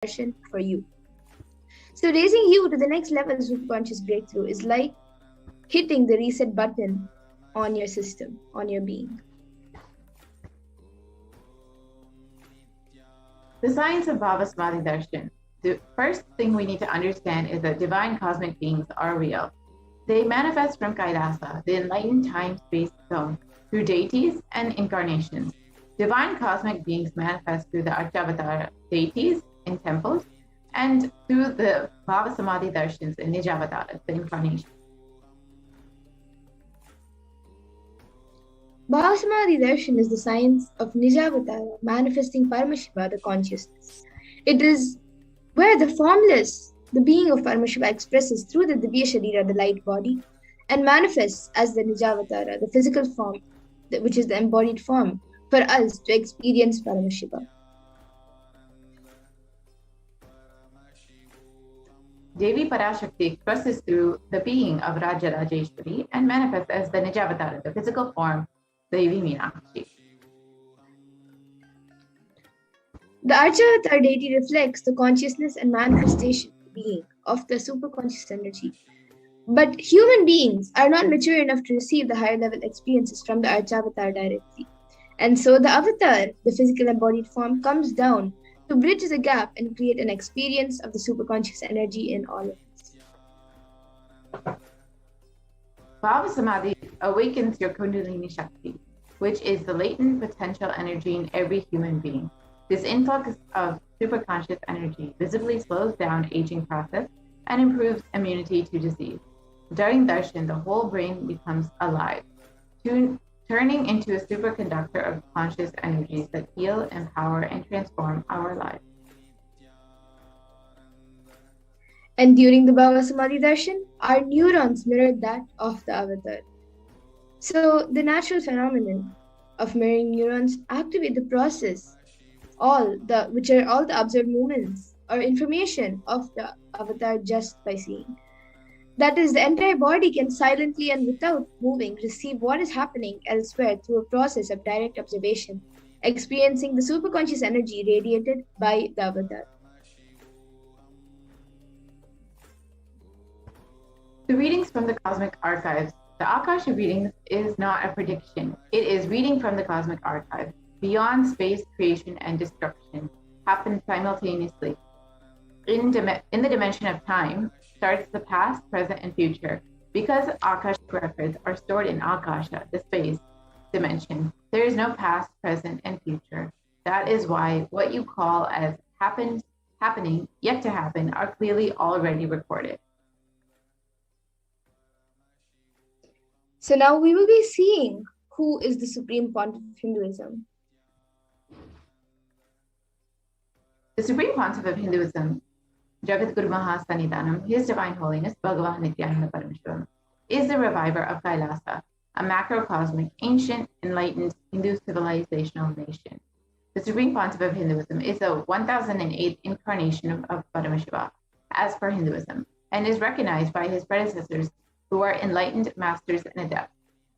darshan for you. So raising you to the next level of superconscious breakthrough is like hitting the reset button on your system, on your being. The science of BHAVASAMADHI darshan. The first thing we need to understand is that divine cosmic beings are real. They manifest from Kailasa, the enlightened time-space zone, through deities and incarnations. Divine cosmic beings manifest through the Archavatara deities in temples and through the BHAVASAMADHI darshans in Nijavataras, the incarnation. BHAVASAMADHI darshan is the science of Nijavatara, manifesting Paramashiva, the consciousness. It is where the formless, the being of Paramashiva, expresses through the Divya Sharira, the light body, and manifests as the Nijavatara, the physical form, which is the embodied form, for us to experience Paramashiva. Devi Parashakti expresses through the being of Raja Rajeshwari and manifests as the Nijavatara, the physical form, Devi Meenakshi. The Archavatara deity reflects the consciousness and manifestation being of the superconscious energy. But human beings are not mature enough to receive the higher level experiences from the Archavatara directly. And so the avatar, the physical embodied form, comes down to bridge the gap and create an experience of the superconscious energy in all of us. BHAVASAMADHI awakens your Kundalini Shakti, which is the latent potential energy in every human being. This influx of superconscious energy visibly slows down aging process and improves immunity to disease. During darshan, the whole brain becomes alive, turning into a superconductor of conscious energies that heal, empower, and transform our lives. And during the BHAVASAMADHI darshan, our neurons mirror that of the avatar. So the natural phenomenon of mirroring neurons activate the process, which are all the observed movements or information of the avatar just by seeing. That is, the entire body can silently and without moving receive what is happening elsewhere through a process of direct observation, experiencing the superconscious energy radiated by the avatar. The readings from the cosmic archives. The Akasha readings is not a prediction. It is reading from the cosmic archive. Beyond space, creation, and destruction happen simultaneously. In the dimension of time starts the past, present, and future. Because Akashic records are stored in Akasha, the space dimension, there is no past, present, and future. That is why what you call as happening, yet to happen, are clearly already recorded. So now we will be seeing who is the Supreme Pontiff of Hinduism. The Supreme Pontiff of Hinduism, Jagadguru Mahasannidhanam, His Divine Holiness Bhagavan Nithyananda Paramashivam, is the reviver of Kailasa, a macrocosmic, ancient, enlightened Hindu civilizational nation. The Supreme Pontiff of Hinduism is the 1008th incarnation of Paramashiva, as per Hinduism, and is recognized by his predecessors who are enlightened masters and adepts.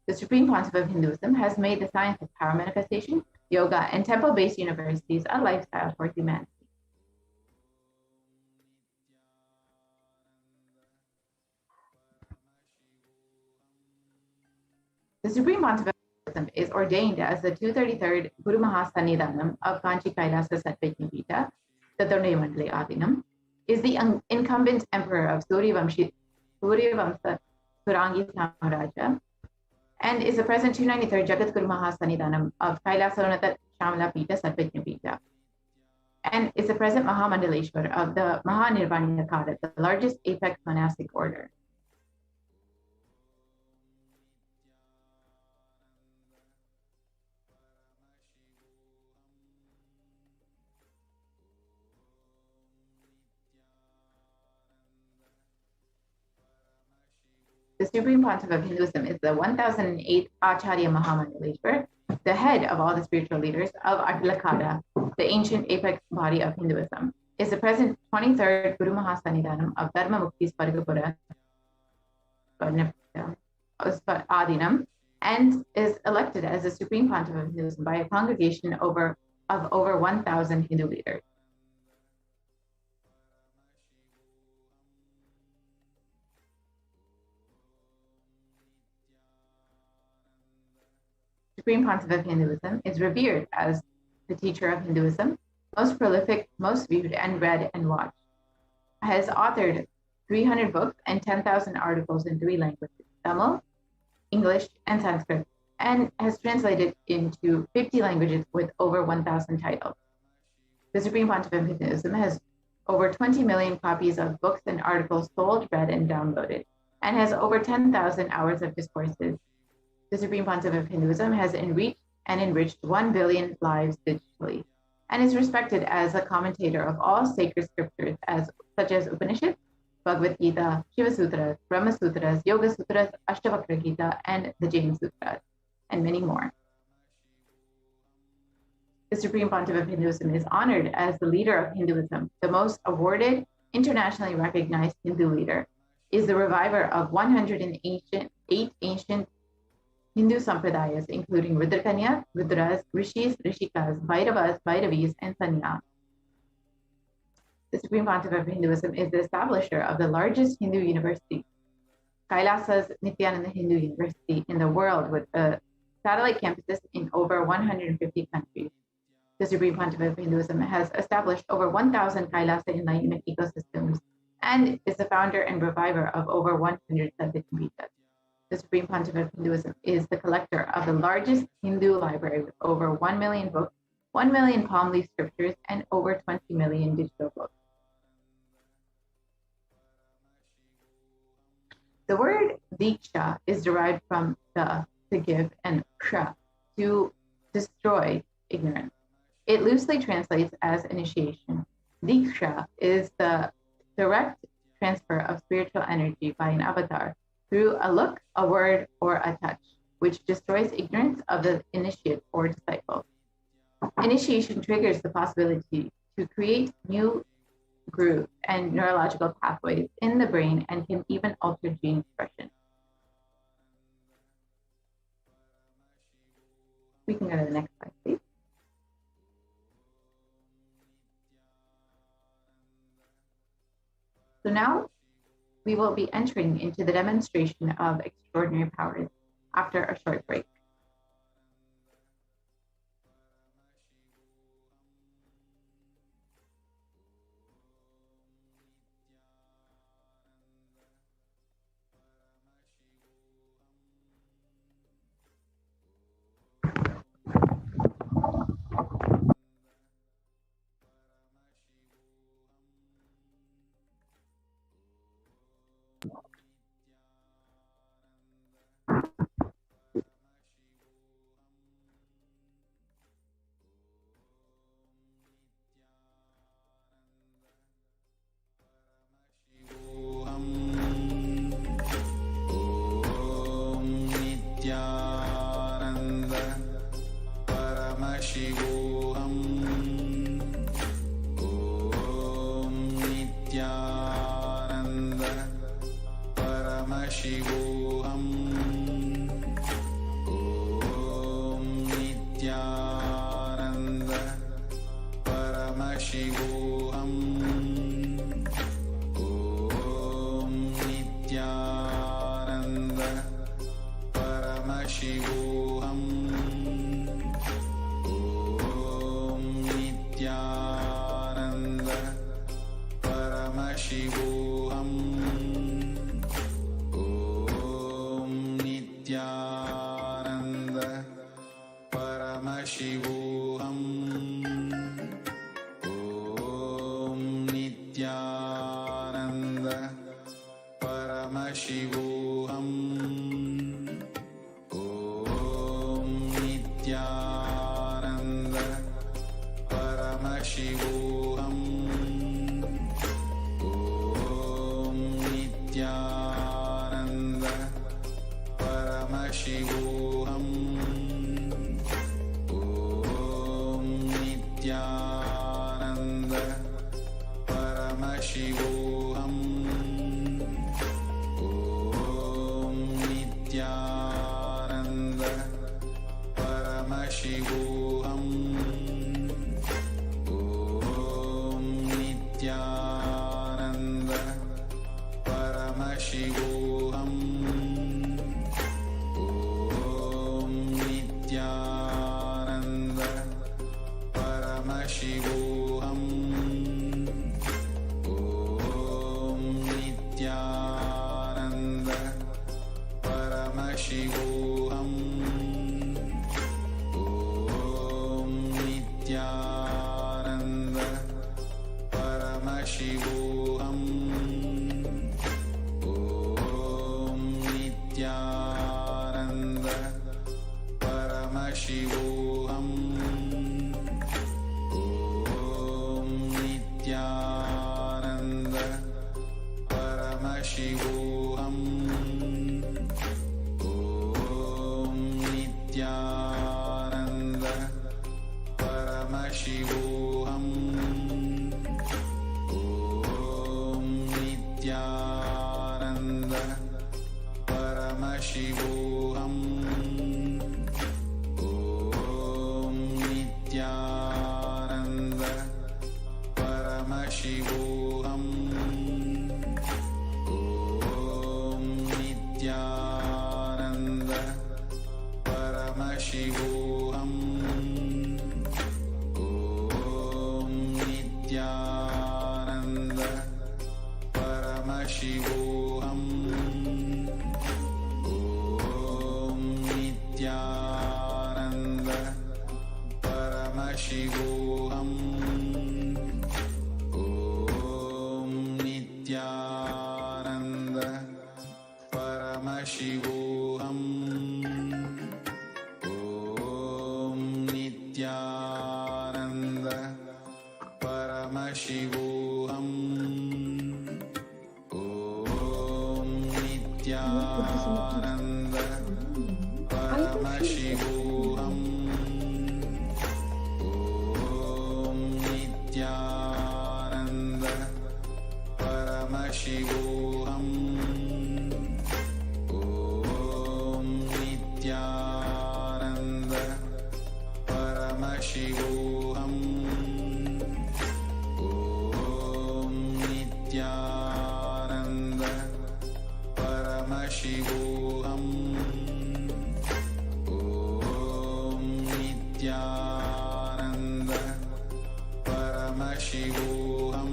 The Supreme Pontiff of Hinduism has made the science of power manifestation, yoga, and temple-based universities a lifestyle for humanity. The Supreme Pontiff of Hinduism is ordained as the 233rd Guru Mahasannidhanam of Kanchi Kailasa Satvajnapita, Tathurne Mandale Adinam, is the incumbent emperor of Suryavamsa Surangi Samaraja, and is the present 293rd Jagadguru Mahasannidhanam of Kailasa Shamala Pita Satvajnapita, and is the present Mahamandaleshwar of the Mahanirvana Kada, the largest apex monastic order. The Supreme Pontiff of Hinduism is the 1008th Acharya Mahamandaleshwar, the head of all the spiritual leaders of Adlakada, the ancient apex body of Hinduism, is the present 23rd Guru Mahasannidhanam of Dharma Mukti Spargapura Adinam, and is elected as the Supreme Pontiff of Hinduism by a congregation of over 1,000 Hindu leaders. Supreme Pontiff of Hinduism, is revered as the teacher of Hinduism, most prolific, most viewed and read and watched. Has authored 300 books and 10,000 articles in 3 languages, Tamil, English, and Sanskrit, and has translated into 50 languages with over 1,000 titles. The Supreme Pontiff of Hinduism has over 20 million copies of books and articles sold, read, and downloaded, and has over 10,000 hours of discourses. The Supreme Pontiff of Hinduism has enriched 1 billion lives digitally, and is respected as a commentator of all sacred scriptures such as Upanishads, Bhagavad Gita, Shiva Sutras, Brahma Sutras, Yoga Sutras, Ashtavakra Gita, and the Jain Sutras, and many more. The Supreme Pontiff of Hinduism is honored as the leader of Hinduism, the most awarded, internationally recognized Hindu leader, is the reviver of 108 ancient Hindu sampradayas, including Rudrakanya, Rudras, Rishis, Rishikas, Bhairavas, Bhairavis, and Sanya. The Supreme Pontiff of Hinduism is the establisher of the largest Hindu university, Kailasa's Nithyananda Hindu University in the world, with satellite campuses in over 150 countries. The Supreme Pontiff of Hinduism has established over 1,000 Kailasa enlightenment ecosystems and is the founder and reviver of over 100 Sadhyapitas. The Supreme Pontiff of Hinduism is the collector of the largest Hindu library with over 1 million books, 1 million palm leaf scriptures, and over 20 million digital books. The word Diksha is derived from the, to give, and ksha, to destroy ignorance. It loosely translates as initiation. Diksha is the direct transfer of spiritual energy by an avatar through a look, a word, or a touch, which destroys ignorance of the initiate or disciple. Initiation triggers the possibility to create new grooves and neurological pathways in the brain and can even alter gene expression. We can go to the next slide, please. So now we will be entering into the demonstration of extraordinary powers after a short break. Paramashivoham. Om Nithyananda Paramashivoham. Om Nithyananda Paramashivoham. Om Nithyananda Paramashivoham. Paramashivoham. Om Nithyananda Paramashivoham. Om Nithyananda Paramashivoham. Om Nithyananda Paramashivoham. Nithyananda Paramashivoham. Om Nithyananda Paramashivoham. Om Nithyananda Paramashivoham. Om Nithyananda Paramashivoham. Om Nithyananda Paramashivoham. Om Nithyananda Paramashivoham. Om Nithyananda Paramashivoham. Om Nithyananda Paramashivoham. Om Nithyananda Paramashivoham. Om Nithyananda Paramashivoham. Om Nithyananda Paramashivoham. Om Nithyananda Paramashivoham. Om Nithyananda Paramashivoham. Om Nithyananda Paramashivoham. Om Nithyananda Paramashivoham. Om Nithyananda Paramashivoham. Om Nithyananda Paramashivoham. Om Nithyananda Paramashivoham. Om Nithyananda Paramashivoham. Om Nithyananda Paramashivoham.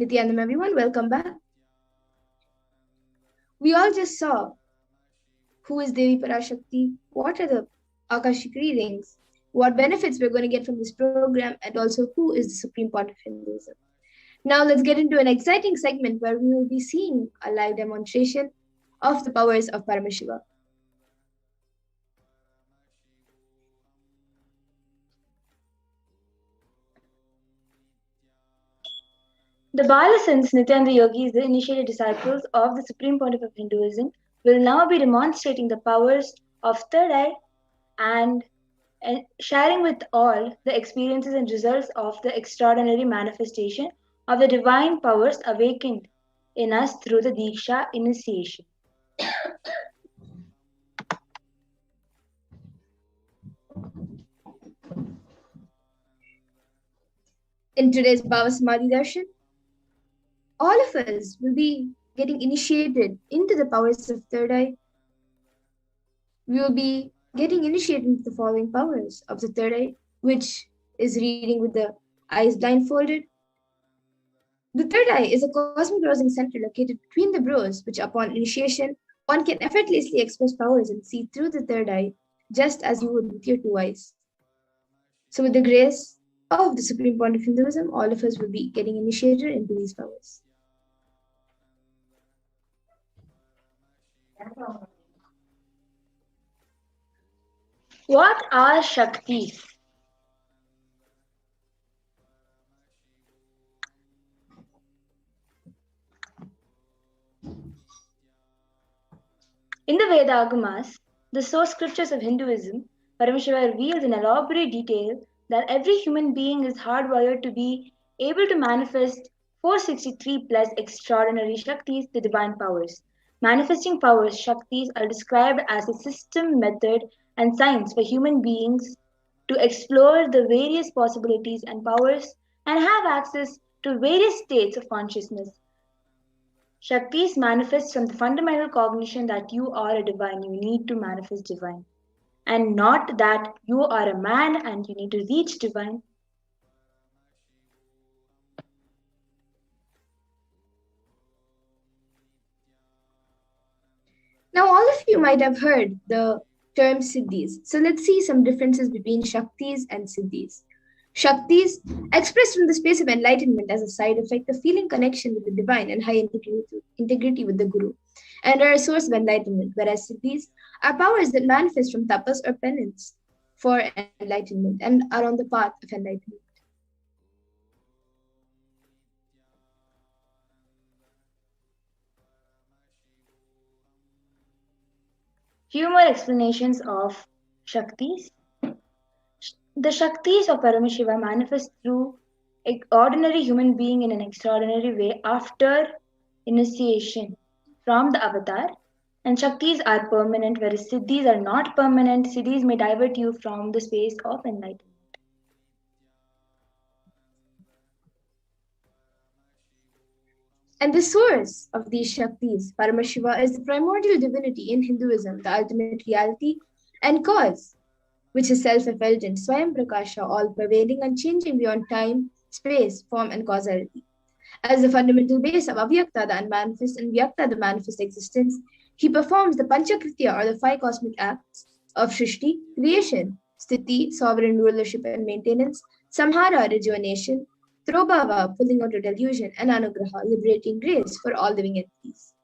Nithyanandam, everyone, welcome back. We all just saw who is Devi Parashakti, what are the Akashic readings, what benefits we're going to get from this program, and also who is the Supreme Pontiff of Hinduism. Now let's get into an exciting segment where we will be seeing a live demonstration of the powers of Paramashiva. The Balasans, Nityananda Yogis, the initiated disciples of the Supreme Pontiff of Hinduism, will now be demonstrating the powers of third eye and sharing with all the experiences and results of the extraordinary manifestation of the divine powers awakened in us through the Diksha initiation. In today's BHAVASAMADHI Darshan, all of us will be getting initiated into the powers of third eye. We will be getting initiated into the following powers of the third eye, which is reading with the eyes blindfolded. The third eye is a cosmic browsing center located between the brows, which upon initiation, one can effortlessly express powers and see through the third eye, just as you would with your two eyes. So with the grace of the Supreme Pontiff of Hinduism, all of us will be getting initiated into these powers. What are Shaktis? In the Veda Agamas, the source scriptures of Hinduism, Paramashiva reveals in elaborate detail that every human being is hardwired to be able to manifest 463 plus extraordinary Shaktis, the divine powers. Manifesting powers, Shaktis, are described as a system, method, and science for human beings to explore the various possibilities and powers and have access to various states of consciousness. Shaktis manifest from the fundamental cognition that you are a divine, you need to manifest divine, and not that you are a man and you need to reach divine. Now, all of you might have heard the term Siddhis. So let's see some differences between Shaktis and Siddhis. Shaktis, expressed from the space of enlightenment as a side effect of feeling connection with the divine and high integrity with the Guru, and are a source of enlightenment, whereas Siddhis are powers that manifest from tapas or penance for enlightenment and are on the path of enlightenment. Few more explanations of Shaktis. The Shaktis of Paramashiva manifest through an ordinary human being in an extraordinary way after initiation from the avatar. And Shaktis are permanent, whereas Siddhis are not permanent. Siddhis may divert you from the space of enlightenment. And the source of these Shaktis, Paramashiva, is the primordial divinity in Hinduism, the ultimate reality and cause, which is self-effulgent, Swayam Prakasha, all-pervading, unchanging beyond time, space, form, and causality. As the fundamental base of Avyakta, the unmanifest, and Vyakta, the manifest existence, he performs the Panchakritya, or the five cosmic acts of Shrishti, creation, Sthiti, sovereign rulership and maintenance, Samhara, rejuvenation, Trobhava, pulling out a delusion, and Anugraha, liberating grace for all living entities.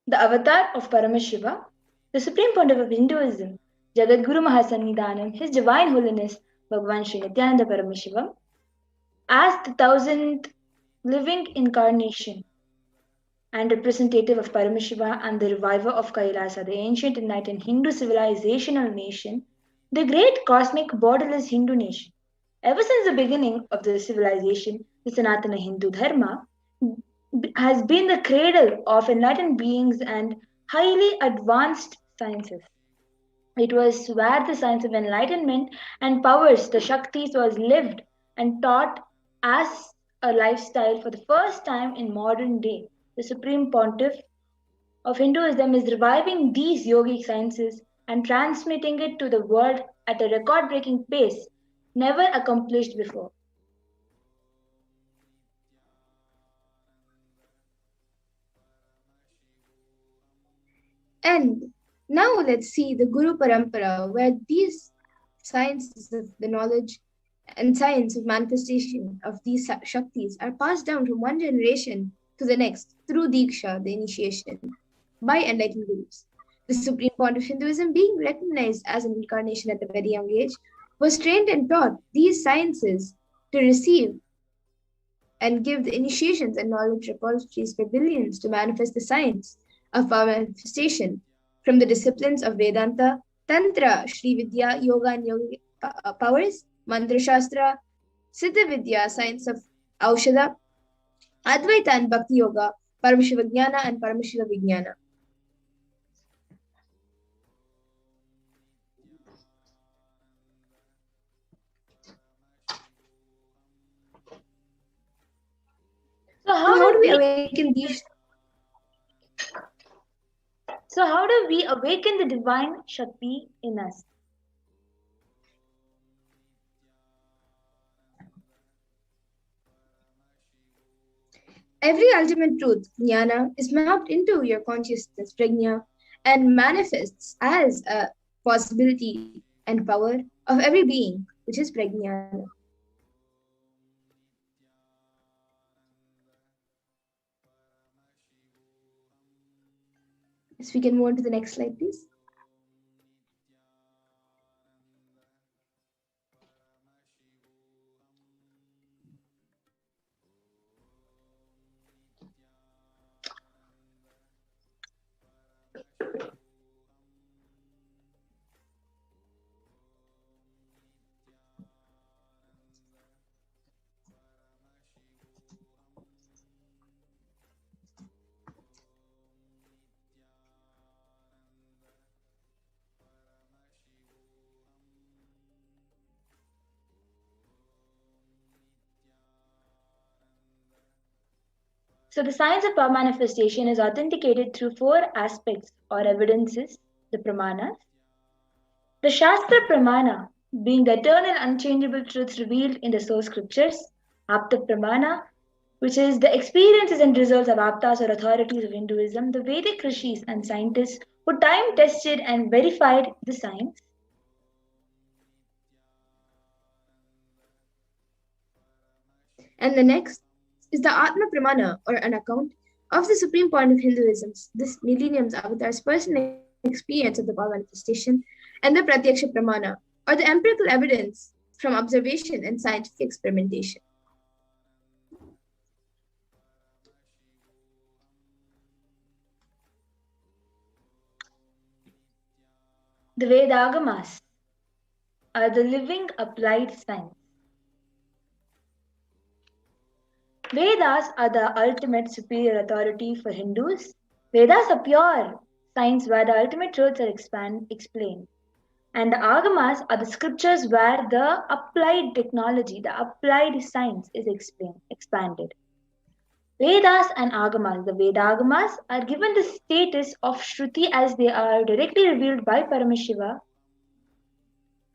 The avatar of Paramashiva, the supreme pontiff of Hinduism, Jagadguru Mahasannidhanam, His Divine Holiness Bhagavan Sri Nithyananda Paramashivam, as the thousandth living incarnation and representative of Paramashiva and the reviver of Kailasa, the ancient enlightened Hindu civilizational nation, the great cosmic borderless Hindu nation. Ever since the beginning of the civilization, the Sanatana Hindu Dharma has been the cradle of enlightened beings and highly advanced sciences. It was where the science of enlightenment and powers, the Shaktis, was lived and taught as a lifestyle for the first time in modern day. The Supreme Pontiff of Hinduism is reviving these yogic sciences and transmitting it to the world at a record breaking pace never accomplished before. And now let's see the Guru Parampara, where these sciences of the knowledge and science of manifestation of these Shaktis are passed down from one generation to the next through Diksha, the initiation, by enlightened gurus. The supreme point of Hinduism, being recognized as an incarnation at a very young age, was trained and taught these sciences to receive and give the initiations and knowledge repositories for billions to manifest the science of our manifestation from the disciplines of Vedanta, Tantra, Shri Vidya, Yoga and Yogic powers, Mantra Shastra, Siddha Vidya, science of Aushadha, Advaita and Bhakti Yoga, Paramashiva Jnana and Paramashiva Vijnana. So how do we awaken these? So how do we awaken the divine Shakti in us? Every ultimate truth, jnana, is mapped into your consciousness, prajna, and manifests as a possibility and power of every being, which is prajnana. Yes, we can move on to the next slide, please. So the science of power manifestation is authenticated through four aspects or evidences, the pramanas. The Shastra Pramana, being the eternal unchangeable truths revealed in the source scriptures, Apta Pramana, which is the experiences and results of aptas or authorities of Hinduism, the Vedic rishis and scientists who time tested and verified the science. And the next is the Atma Pramana, or an account of the supreme point of Hinduism, this millennium's avatar's personal experience of the power manifestation, and the Pratyaksha Pramana, or the empirical evidence from observation and scientific experimentation. The Vedagamas are the living applied science. Vedas are the ultimate superior authority for Hindus. Vedas are pure science where the ultimate truths are explained. And the Agamas are the scriptures where the applied technology, the applied science is expanded. Vedas and Agamas, the Vedagamas are given the status of Shruti as they are directly revealed by Paramashiva.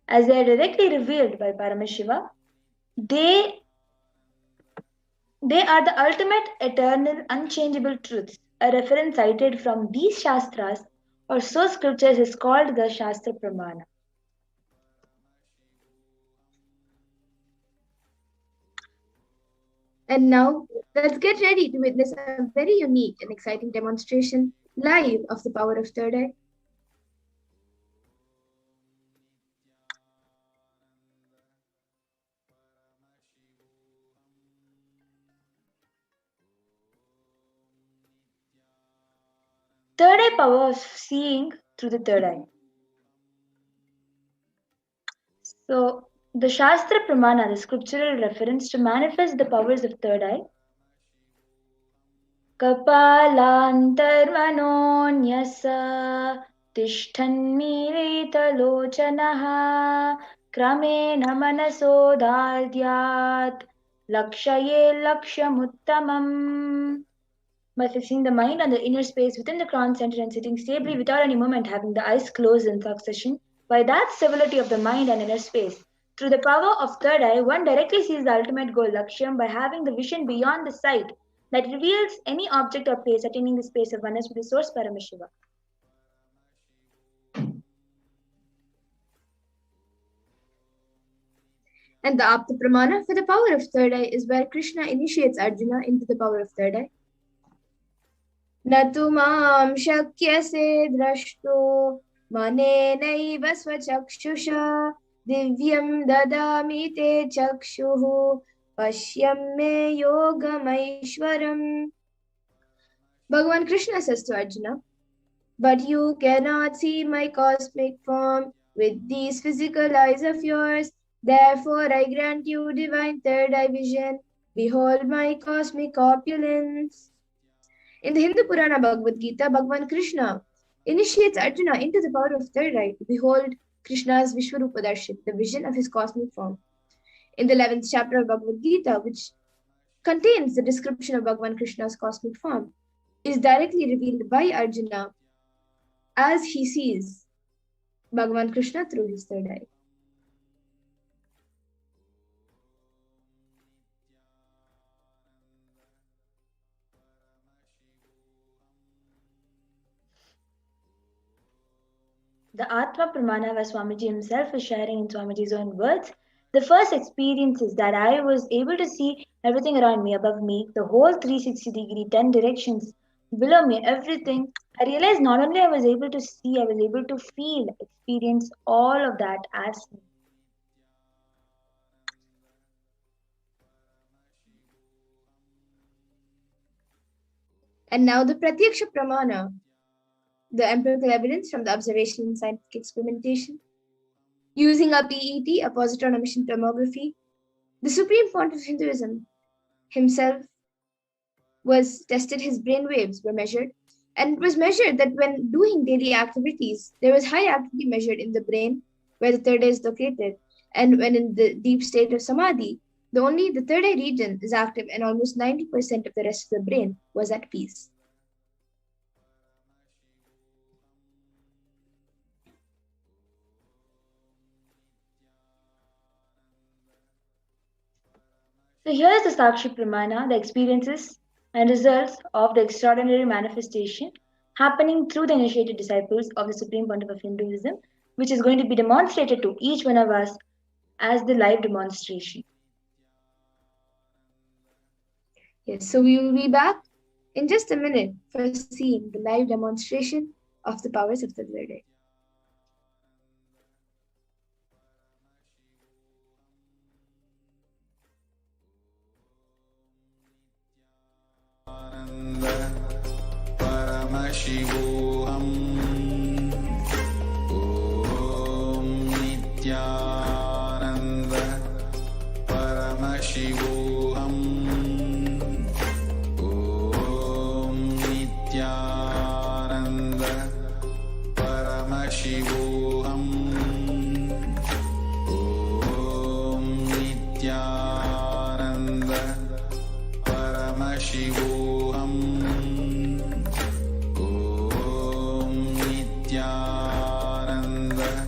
As they are directly revealed by Paramashiva, they are the ultimate, eternal, unchangeable truths. A reference cited from these Shastras or source scriptures is called the Shastra Pramana. And now, let's get ready to witness a very unique and exciting demonstration live of the power of third eye. Third eye power of seeing through the third eye. So, the Shastra Pramana, the scriptural reference to manifest the powers of third eye. Kapalantarmanonyasa tishthanmirita-lochanaha kramena manasodadyat lakshaye lakshamuttamam. By fixing the mind on the inner space within the crown center and sitting stably without any movement, having the eyes closed in succession, by that stability of the mind and inner space, through the power of third eye, one directly sees the ultimate goal, Lakshyam, by having the vision beyond the sight that reveals any object or place attaining the space of oneness with the source Paramashiva. And the Apta Pramana for the power of third eye is where Krishna initiates Arjuna into the power of third eye. Natu mam shakyase drashto manenaiva swachakshusha divyam dadami te chakshuhu pashyam me yogamaishwaram. Bhagavan Krishna says to Arjuna, but you cannot see my cosmic form with these physical eyes of yours. Therefore, I grant you divine third eye vision. Behold my cosmic opulence. In the Hindu Purana Bhagavad Gita, Bhagavan Krishna initiates Arjuna into the power of third eye to behold Krishna's Vishwarupa Darshan, the vision of his cosmic form. In the 11th chapter of Bhagavad Gita, which contains the description of Bhagavan Krishna's cosmic form, is directly revealed by Arjuna as he sees Bhagavan Krishna through his third eye. The Atma Pramana, where Swamiji himself is sharing in Swamiji's own words, the first experience is that I was able to see everything around me, above me, the whole 360-degree, 10 directions, below me, everything. I realized not only I was able to see, I was able to feel, experience all of that as me. And now the Pratyaksha Pramana, the empirical evidence from the observation and scientific experimentation. Using a PET, a positron emission tomography, the supreme point of Hinduism himself was tested, his brain waves were measured, and it was measured that when doing daily activities, there was high activity measured in the brain where the third eye is located, and when in the deep state of samadhi, Only the third eye region is active and almost 90% of the rest of the brain was at peace. So here is the Sakshi Pramana, the experiences and results of the extraordinary manifestation happening through the initiated disciples of the Supreme Pontiff of Hinduism, which is going to be demonstrated to each one of us as the live demonstration. Yes, so we will be back in just a minute for seeing the live demonstration of the powers of the third eye. Paramashivoham. Om Nithyananda Paramashivoham. Om Nithyananda Paramashivoham. Om Nithyananda Paramashivoham. Paramashivoham. Om Nithyananda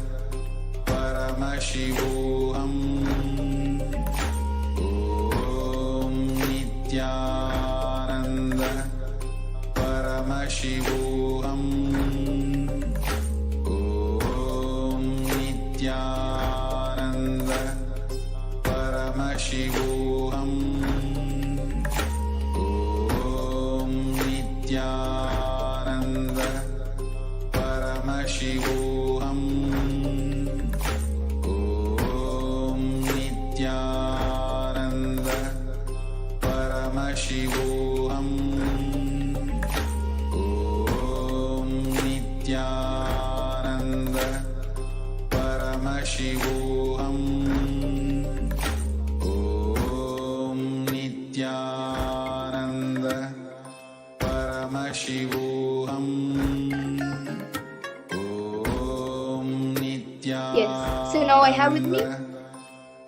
Paramashivoham. Om Nithyananda Paramashivoham. Om Nithyananda Paramashivoham. Paramashivoham. Om Nithyananda Paramashivoham. Om Nithyananda Paramashivoham. Om Nithyananda. Yes, so now I have with me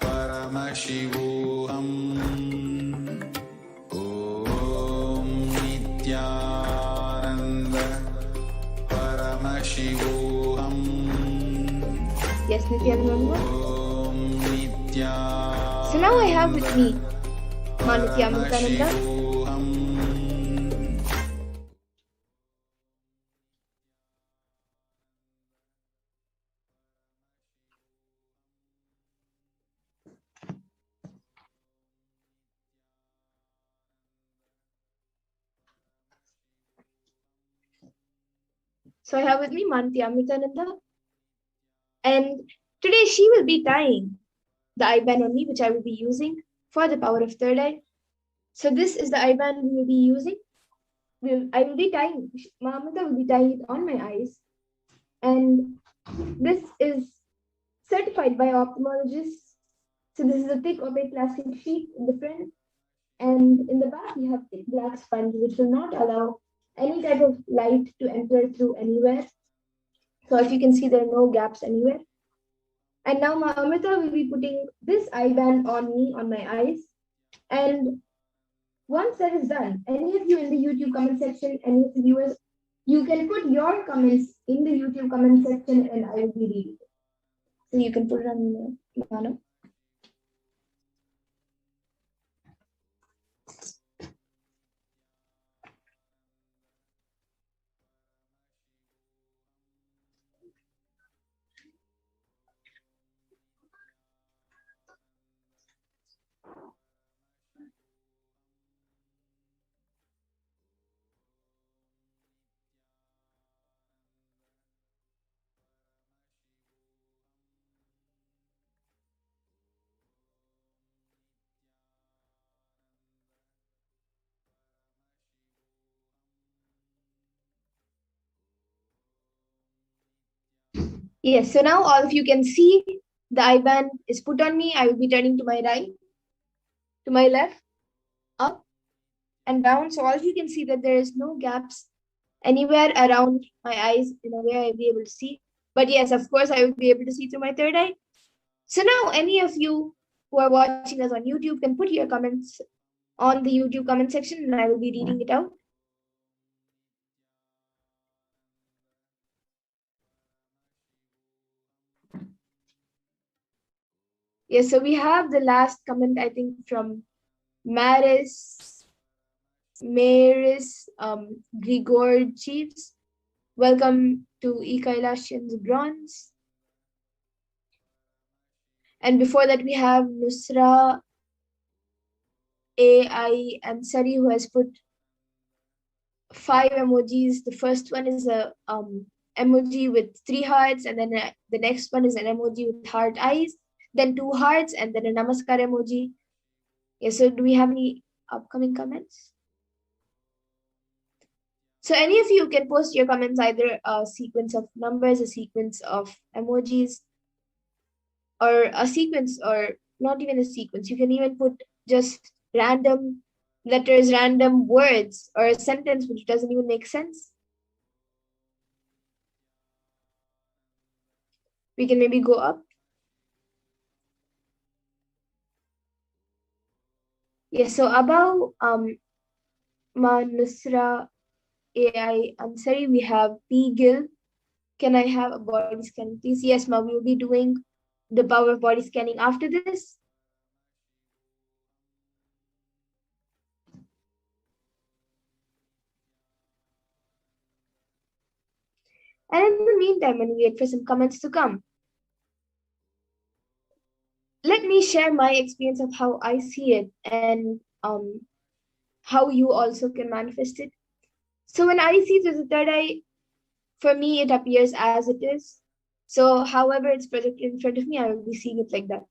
Paramashivoham. Om Nithyananda Paramashivoham. yes, Nithyananda. Om Nithyananda. So now I have with me Nithyananda. So I have with me Nithyananda, and today she will be tying the eye-band on me, which I will be using for the power of third eye. So this is the eye-band we will be using. I will be tying, Amrita will be tying it on my eyes, and this is certified by ophthalmologists. So this is a thick opaque plastic sheet in the front, and in the back we have thick black sponge, which will not allow any type of light to enter through anywhere. So if you can see, there are no gaps anywhere. And now Amrita will be putting this eye band on me, on my eyes. And once that is done, any of you in the YouTube comment section, any of the viewers, you can put your comments in the YouTube comment section and I will be reading it. So you can put it on Mano. Yes, so now all of you can see the eye band is put on me. I will be turning to my right, to my left, up and down. So all of you can see that there is no gaps anywhere around my eyes in a way I'll be able to see. But yes, of course, I will be able to see through my third eye. So now any of you who are watching us on YouTube can put your comments on the YouTube comment section and I will be reading it out. Yes, so we have the last comment, I think, from Maris Grigor Chiefs. Welcome to Kailashian's Bronze. And before that, we have Nusra AI Ansari, who has put 5 emojis. The first one is a emoji with 3 hearts, and then the next one is an emoji with heart eyes, then 2 hearts, and then a namaskar emoji. Yes, so do we have any upcoming comments? So any of you can post your comments, either a sequence of numbers, a sequence of emojis, or a sequence, or not even a sequence. You can even put just random letters, random words, or a sentence which doesn't even make sense. We can maybe go up. Yes, so about Ma Nusra AI Ansari, we have P. Gill. Can I have a body scan, please? Yes, Ma, we will be doing the power of body scanning after this. And in the meantime, when we wait for some comments to come, let me share my experience of how I see it and how you also can manifest it. So when I see through the third eye, for me, it appears as it is. So however it's projected in front of me, I will be seeing it like that.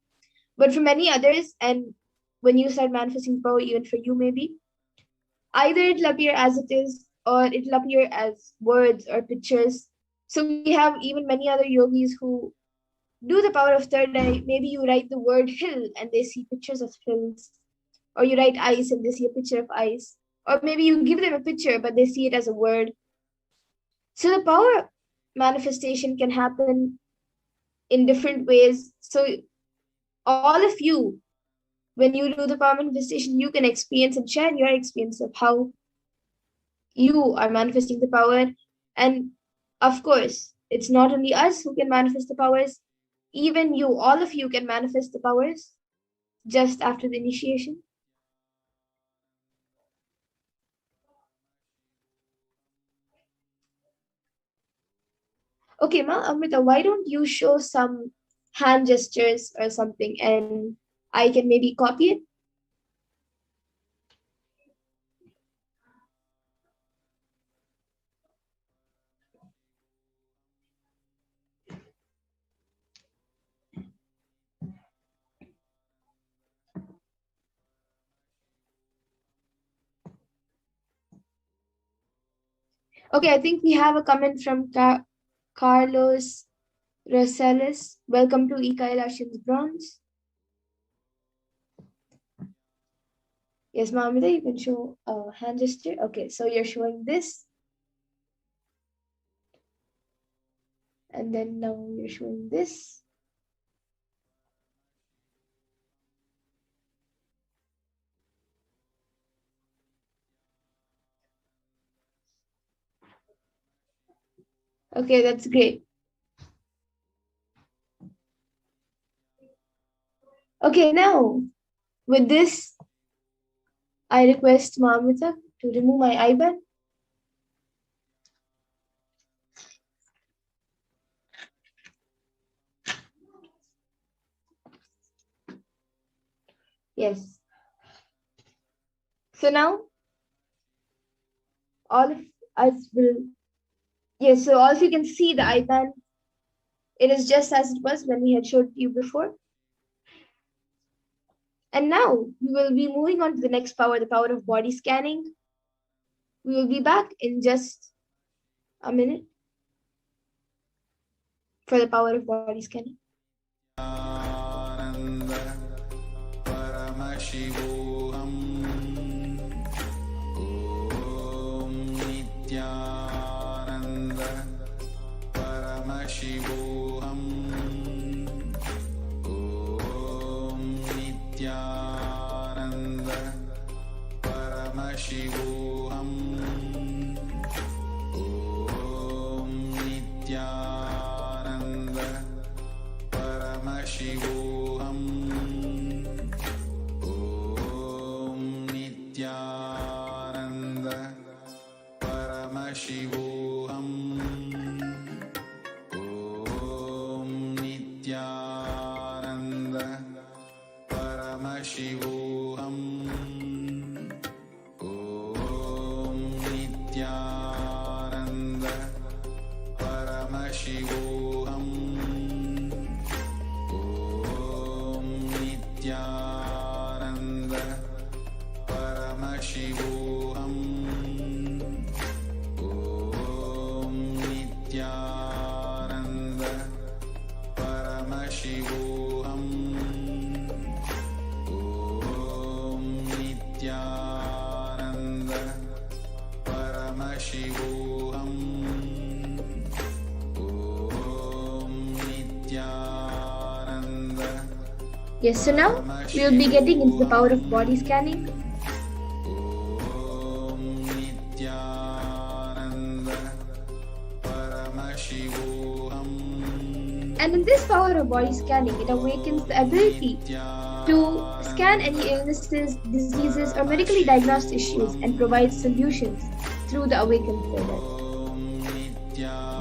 But for many others, and when you start manifesting power, even for you maybe, either it'll appear as it is, or it'll appear as words or pictures. So we have even many other yogis who do the power of third eye. Maybe you write the word hill and they see pictures of hills, or you write ice and they see a picture of ice, or maybe you give them a picture but they see it as a word. So the power manifestation can happen in different ways. So all of you, when you do the power manifestation, you can experience and share your experience of how you are manifesting the power. And of course, it's not only us who can manifest the powers, even you, all of you can manifest the powers just after the initiation. Okay, Ma Amrita, why don't you show some hand gestures or something and I can maybe copy it? Okay, I think we have a comment from Carlos Rosales. Welcome to Kailashian's Bronze. Yes, Mamita, you can show a hand gesture. Okay, so you're showing this. And then now you're showing this. Okay, that's great. Okay, now with this, I request Mamita to remove my eyeband. Yes. So now, all of us will, yes, so all of you can see the eyeband. It is just as it was when we had showed you before. And now we will be moving on to the next power, the power of body scanning. We will be back in just a minute for the power of body scanning. Paramashivoham. Om Nithyananda Paramashivoham. Om Paramashivoham. Om Nithyananda Paramashivoham. Om Nithyananda Paramashivoham. Om Nithyananda Paramashivoham. Om Nithyananda Paramashivoham. Om Nithyananda Paramashivoham. Om Nithyananda Paramashivoham. Om Nithyananda Paramashivoham. Om Nithyananda. Yes, so now we will be getting into the power of body scanning. Om Nithyananda Paramashivoham. And in this power of body scanning, it awakens the ability to scan any illnesses, diseases, or medically diagnosed issues and provide solutions through the awakened third eye. Om Nithyananda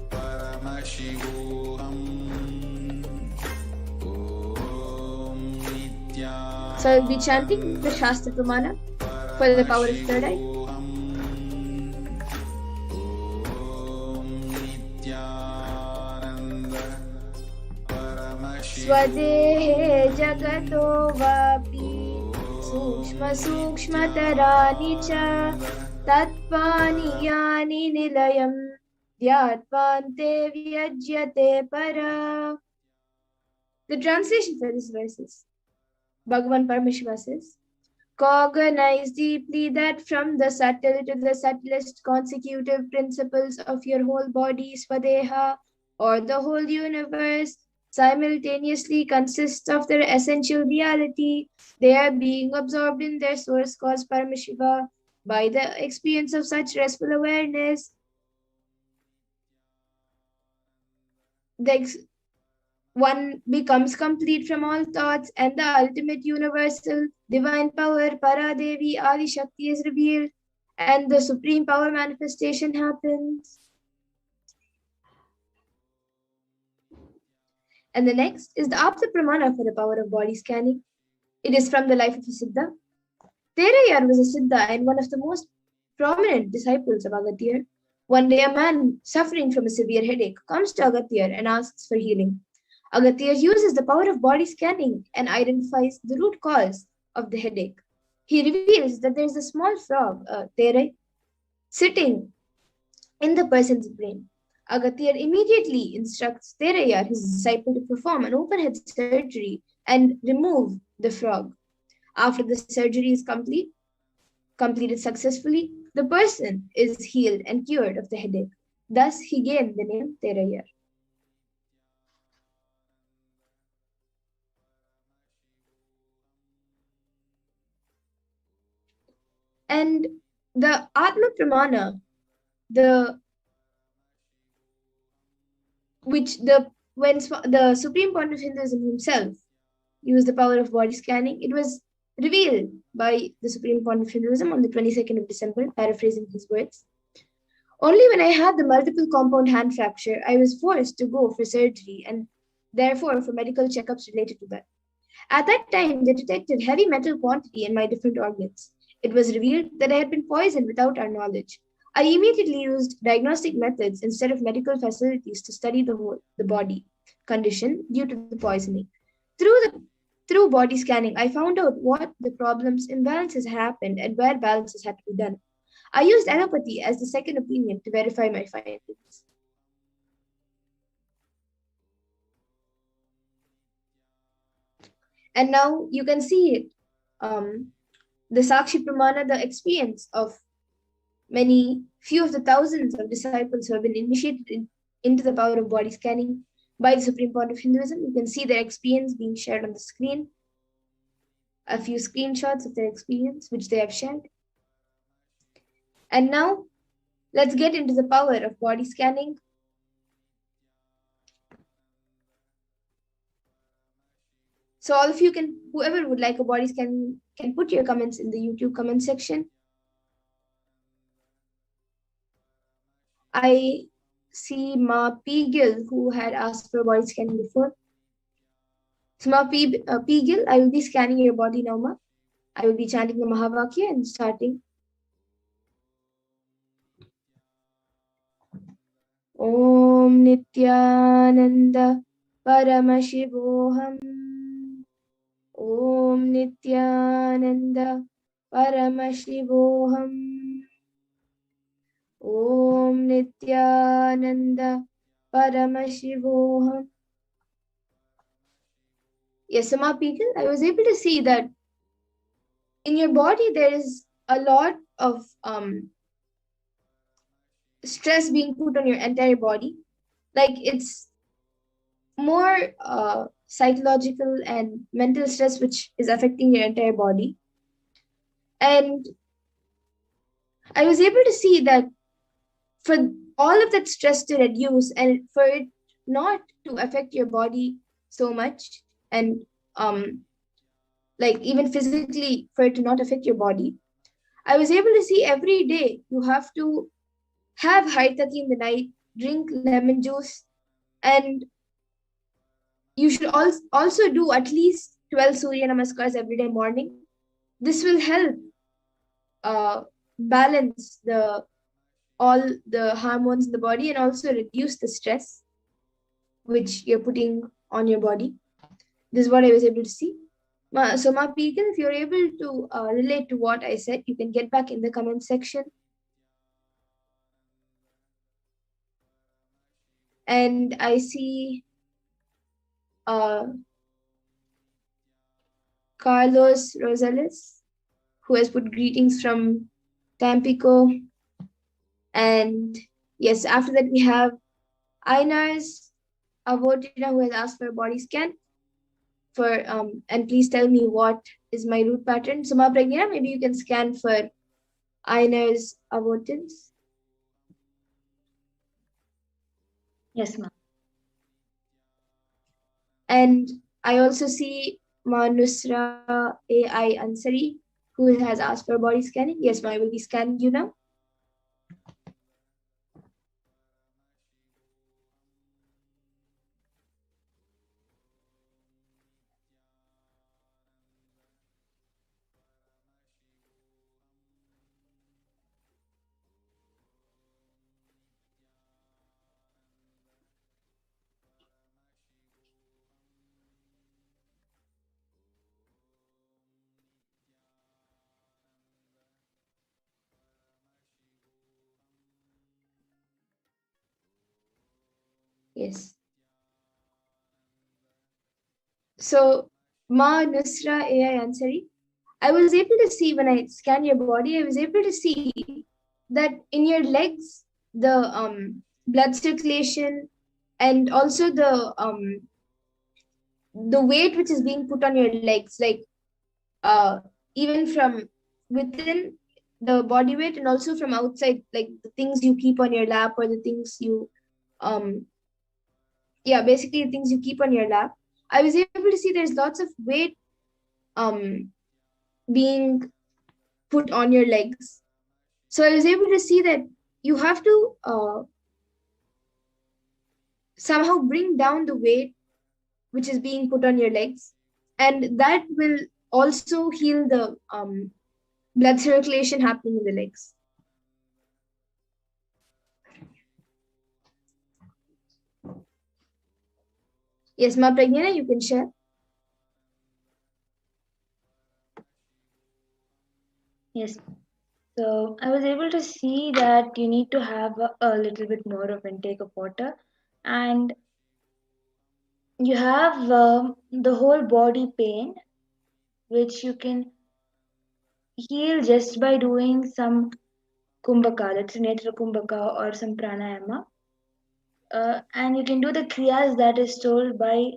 Paramashivoham. Om Nithyananda So I will be chanting the Shastra Pramana for the power of third eye. Swadehe jagato vapi sukshma sukshmatarani cha tatpani yani nilayam dhyatpante vyajyate para. The translation for this verse is Bhagavan Paramashiva says, cognize deeply that from the subtle to the subtlest consecutive principles of your whole body, Swadeha, or the whole universe, simultaneously consist of their essential reality. They are being absorbed in their source cause Paramashiva by the experience of such restful awareness. One becomes complete from all thoughts, and the ultimate universal divine power, Paradevi Adi Shakti, is revealed, and the supreme power manifestation happens. And the next is the Apta Pramana for the power of body scanning. It is from the life of a Siddha. Terayar was a Siddha and one of the most prominent disciples of Agathir. One day, a man suffering from a severe headache comes to Agathir and asks for healing. Agathir uses the power of body scanning and identifies the root cause of the headache. He reveals that there is a small frog, Terai, sitting in the person's brain. Agathir immediately instructs Terayar, his disciple, to perform an open-head surgery and remove the frog. After the surgery is completed successfully, the person is healed and cured of the headache. Thus, he gained the name Terayar. And the Atma Pramana, when the Supreme Point of Hinduism himself used the power of body scanning, it was revealed by the Supreme Point of Hinduism on the 22nd of December, paraphrasing his words. Only when I had the multiple compound hand fracture, I was forced to go for surgery and therefore for medical checkups related to that. At that time, they detected heavy metal quantity in my different organs. It was revealed that I had been poisoned without our knowledge. I immediately used diagnostic methods instead of medical facilities to study the body condition due to the poisoning. Through body scanning, I found out what the problems, imbalances happened, and where balances had to be done. I used allopathy as the second opinion to verify my findings. And now you can see it. The Sakshi Pramana, the experience of few of the thousands of disciples who have been initiated into the power of body scanning by the Supreme Point of Hinduism. You can see their experience being shared on the screen. a few screenshots of their experience, which they have shared. And now, let's get into the power of body scanning. So all of you can, whoever would like a body scan, can put your comments in the YouTube comment section. I see Ma Pigil, who had asked for a body scanning before. So Ma Pigil, I will be scanning your body now, Ma. I will be chanting the Mahavakya and starting. Om Nithyananda Paramashivoham. Om Nithyananda Paramashivoham. Om Nithyananda Paramashivoham. Yes, Sama people, I was able to see that in your body there is a lot of stress being put on your entire body. Like it's more psychological and mental stress which is affecting your entire body. And I was able to see that for all of that stress to reduce and for it not to affect your body so much, and like even physically for it to not affect your body, I was able to see every day you have to have haritati in the night, drink lemon juice, and you should also do at least 12 Surya Namaskars every day morning. This will help balance all the hormones in the body and also reduce the stress which you're putting on your body. This is what I was able to see. So Ma Peegan, if you're able to relate to what I said, you can get back in the comment section. And I see Carlos Rosales, who has put greetings from Tampico. And yes, after that we have Ainar's Avotina, who has asked for a body scan. And please tell me what is my root pattern. So Ma Pragnana, maybe you can scan for Ainar's Avotins. Yes, ma'am. And I also see Ma Nusra AI Ansari, who has asked for body scanning. Yes, Ma, I will be scanning you now. Yes. So, Ma Nusra AI Ansari, I was able to see when I scan your body, I was able to see that in your legs, the blood circulation and also the weight which is being put on your legs, like even from within the body weight and also from outside, like the things you keep on your lap or the things you basically the things you keep on your lap. I was able to see there's lots of weight being put on your legs. So I was able to see that you have to somehow bring down the weight which is being put on your legs, and that will also heal the blood circulation happening in the legs. Yes, Ma Pragnana, you can share. Yes. So I was able to see that you need to have a little bit more of intake of water, and you have the whole body pain, which you can heal just by doing some kumbhaka, that's netra kumbhaka or some pranayama. And you can do the kriyas that is told by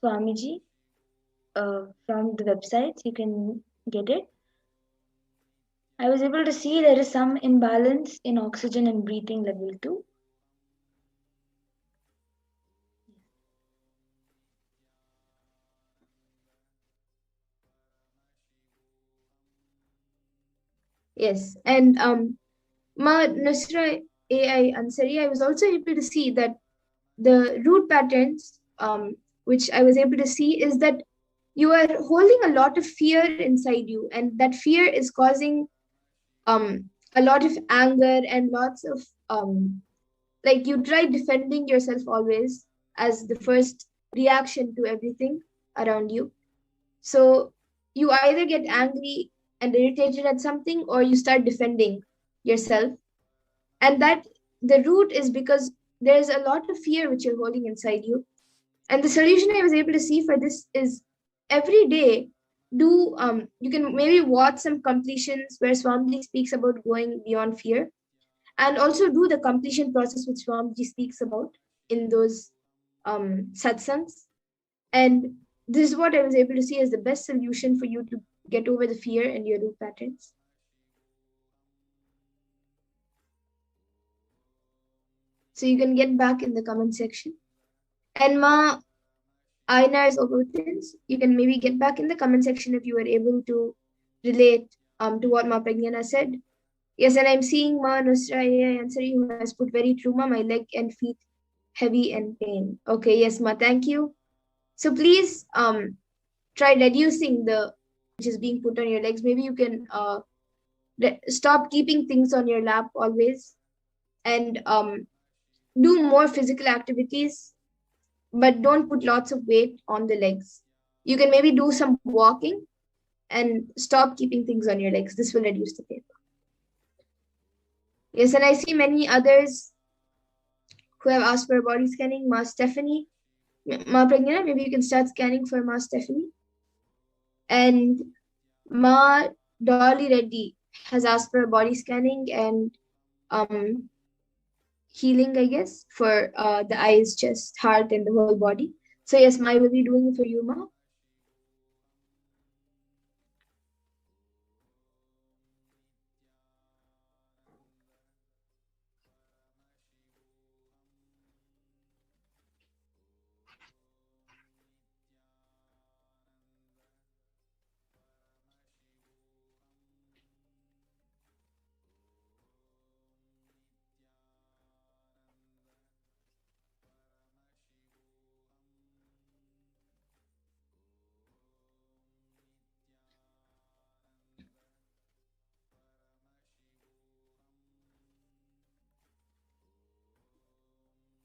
Swamiji. from the websites. You can get it. I was able to see there is some imbalance in oxygen and breathing level too. Yes, and Ma Nusra AI Ansari, I was also able to see that the root patterns, which I was able to see, is that you are holding a lot of fear inside you, and that fear is causing a lot of anger and lots of like you try defending yourself always as the first reaction to everything around you. So you either get angry and irritated at something, or you start defending yourself, and that the root is because there's a lot of fear which you're holding inside you. And the solution I was able to see for this is every day do you can maybe watch some completions where Swamiji speaks about going beyond fear, and also do the completion process which Swamiji speaks about in those satsangs. And this is what I was able to see as the best solution for you to get over the fear and your root patterns. So you can get back in the comment section. And Ma Ainar's Overtins, you can maybe get back in the comment section if you were able to relate to what Ma Pragnana said. Yes, and I'm seeing Ma Nusra Ansari who has put very true, Ma, my leg and feet heavy and pain. Okay, yes, Ma, thank you. So please try reducing the which is being put on your legs. Maybe you can stop keeping things on your lap always, and do more physical activities, but don't put lots of weight on the legs. You can maybe do some walking and stop keeping things on your legs. This will reduce the pain. Yes, and I see many others who have asked for body scanning. Ma Stephanie, Ma Pragnana, maybe you can start scanning for Ma Stephanie. And Ma Dolly Reddy has asked for body scanning and healing, I guess, for the eyes, chest, heart, and the whole body. So yes, Ma, I will be doing it for you, Ma.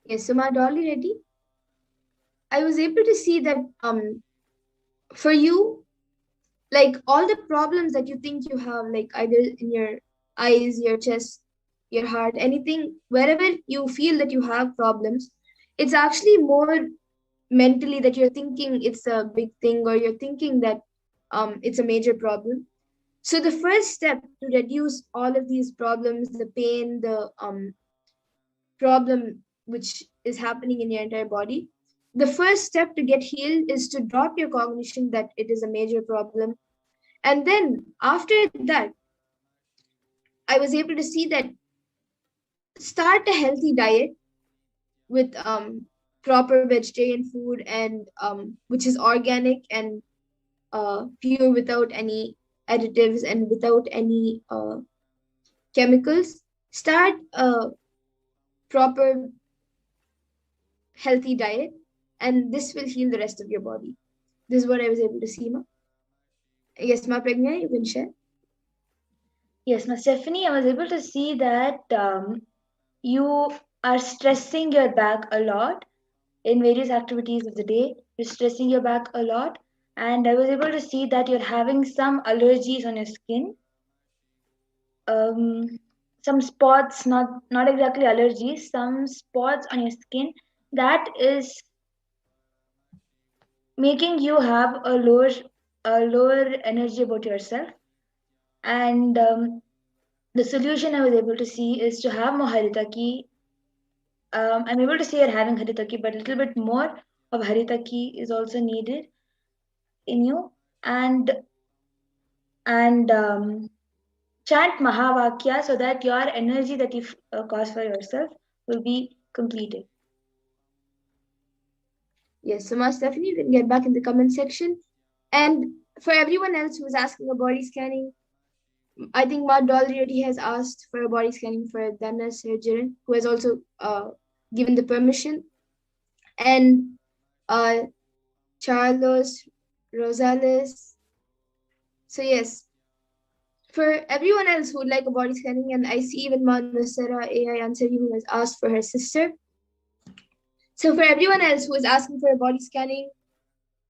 Yes, so Ma Dolly Reddy, I was able to see that for you, like all the problems that you think you have, like either in your eyes, your chest, your heart, anything, wherever you feel that you have problems, it's actually more mentally that you're thinking it's a big thing, or you're thinking that it's a major problem. So the first step to reduce all of these problems, the pain, the problem which is happening in your entire body, the first step to get healed is to drop your cognition that it is a major problem. And then after that, I was able to see that start a healthy diet with proper vegetarian food, and which is organic and pure without any additives and without any chemicals. Start a proper healthy diet, and this will heal the rest of your body. This is what I was able to see, Ma. Yes, Ma Pragna, you can share. Yes, Ma Stephanie, I was able to see that you are stressing your back a lot in various activities of the day. You're stressing your back a lot, and I was able to see that you're having some allergies on your skin. Some spots, not exactly allergies, some spots on your skin that is making you have a lower energy about yourself. And the solution I was able to see is to have more haritaki. I'm able to see you're having haritaki, but a little bit more of haritaki is also needed. in you and chant Mahavakya so that your energy that you cause for yourself will be completed. Yes, so most definitely you can get back in the comment section. And for everyone else who's asking a body scanning, I think Matt already has asked for a body scanning for Dana Surgeon, who has also given the permission. And uh, Charlos Rosales. So yes, for everyone else who would like a body scanning, and I see even Ma Nusara AI answering who has asked for her sister. So for everyone else who is asking for a body scanning,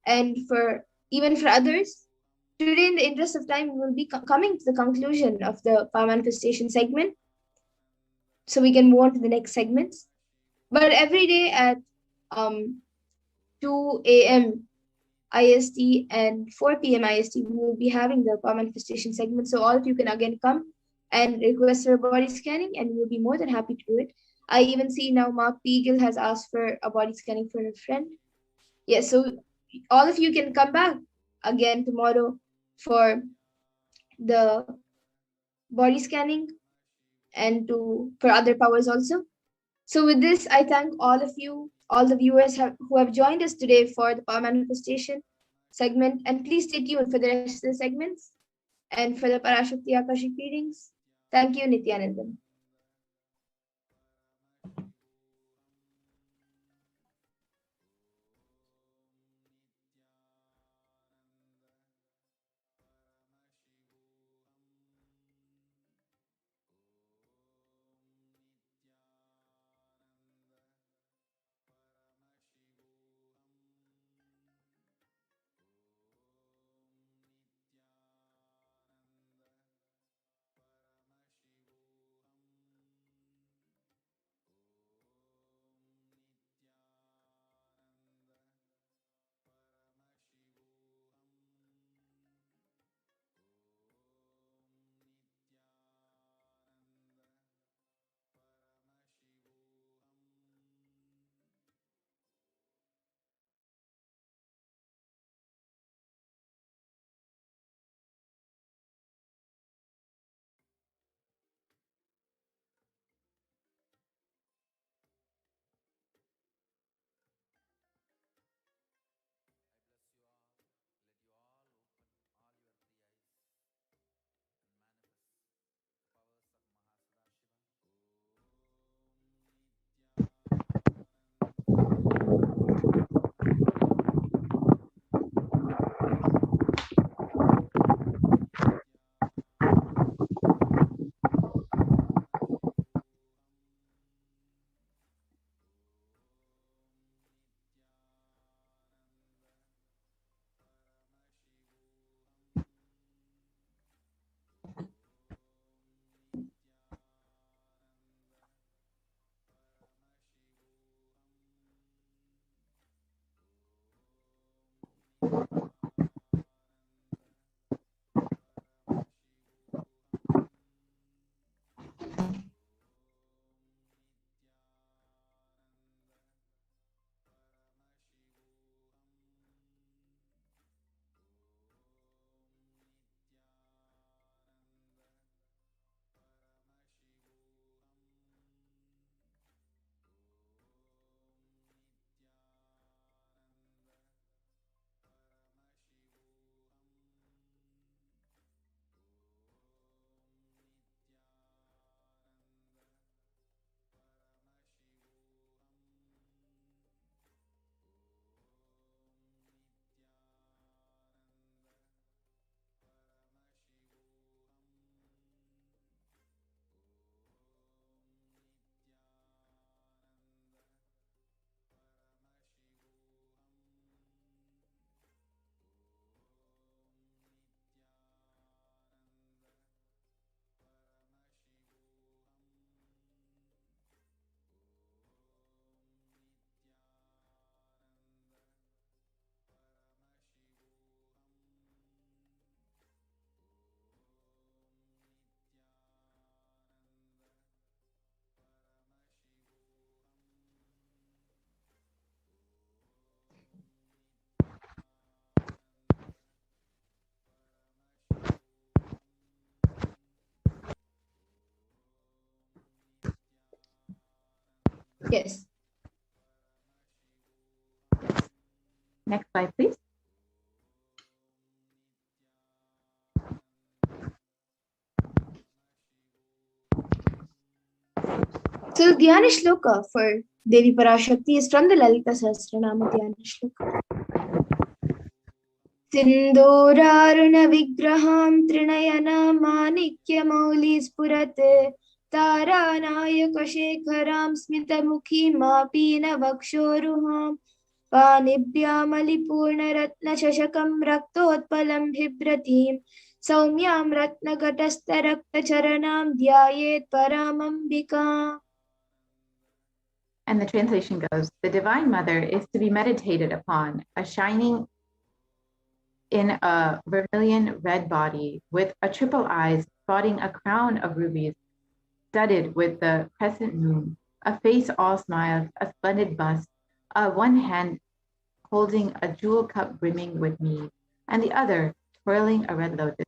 and for even for others, today in the interest of time, we will be coming to the conclusion of the power manifestation segment, so we can move on to the next segments. But every day at um, 2 a.m. IST and 4 p.m. IST, we will be having the power manifestation segment. So all of you can again come and request for a body scanning, and we'll be more than happy to do it. I even see now Mark Beagle has asked for a body scanning for a friend. Yes, so all of you can come back again tomorrow for the body scanning and for other powers also. So with this, I thank all of you, all the viewers who have joined us today for the power manifestation segment, and please stay tuned for the rest of the segments and for the Parashakti Akashic readings. Thank you, Nithyanandam. Yes. Next slide, please. So the Dhyana Shloka for Devi Parashakti is from the Lalita Sahasranama Dhyana Shloka. Sindoraruna Vigraham Trinayana Manikya Mauli Spurate Taranayaka Shekharam Smitamukhim Mapina Vakshoruham Panibhyamali Ratna Shashakam Raktotpalam Bhibratim Saumyam Ratna Gatasta Rakta Charanam Dhyayet Paramambika. And the translation goes, the Divine Mother is to be meditated upon, a shining in a vermilion red body with a triple eyes spotting a crown of rubies studded with the crescent moon, a face all smiles, a splendid bust, one hand holding a jewel cup brimming with mead, and the other twirling a red lotus.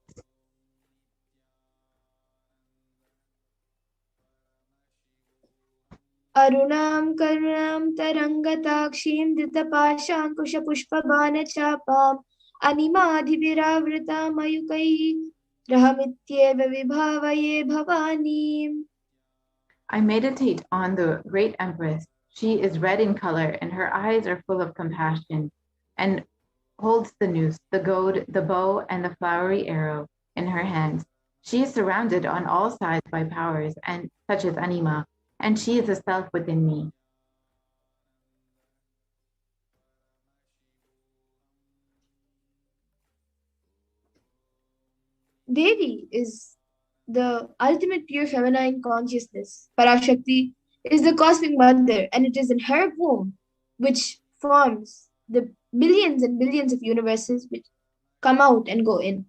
Arunam karunam tarangatakshim dritapashankushapushpabanachapam animadhiviravrita mayukai rahamityeva vibhavaye bhavani. I meditate on the great Empress. She is red in color, and her eyes are full of compassion, and holds the noose, the goad, the bow, and the flowery arrow in her hands. She is surrounded on all sides by powers, and such as Anima, and she is a self within me. Devi is the ultimate pure feminine consciousness. Parashakti is the cosmic mother, and it is in her womb which forms the billions and billions of universes which come out and go in.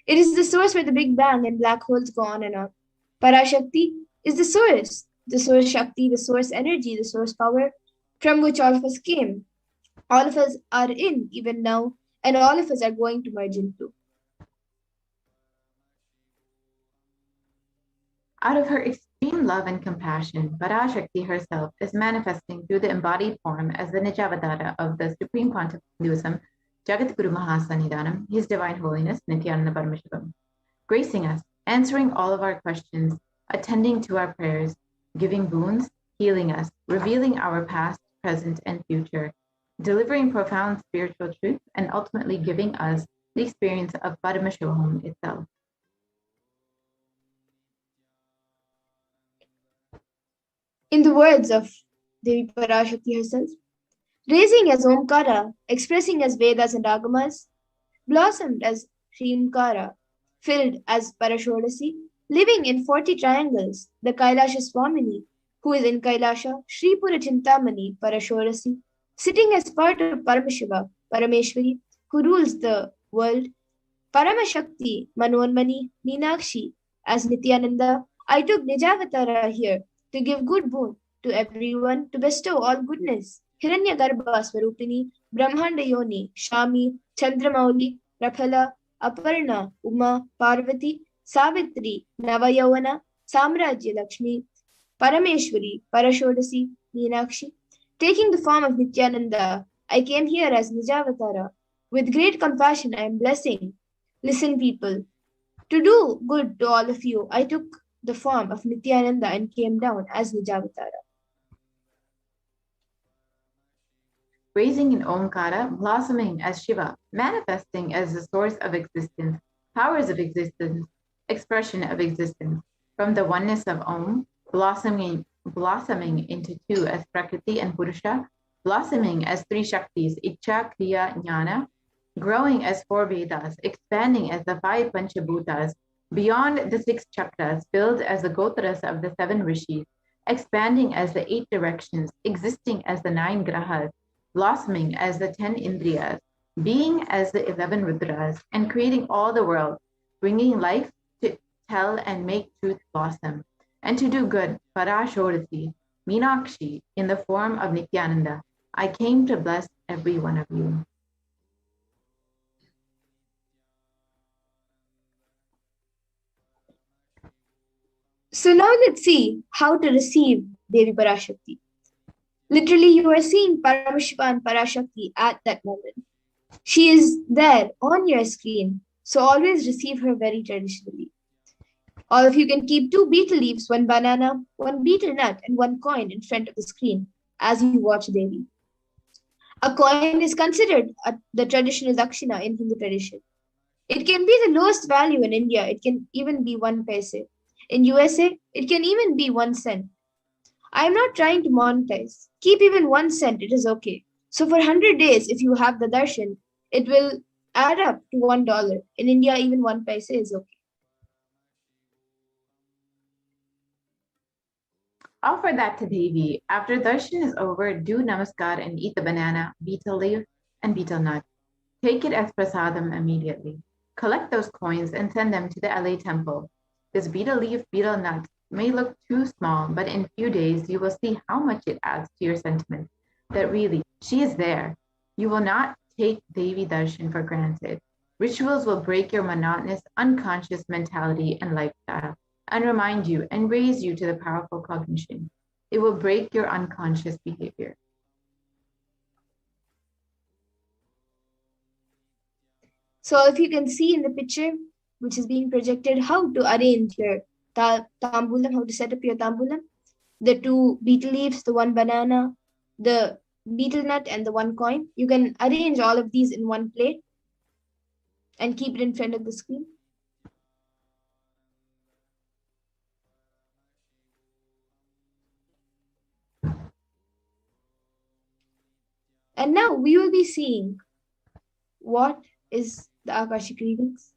It is the source where the Big Bang and black holes go on and on. Parashakti is the source Shakti, the source energy, the source power from which all of us came. All of us are in even now, and all of us are going to merge into. Out of her extreme love and compassion, Parashakti herself is manifesting through the embodied form as the Nijavatara of the Supreme Pontiff of Hinduism, Jagadguru Mahasannidhanam, His Divine Holiness Nithyananda Paramashivam, gracing us, answering all of our questions, attending to our prayers, giving boons, healing us, revealing our past, present, and future, delivering profound spiritual truth, and ultimately giving us the experience of Paramashivoham itself. In the words of Devi Parashakti herself, raising as Omkara, expressing as Vedas and Agamas, blossomed as Srimkara, filled as Parashodasi, living in 40 triangles, the Kailasa Swamini, who is in Kailasa, Sripura Chintamani, Parashodasi, sitting as part of Paramashiva, Parameshwari, who rules the world, Paramashakti, Manonmani, Meenakshi, as Nithyananda. I took Nijavatara here to give good boon to everyone, to bestow all goodness. Hiranyagarbha Swarupini, Brahmanda Yoni, Shami, Chandramauli, Raphala, Aparna, Uma, Parvati, Savitri, Navayavana, Samrajya Lakshmi, Parameshwari, Parashodasi, Meenakshi. Taking the form of Nithyananda, I came here as Nijavatara. With great compassion, I am blessing. Listen, people. To do good to all of you, I took the form of Nithyananda and came down as Nijavatara. Raising in Omkara, blossoming as Shiva, manifesting as the source of existence, powers of existence, expression of existence, from the oneness of Om, blossoming into two as Prakriti and Purusha, blossoming as three Shaktis, Icha, Kriya, Jnana, growing as four Vedas, expanding as the five Panchabhutas, beyond the six chakras, filled as the Gotras of the seven Rishis, expanding as the eight directions, existing as the nine Grahas, blossoming as the 10 Indriyas, being as the 11 Rudras, and creating all the world, bringing life to tell and make truth blossom, and to do good, Parashodasi, Meenakshi, in the form of Nithyananda. I came to bless every one of you. So now let's see how to receive Devi Parashakti. Literally, you are seeing Paramashiva and Parashakti at that moment. She is there on your screen, so always receive her very traditionally. All of you can keep 2 betel leaves, 1 banana, 1 betel nut, and 1 coin in front of the screen as you watch Devi. A coin is considered the traditional dakshina in Hindu tradition. It can be the lowest value in India. It can even be 1 paise. In USA, it can even be 1 cent. I am not trying to monetize. Keep even 1 cent, it is okay. So for 100 days, if you have the darshan, it will add up to $1. In India, even 1 paise is okay. Offer that to Devi. After darshan is over, do namaskar and eat the banana, betel leaf, and betel nut. Take it as prasadam immediately. Collect those coins and send them to the LA temple. This betel leaf, betel nut may look too small, but in few days you will see how much it adds to your sentiment, that really, she is there. You will not take Devi darshan for granted. Rituals will break your monotonous, unconscious mentality and lifestyle, and remind you and raise you to the powerful cognition. It will break your unconscious behavior. So if you can see in the picture, which is being projected, how to arrange your tambulam, how to set up your tambulam, the 2 betel leaves, the 1 banana, the betel nut, and the 1 coin. You can arrange all of these in one plate and keep it in front of the screen. And now we will be seeing what is the Akashic readings.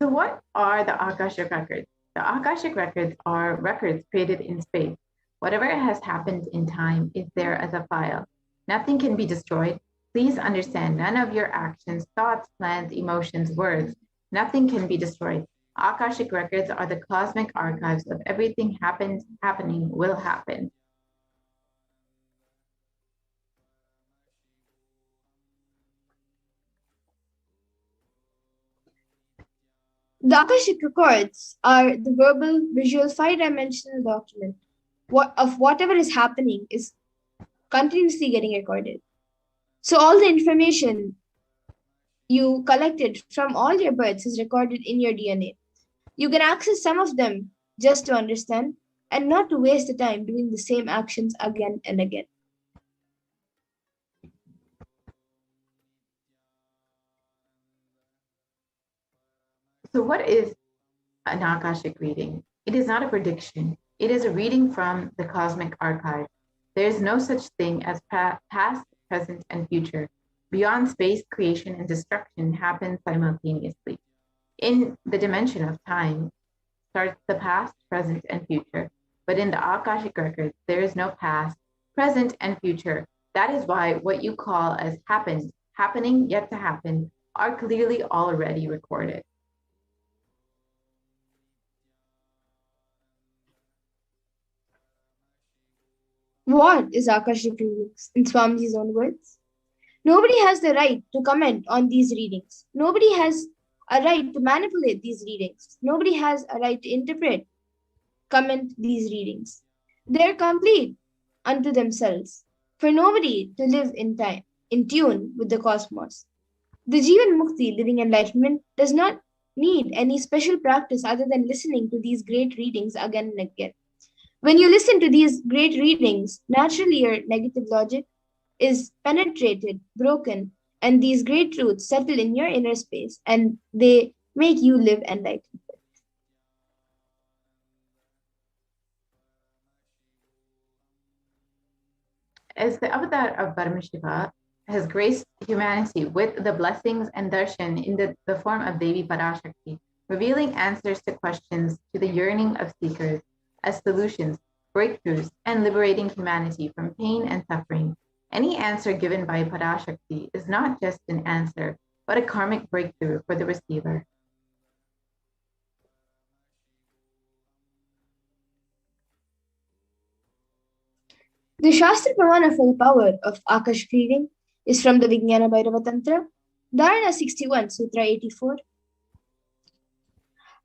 So what are the Akashic records? The Akashic records are records created in space. Whatever has happened in time is there as a file. Nothing can be destroyed. Please understand, none of your actions, thoughts, plans, emotions, words, nothing can be destroyed. Akashic records are the cosmic archives of everything happened, happening, will happen. The Akashic records are the verbal, visual, 5-dimensional document of whatever is happening is continuously getting recorded. So all the information you collected from all your births is recorded in your DNA. You can access some of them just to understand and not to waste the time doing the same actions again and again. So what is an Akashic reading? It is not a prediction. It is a reading from the cosmic archive. There is no such thing as past, present, and future. Beyond space, creation and destruction happen simultaneously. In the dimension of time starts the past, present, and future. But in the Akashic records, there is no past, present, and future. That is why what you call as happened, happening, yet to happen, are clearly already recorded. What is Akashic readings in Swamiji's own words? Nobody has the right to comment on these readings. Nobody has a right to manipulate these readings. Nobody has a right to interpret, comment these readings. They are complete unto themselves, for nobody to live in time, in tune with the cosmos. The Jivan Mukti, living enlightenment, does not need any special practice other than listening to these great readings again and again. When you listen to these great readings, naturally your negative logic is penetrated, broken, and these great truths settle in your inner space and they make you live enlightened. As the avatar of Paramashiva has graced humanity with the blessings and darshan in the form of Devi Parashakti, revealing answers to questions to the yearning of seekers as solutions, breakthroughs, and liberating humanity from pain and suffering. Any answer given by Parashakti is not just an answer, but a karmic breakthrough for the receiver. The Shastra Pramana for the power of Akash reading is from the Vijnana Bhairava Tantra, Dharana 61, Sutra 84.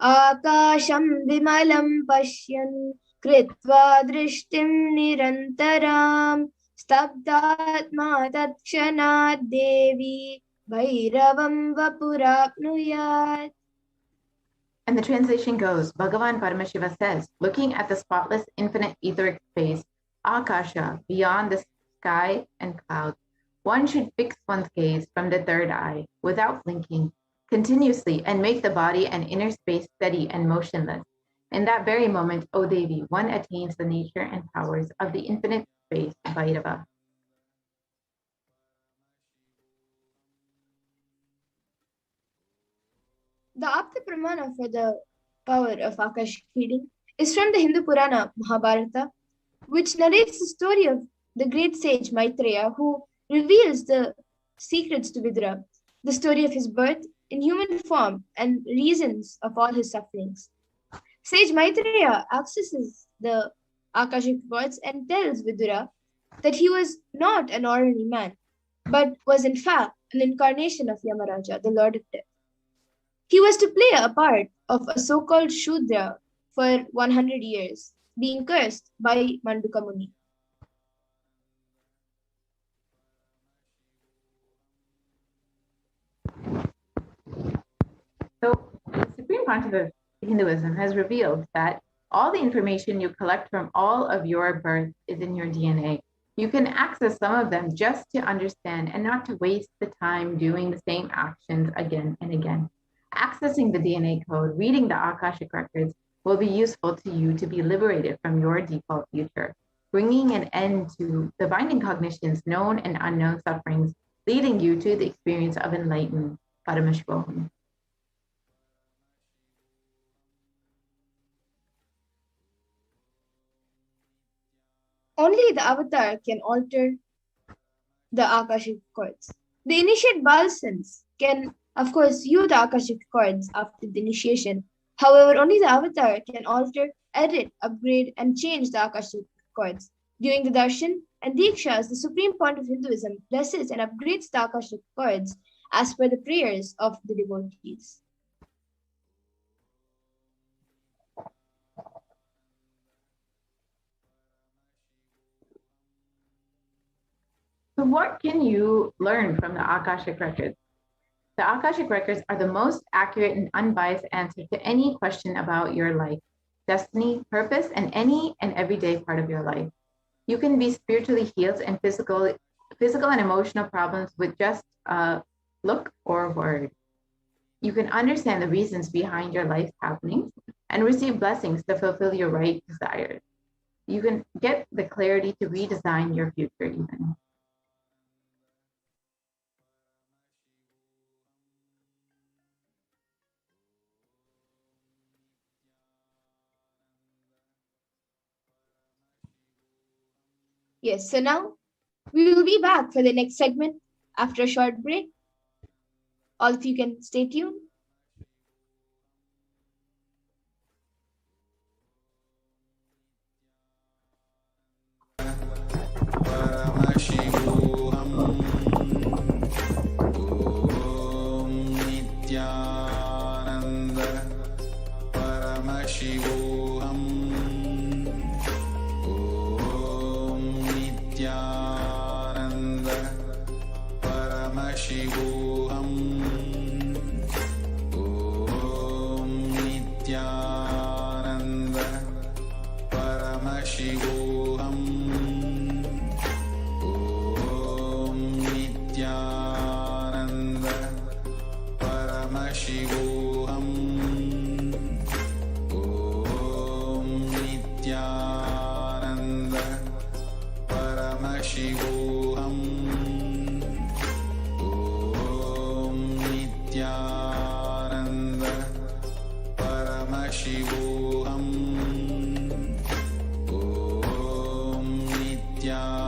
Akasham vimalam pashyan kritva drishtim nirantaram stabdatma tatshanad devi bhairavam vapurapnuyat. And the translation goes, Bhagavan Paramashiva says, looking at the spotless infinite etheric space, Akasha, beyond the sky and clouds, one should fix one's gaze from the third eye without blinking, continuously, and make the body and inner space steady and motionless. In that very moment, O Devi, one attains the nature and powers of the infinite space, Bhairava. The Apta Pramana for the power of Akash reading is from the Hindu Purana Mahabharata, which narrates the story of the great sage Maitreya, who reveals the secrets to Vidura, the story of his birth in human form and reasons of all his sufferings. Sage Maitreya accesses the Akashic gods and tells Vidura that he was not an ordinary man, but was in fact an incarnation of Yamaraja, the Lord of Death. He was to play a part of a so-called Shudra for 100 years, being cursed by Manduka Muni. So the Supreme Pontiff of Hinduism has revealed that all the information you collect from all of your birth is in your DNA. You can access some of them just to understand and not to waste the time doing the same actions again and again. Accessing the DNA code, reading the Akashic records will be useful to you to be liberated from your default future, bringing an end to the binding cognitions, known and unknown sufferings, leading you to the experience of enlightenment, Paramashivoham. Only the avatar can alter the Akashic chords. The initiate Balsans can, of course, use the Akashic chords after the initiation. However, only the avatar can alter, edit, upgrade, and change the Akashic chords. During the Darshan and Dikshas, the Supreme Point of Hinduism blesses and upgrades the Akashic chords as per the prayers of the devotees. So what can you learn from the Akashic records? The Akashic records are the most accurate and unbiased answer to any question about your life, destiny, purpose, and any and everyday part of your life. You can be spiritually healed and physical and emotional problems with just a look or word. You can understand the reasons behind your life's happenings and receive blessings to fulfill your right desires. You can get the clarity to redesign your future even. Yes, so now we will be back for the next segment after a short break. All of you can stay tuned. Paramashivoham. Om Nithyananda Paramashivoham. Om Nithyananda Paramashivoham. Om Nithyananda Paramashivoham. Om Nithyananda Paramashivoham. Om Nithyananda Paramashivoham. Om Nithyananda Paramashivoham. Om Nithyananda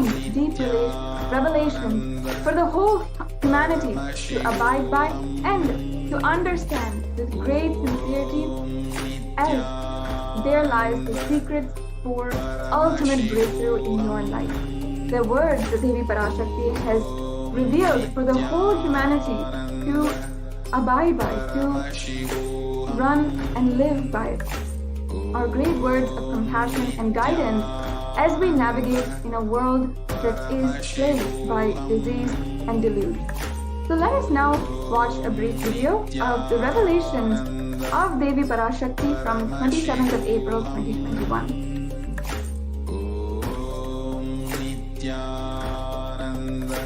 profound, deep revelations for the whole humanity to abide by and to understand with great sincerity, as there lies the secrets for ultimate breakthrough in your life. The words that Devi Parashakti has revealed for the whole humanity to abide by, to run and live by, are great words of compassion and guidance as we navigate in a world that is plagued by disease and deluge. So let us now watch a brief video of the revelations of Devi Parashakti from 27th of April 2021. Nithyananda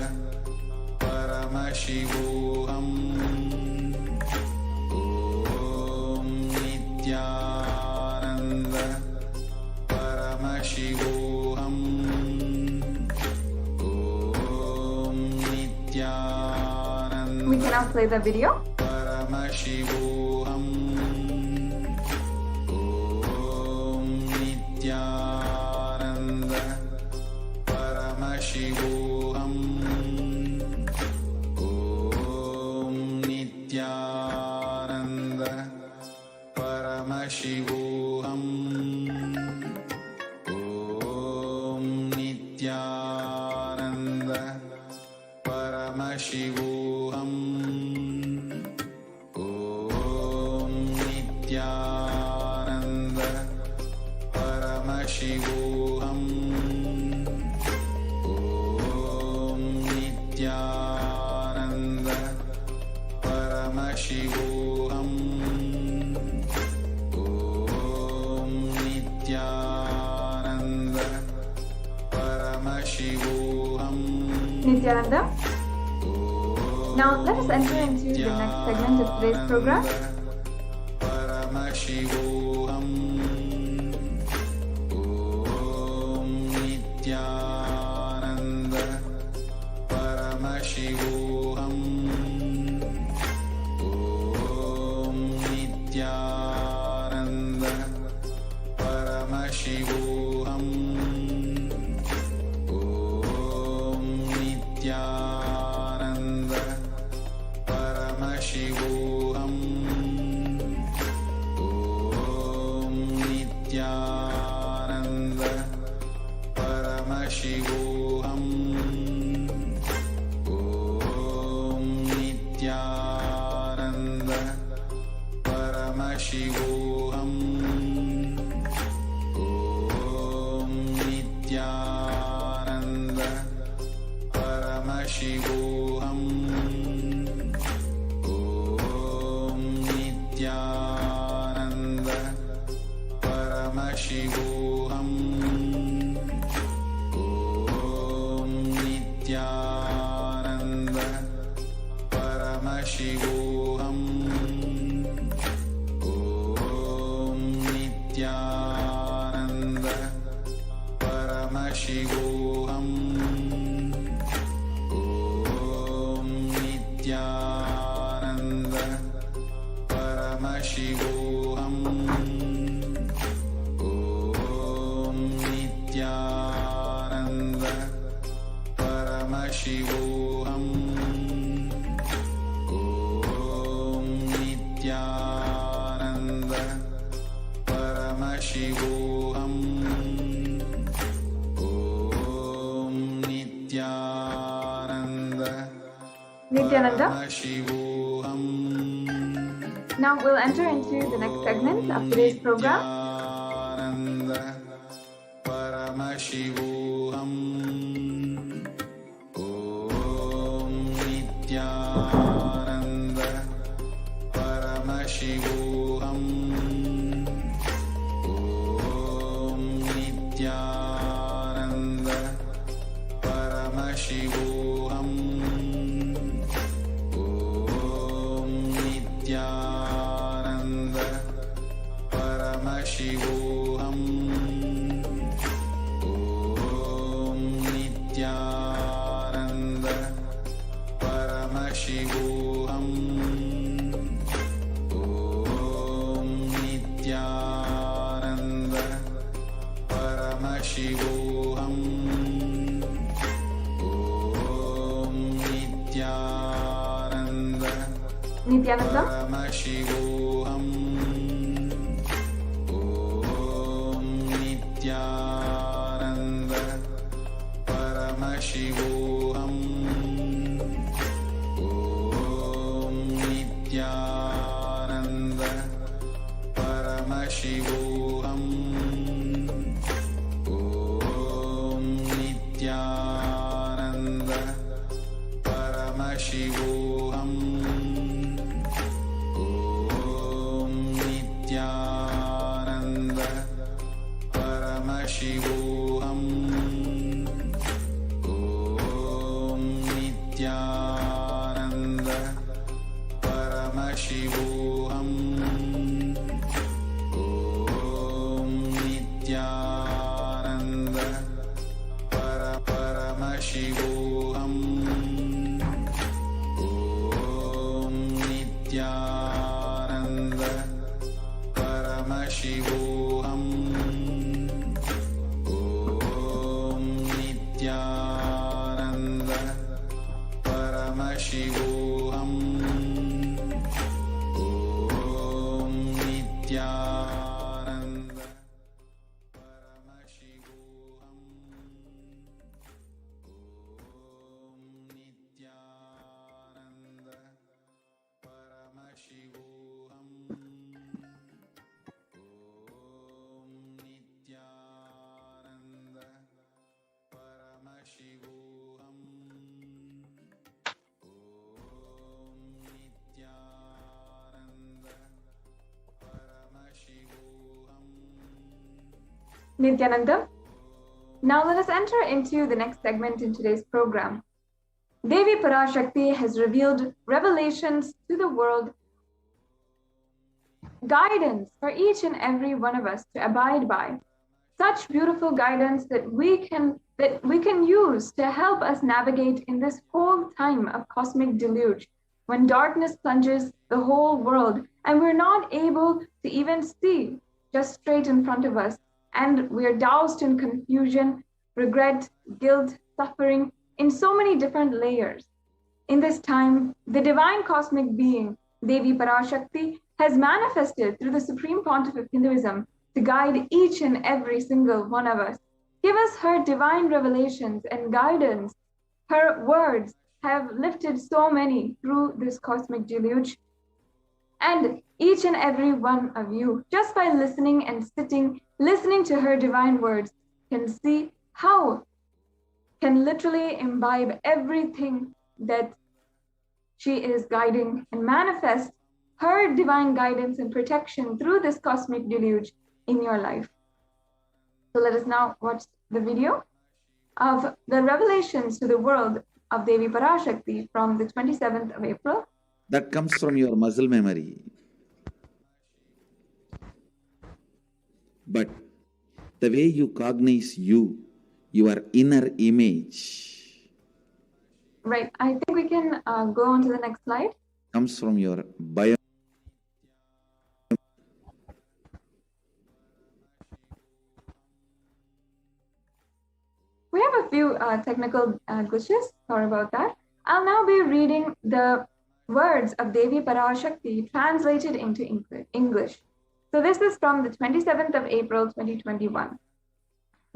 Paramashivoham. Om Nithyananda Paramashivoham. Om Nithyananda. We can now play the video. Paramashivoham. Om Nithyananda Paramashivoham. Om Nithyananda Paramashivoham. Om Nithyananda Paramashivoham. Om Nithyananda Paramashivoham. Om Nithyananda Paramashivoham. Om Nithyananda Paramashivoham. Nithyananda. Now let us enter into the next segment of today's program. Paramashivoham. Om Nithyananda Paramashivoham. Om Nithyananda Paramashivoham. Om Nithyananda Paramashivoham. Om Nithyananda Paramashivoham. Om Nithyananda Paramashivoham. Om Nithyananda Paramashivoham. Om Nithyananda Paramashivoham. Om Nithyananda Paramashivoham. Om Nithyananda Paramashivoham. Om Nithyananda Paramashivoham. Om Nithyananda Paramashivoham. Om Nithyananda Paramashivoham. Om Nithyananda Nithyananda. Paramashivoham. Now we'll enter into the next segment of today's program. Nithyananda Paramashivoham. Om Nithyananda Paramashivoham. Om Nithyananda Paramashivoham. Om Nithyananda Paramashivoham. Om Nithyananda Paramashivoham. Om Nithyananda Paramashivoham. Nithyanandam. Paramashivoham. Om Nithyananda Paramashivoham. Om Nithyananda Paramashivoham. Om Nithyananda Paramashivoham. Om Nithyananda Paramashivoham. Om Nithyananda Paramashivoham. Om Nithyananda Paramashivoham. Om Nithyananda Paramashivoham. Om Nithyananda Paramashivoham. Om Nithyananda Paramashivoham. Om Nithyananda Paramashivoham. Om Nithyananda Paramashivoham. Om Nithyananda Paramashivoham. Nithyanandam. Now let us enter into the next segment in today's program. Devi Parashakti has revealed revelations to the world, guidance for each and every one of us to abide by. Such beautiful guidance that we can use to help us navigate in this whole time of cosmic deluge, when darkness plunges the whole world and we're not able to even see just straight in front of us, and we're doused in confusion, regret, guilt, suffering in so many different layers. In this time, the divine cosmic being, Devi Parashakti, has manifested through the Supreme Pontiff of Hinduism to guide each and every single one of us. Give us her divine revelations and guidance. Her words have lifted so many through this cosmic deluge. And each and every one of you, just by listening and sitting, listening to her divine words, can see how can literally imbibe everything that she is guiding and manifest her divine guidance and protection through this cosmic deluge in your life. So let us now watch the video of the revelations to the world of Devi Parashakti from the 27th of April. That comes from your muscle memory. But the way you cognize you, your inner image, Right, I think we can go on to the next slide. comes from your bio. We have a few technical glitches, sorry about that. I'll now be reading the words of Devi Parashakti translated into English. So this is from the 27th of April, 2021.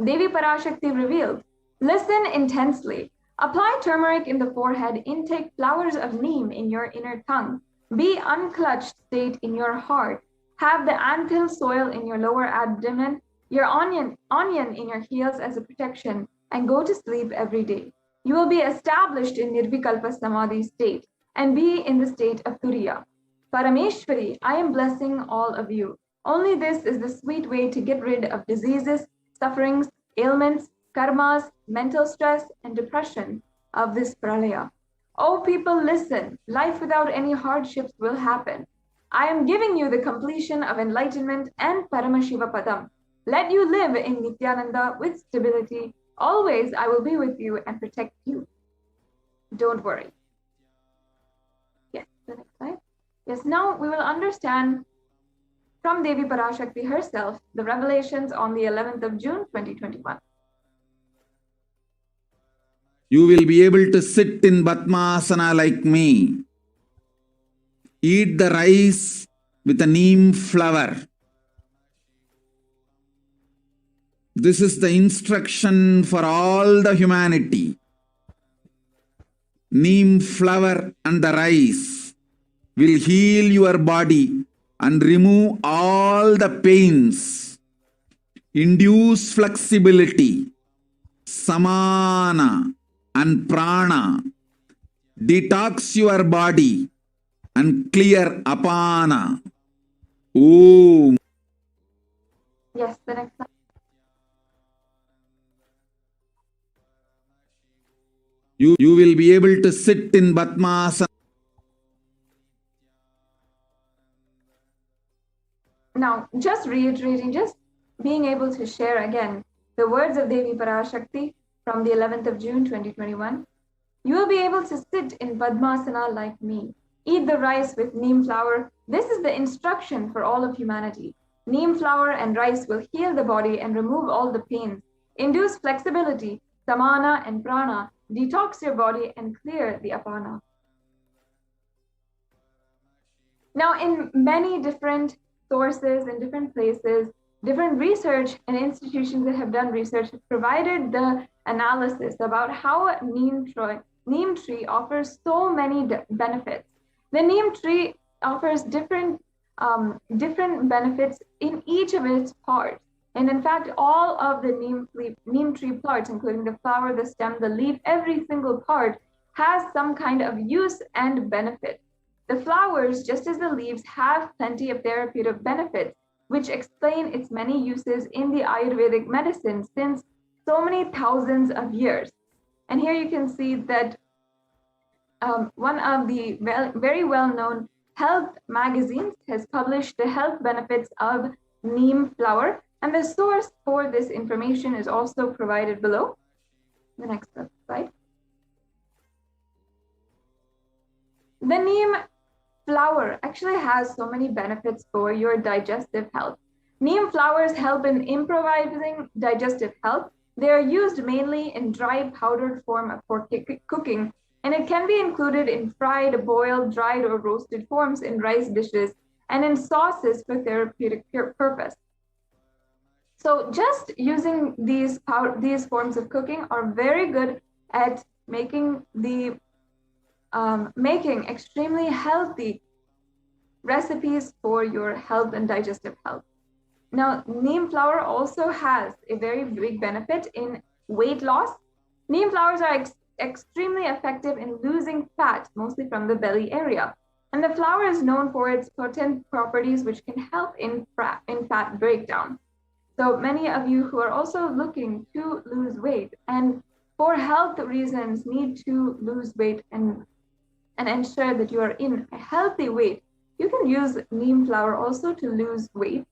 Devi Parashakti revealed, listen intensely. Apply turmeric in the forehead, intake flowers of neem in your inner tongue. Be unclutched state in your heart. Have the anthill soil in your lower abdomen, your onion in your heels as a protection, and go to sleep every day. You will be established in Nirvikalpa Samadhi state and be in the state of Turiya. Parameshwari, I am blessing all of you. Only this is the sweet way to get rid of diseases, sufferings, ailments, karmas, mental stress, and depression of this pralaya. Oh people, listen. Life without any hardships will happen. I am giving you the completion of enlightenment and Paramashiva Padam. Let you live in Nithyananda with stability. Always I will be with you and protect you. Don't worry. Yes, the next slide. Yes, now we will understand from Devi Parashakti herself the revelations on the 11th of June, 2021. You will be able to sit in Padmasana like me. Eat the rice with a neem flower. This is the instruction for all the humanity. Neem flower and the rice will heal your body and remove all the pains, induce flexibility, samana and prana, detox your body and clear apana. Om. Yes, the next slide. You will be able to sit in Padmasana. Now, just reiterating, just being able to share again the words of Devi Parashakti from the 11th of June 2021. You will be able to sit in Padmasana like me. Eat the rice with neem flower. This is the instruction for all of humanity. Neem flower and rice will heal the body and remove all the pains, induce flexibility, samana and prana, detox your body and clear the apana. Now, in many different sources in different places, different research and institutions that have done research have provided the analysis about how neem tree offers so many benefits. The neem tree offers different benefits in each of its parts. And in fact, all of the neem tree parts, including the flower, the stem, the leaf, every single part has some kind of use and benefit. The flowers, just as the leaves, have plenty of therapeutic benefits, which explain its many uses in the Ayurvedic medicine since so many thousands of years. And here you can see that one of the very well-known health magazines has published the health benefits of neem flower, and the source for this information is also provided below. The next slide. The neem flower actually has so many benefits for your digestive health. Neem flowers help in improvising digestive health. They are used mainly in dry powdered form for cooking, and it can be included in fried, boiled, dried, or roasted forms in rice dishes and in sauces for therapeutic purpose. So just using these forms of cooking are very good at making extremely healthy recipes for your health and digestive health. Now, neem flower also has a very big benefit in weight loss. Neem flowers are extremely effective in losing fat, mostly from the belly area. And the flower is known for its potent properties, which can help in fat breakdown. So many of you who are also looking to lose weight and for health reasons need to lose weight and ensure that you are in a healthy weight, you can use neem flower also to lose weight.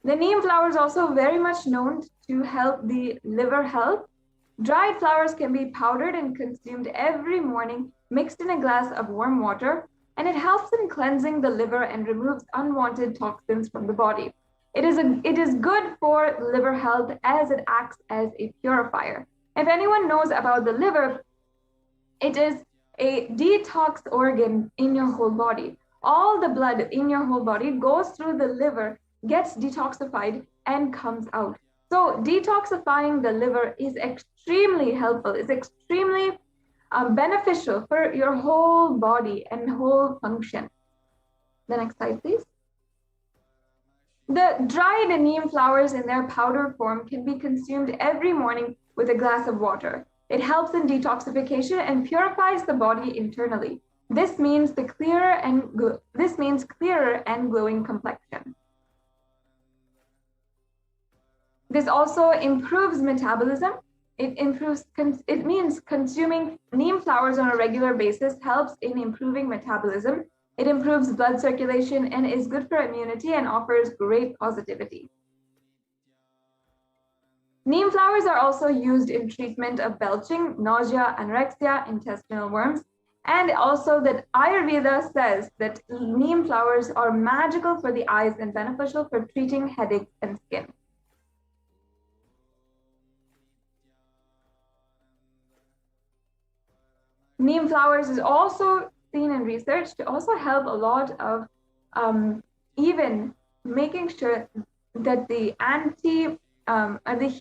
The neem flower is also very much known to help the liver health. Dried flowers can be powdered and consumed every morning, mixed in a glass of warm water, and it helps in cleansing the liver and removes unwanted toxins from the body. It is good for liver health as it acts as a purifier. If anyone knows about the liver, it is a detox organ in your whole body. All the blood in your whole body goes through the liver, gets detoxified, and comes out. So detoxifying the liver is extremely helpful. It's extremely beneficial for your whole body and whole function. The next slide, please. The dried neem flowers in their powder form can be consumed every morning with a glass of water. It helps in detoxification and purifies the body internally. This means clearer and glowing complexion. This also improves metabolism. It means consuming neem flowers on a regular basis helps in improving metabolism. It improves blood circulation and is good for immunity and offers great positivity. Neem flowers are also used in treatment of belching, nausea, anorexia, intestinal worms, and also that Ayurveda says that neem flowers are magical for the eyes and beneficial for treating headaches and skin. Neem flowers is also seen in research to also help a lot of even making sure that the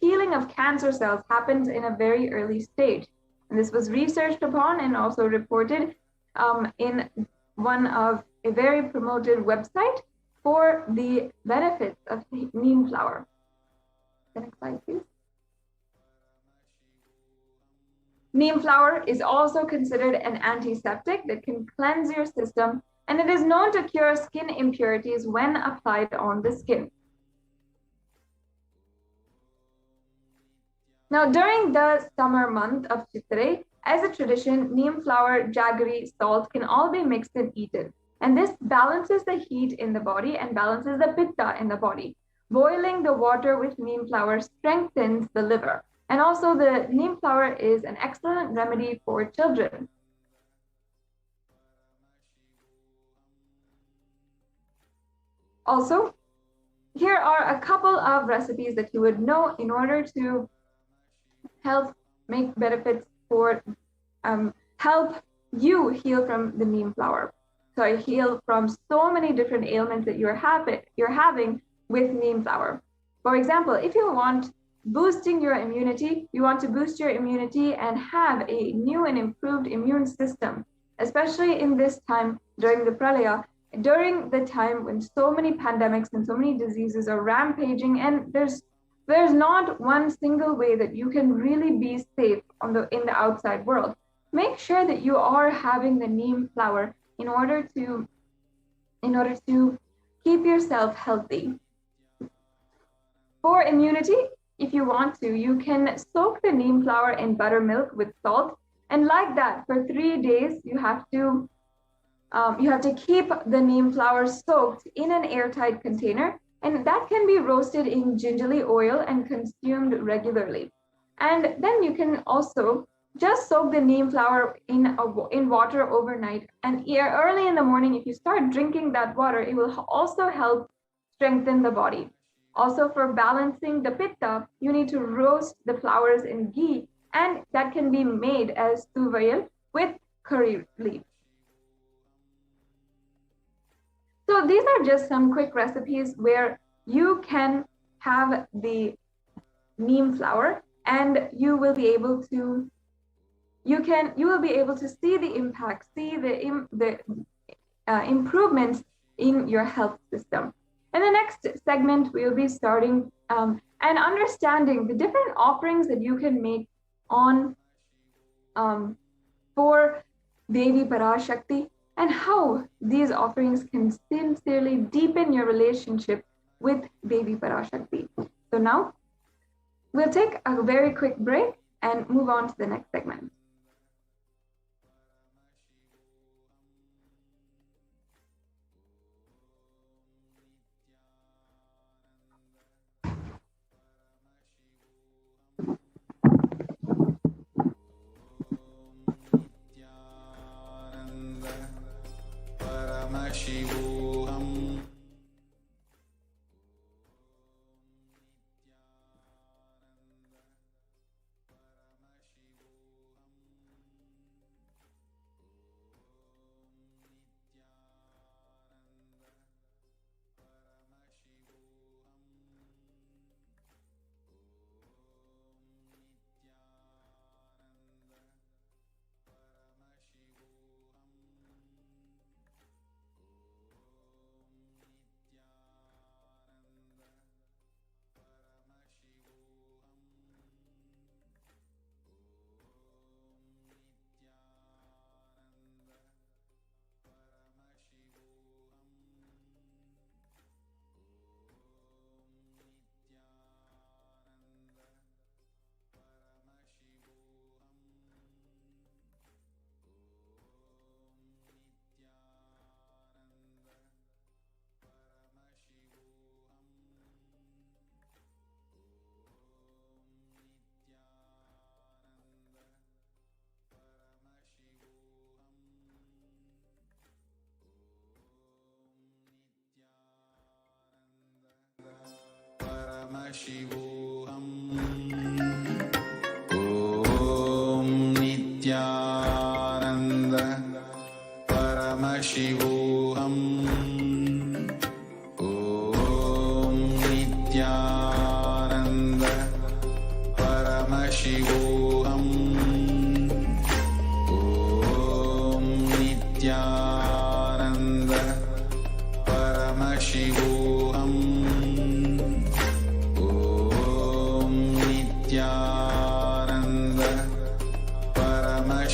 healing of cancer cells happens in a very early stage. And this was researched upon and also reported in one of a very promoted website for the benefits of neem flower. The next slide, please. Neem flower is also considered an antiseptic that can cleanse your system, and it is known to cure skin impurities when applied on the skin. Now, during the summer month of Chitrai, as a tradition, neem flower, jaggery, salt can all be mixed and eaten. And this balances the heat in the body and balances the pitta in the body. Boiling the water with neem flower strengthens the liver. And also the neem flower is an excellent remedy for children. Also, here are a couple of recipes that you would know in order to help make benefits for, help you heal from the neem flower. So heal from so many different ailments that you're having with neem flower. For example, if you want boosting your immunity, you want to boost your immunity and have a new and improved immune system, especially in this time during the pralaya, during the time when so many pandemics and so many diseases are rampaging, and there's not one single way that you can really be safe in the outside world. Make sure that you are having the neem flower in order to keep yourself healthy. For immunity, if you want to, you can soak the neem flower in buttermilk with salt, and like that for 3 days you have to keep the neem flower soaked in an airtight container, and that can be roasted in gingerly oil and consumed regularly. And then you can also just soak the neem flower in water overnight, and early in the morning, if you start drinking that water, it will also help strengthen the body. Also, for balancing the pitta, you need to roast the flowers in ghee, and that can be made as tuvayal with curry leaf. So these are just some quick recipes where you can have the neem flower, and you will be able to see the impact, see the improvements in your health system. In the next segment, we'll be starting and understanding the different offerings that you can make on for Devi Parashakti, and how these offerings can sincerely deepen your relationship with Devi Parashakti. So now we'll take a very quick break and move on to the next segment. Paramashivoham. Paramashivoham. Om Nithyananda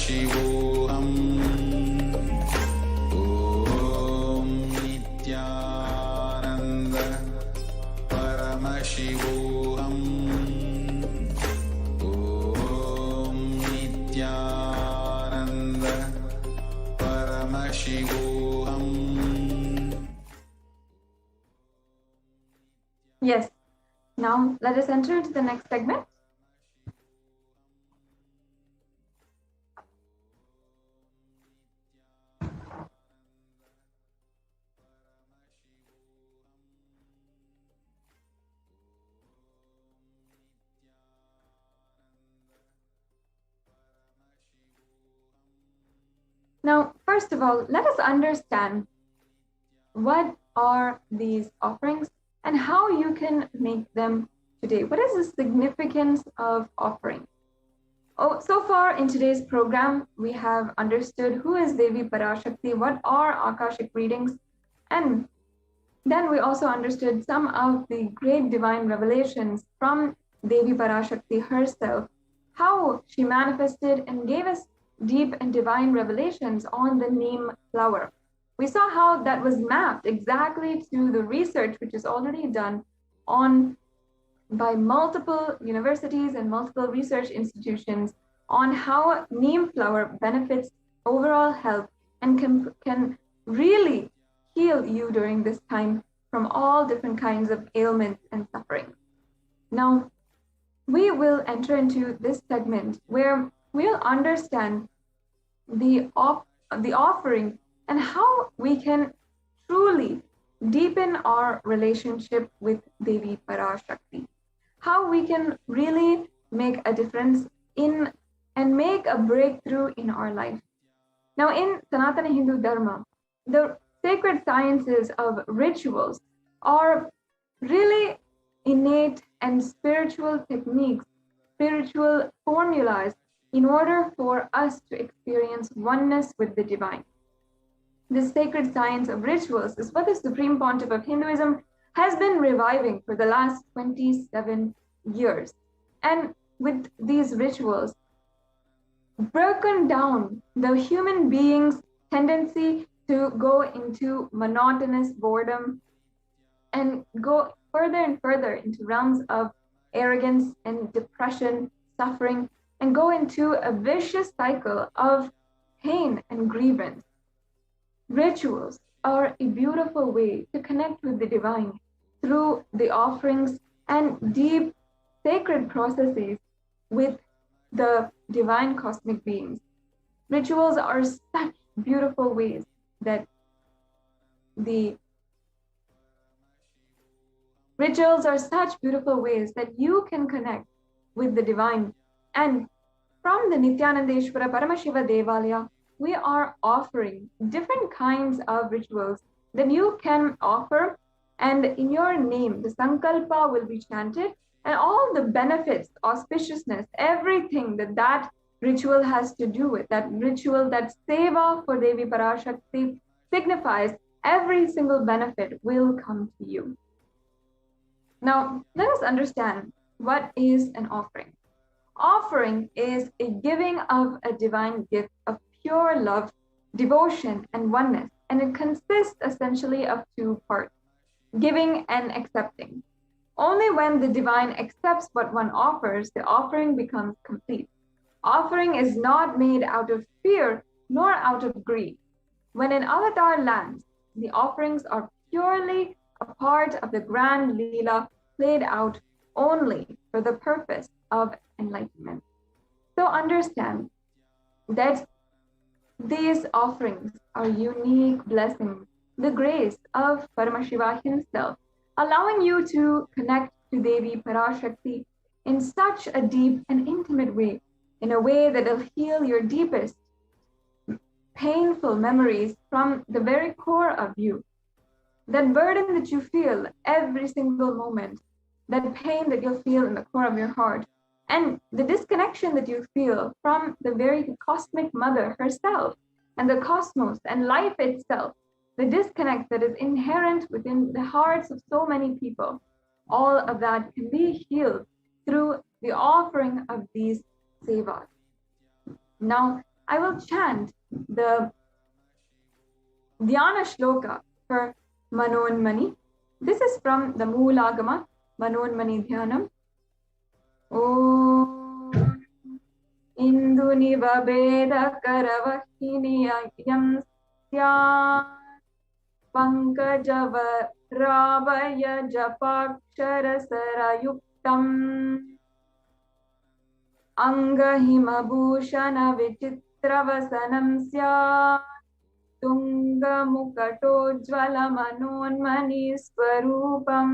Paramashivoham. Om Nithyananda Paramashivoham. Om Nithyananda Paramashivoham. Yes. Now let us enter into the next segment. Now, first of all, let us understand what are these offerings and how you can make them today. What is the significance of offering? Oh, so far in today's program, we have understood who is Devi Parashakti, what are Akashic readings, and then we also understood some of the great divine revelations from Devi Parashakti herself, how she manifested and gave us deep and divine revelations on the neem flower. We saw how that was mapped exactly to the research which is already done on by multiple universities and multiple research institutions on how neem flower benefits overall health and can really heal you during this time from all different kinds of ailments and suffering. Now, we will enter into this segment where we'll understand the offering and how we can truly deepen our relationship with Devi Parashakti, how we can really make a difference in and make a breakthrough in our life. Now, in Sanatana Hindu Dharma, the sacred sciences of rituals are really innate and spiritual techniques, spiritual formulas in order for us to experience oneness with the divine. This sacred science of rituals is what the Supreme Pontiff of Hinduism has been reviving for the last 27 years. And with these rituals, broken down the human being's tendency to go into monotonous boredom and go further and further into realms of arrogance and depression, suffering, and go into a vicious cycle of pain and grievance. Rituals are a beautiful way to connect with the divine through the offerings and deep sacred processes with the divine cosmic beings. Rituals are such beautiful ways that you can connect with the divine. And from the Nithyanandeshwara Paramashiva Devalaya, we are offering different kinds of rituals that you can offer, and in your name, the Sankalpa will be chanted, and all the benefits, auspiciousness, everything that ritual has to do with, that ritual, that seva for Devi Parashakti signifies, every single benefit will come to you. Now, let us understand what is an offering. Offering is a giving of a divine gift of pure love, devotion, and oneness, and it consists essentially of two parts, giving and accepting. Only when the divine accepts what one offers, the offering becomes complete. Offering is not made out of fear nor out of greed. When an avatar lands, the offerings are purely a part of the grand Leela played out only for the purpose of enlightenment. So understand that these offerings are unique blessings, the grace of Paramashiva himself, allowing you to connect to Devi Parashakti in such a deep and intimate way, in a way that will heal your deepest painful memories from the very core of you. That burden that you feel every single moment, that pain that you'll feel in the core of your heart, and the disconnection that you feel from the very cosmic mother herself and the cosmos and life itself, the disconnect that is inherent within the hearts of so many people, all of that can be healed through the offering of these sevas. Now, I will chant the Dhyana Shloka for Manonmani. This is from the Moolagama, Manonmani Dhyanam. Om Induniva Veda Karavahini Yam Sya Pankajava Rabaya Japakshara Sarayuktam Angahima Bhushana Vichitravasanam Sya Tunga Mukatojvala Manonmani Swarupam.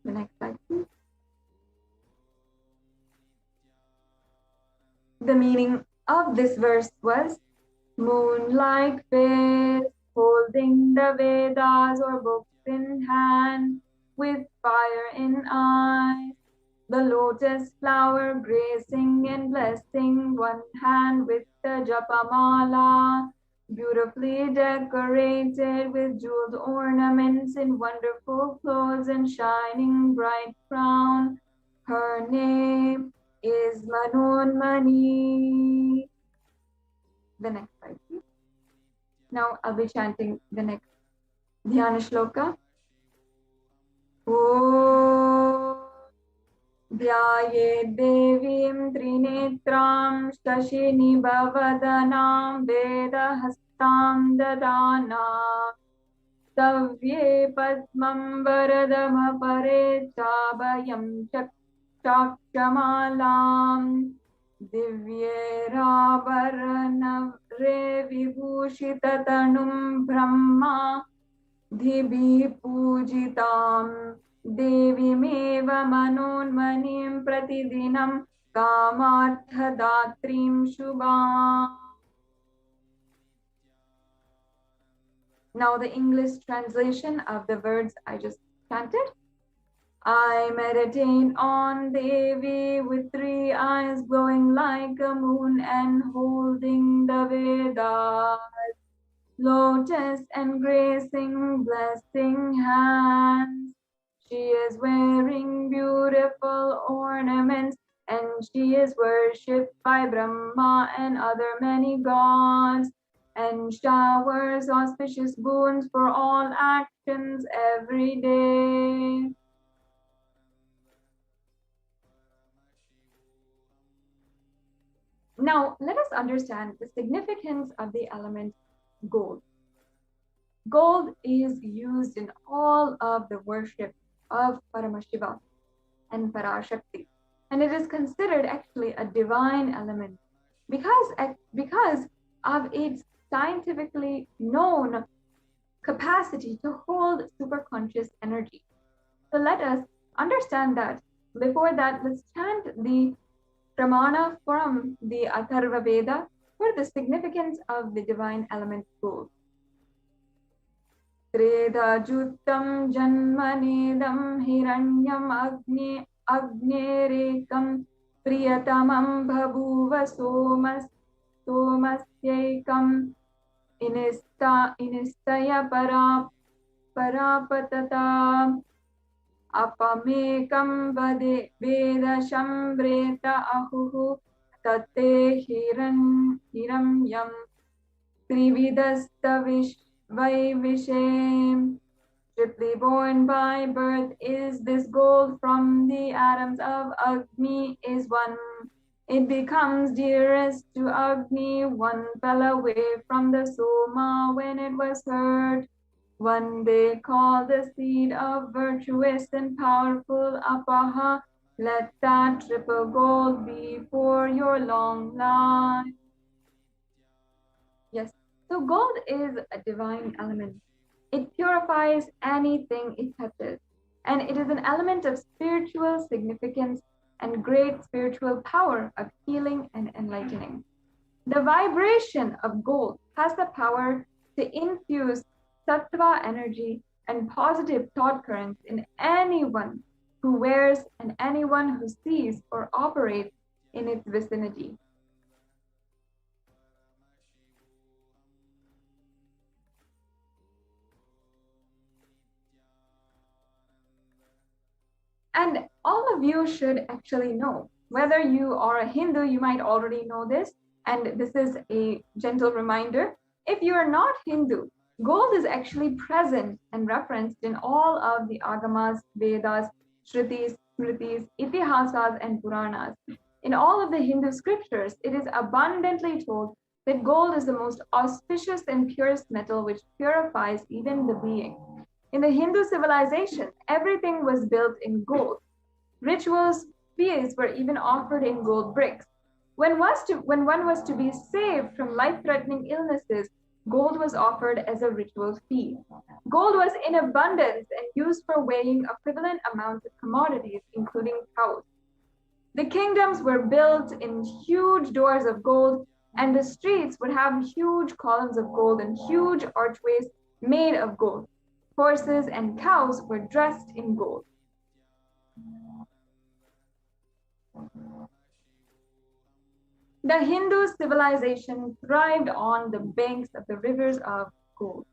The next slide, please. The meaning of this verse was moon-like face, holding the Vedas or books in hand, with fire in eyes. The lotus flower gracing and blessing one hand with the japamala, beautifully decorated with jeweled ornaments in wonderful clothes and shining bright crown. Her name is Manonmani. The next slide, please. Now I'll be chanting the next Dhyana Shloka. Om Dhyaye Devim Trinetram Shashini Bhavadanam Vedahastam Dadana Savye Padmam Varadam Apare Chabhayam Chakshamalam Divye Rabaranavre Vibhushitatanum Brahma Dhibhi Pujitam Devimeva Manonmanim Pratidinam Kamarthadatrim Shubham. Now the English translation of the words I just chanted. I meditate on Devi with 3 eyes glowing like a moon and holding the Vedas, lotus and gracing blessing hands. She is wearing beautiful ornaments and she is worshipped by Brahma and other many gods and showers auspicious boons for all actions every day. Now, let us understand the significance of the element gold. Gold is used in all of the worship of Paramashiva and Parashakti, and it is considered actually a divine element because of its scientifically known capacity to hold superconscious energy. So let us understand that. Before that, let's chant the Pramana from the Atharva Veda for the significance of the divine element gold. Treda Juttam Janmanedam Hiranyam Agnerekam Priyatamam Bhabuva Somasyekam Inistaya Parapatata Apamekam Veda Shambreta Ahuhu Tate Hiramyam Trividasta Vaivisham. Triply born by birth is this gold from the atoms of Agni is one. It becomes dearest to Agni, one fell away from the Soma when it was hurt. One they call the seed of virtuous and powerful Apaha. Let that triple gold be for your long life. Yes, so gold is a divine element. It purifies anything it touches, and it is an element of spiritual significance and great spiritual power of healing and enlightening. The vibration of gold has the power to infuse sattva energy and positive thought currents in anyone who wears and anyone who sees or operates in its vicinity. And all of you should actually know Whether you are a Hindu, you might already know this, and this is a gentle reminder. If you are not Hindu, gold is actually present and referenced in all of the Agamas, Vedas, Shrutis, Smritis, Itihasas, and Puranas. In all of the Hindu scriptures, it is abundantly told that gold is the most auspicious and purest metal which purifies even the being. In the Hindu civilization, everything was built in gold. Rituals, feasts were even offered in gold bricks. When one was to be saved from life-threatening illnesses, gold was offered as a ritual fee. Gold was in abundance and used for weighing equivalent amounts of commodities, including cows. The kingdoms were built in huge doors of gold, and the streets would have huge columns of gold and huge archways made of gold. Horses and cows were dressed in gold. The Hindu civilization thrived on the banks of the rivers of gold.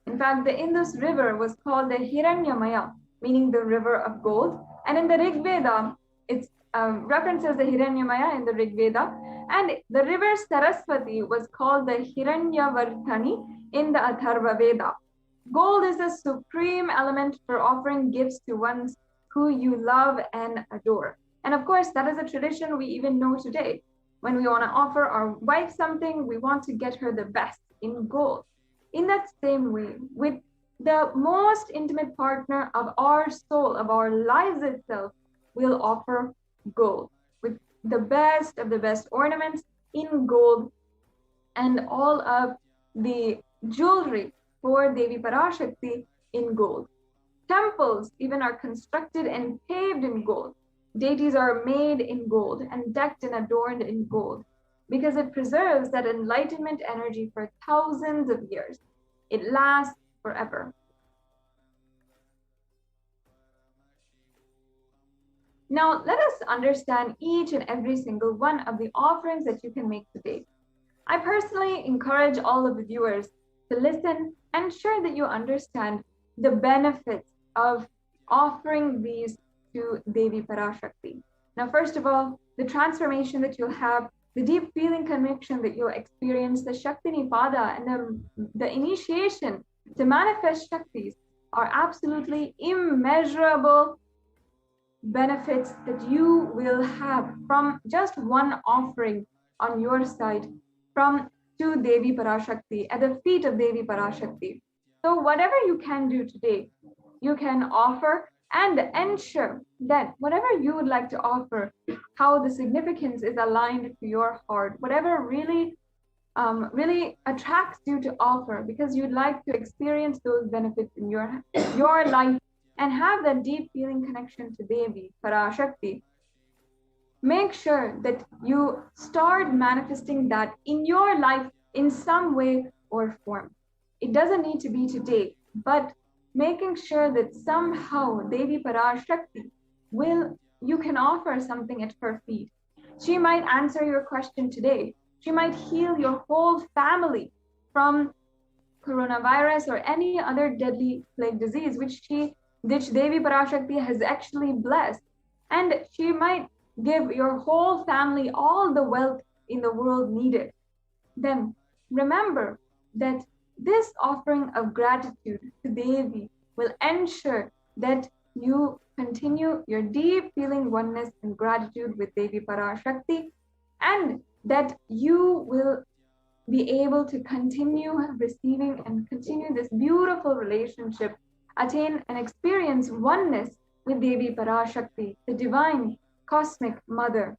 In fact, the Indus River was called the Hiranyamaya, meaning the river of gold. And in the Rig Veda, it references the Hiranyamaya in the Rig Veda. And the river Saraswati was called the Hiranyavartani in the Atharva Veda. Gold is the supreme element for offering gifts to ones who you love and adore. And of course, that is a tradition we even know today. When we want to offer our wife something, we want to get her the best in gold. In that same way, with the most intimate partner of our soul, of our lives itself, we'll offer gold with the best of the best ornaments in gold and all of the jewelry for Devi Parashakti in gold. Temples even are constructed and paved in gold. Deities are made in gold and decked and adorned in gold because it preserves that enlightenment energy for thousands of years. It lasts forever. Now, let us understand each and every single one of the offerings that you can make today. I personally encourage all of the viewers to listen and ensure that you understand the benefits of offering these to Devi Parashakti. Now, first of all, the transformation that you'll have, the deep feeling connection that you'll experience, the Shakti Nipada and the initiation to manifest Shaktis are absolutely immeasurable benefits that you will have from just one offering on your side to Devi Parashakti, at the feet of Devi Parashakti. So whatever you can do today, you can offer and ensure that whatever you would like to offer, how the significance is aligned to your heart, whatever really attracts you to offer, because you'd like to experience those benefits in your life and have that deep feeling connection to Devi Parashakti. Make sure that you start manifesting that in your life in some way or form. It doesn't need to be today, but making sure that somehow Devi Parashakti you can offer something at her feet. She might answer your question today. She might heal your whole family from coronavirus or any other deadly plague disease, which Devi Parashakti has actually blessed. And she might give your whole family all the wealth in the world needed. Then remember that this offering of gratitude to Devi will ensure that you continue your deep feeling oneness and gratitude with Devi Parashakti, and that you will be able to continue receiving and continue this beautiful relationship, attain and experience oneness with Devi Parashakti, the divine cosmic mother.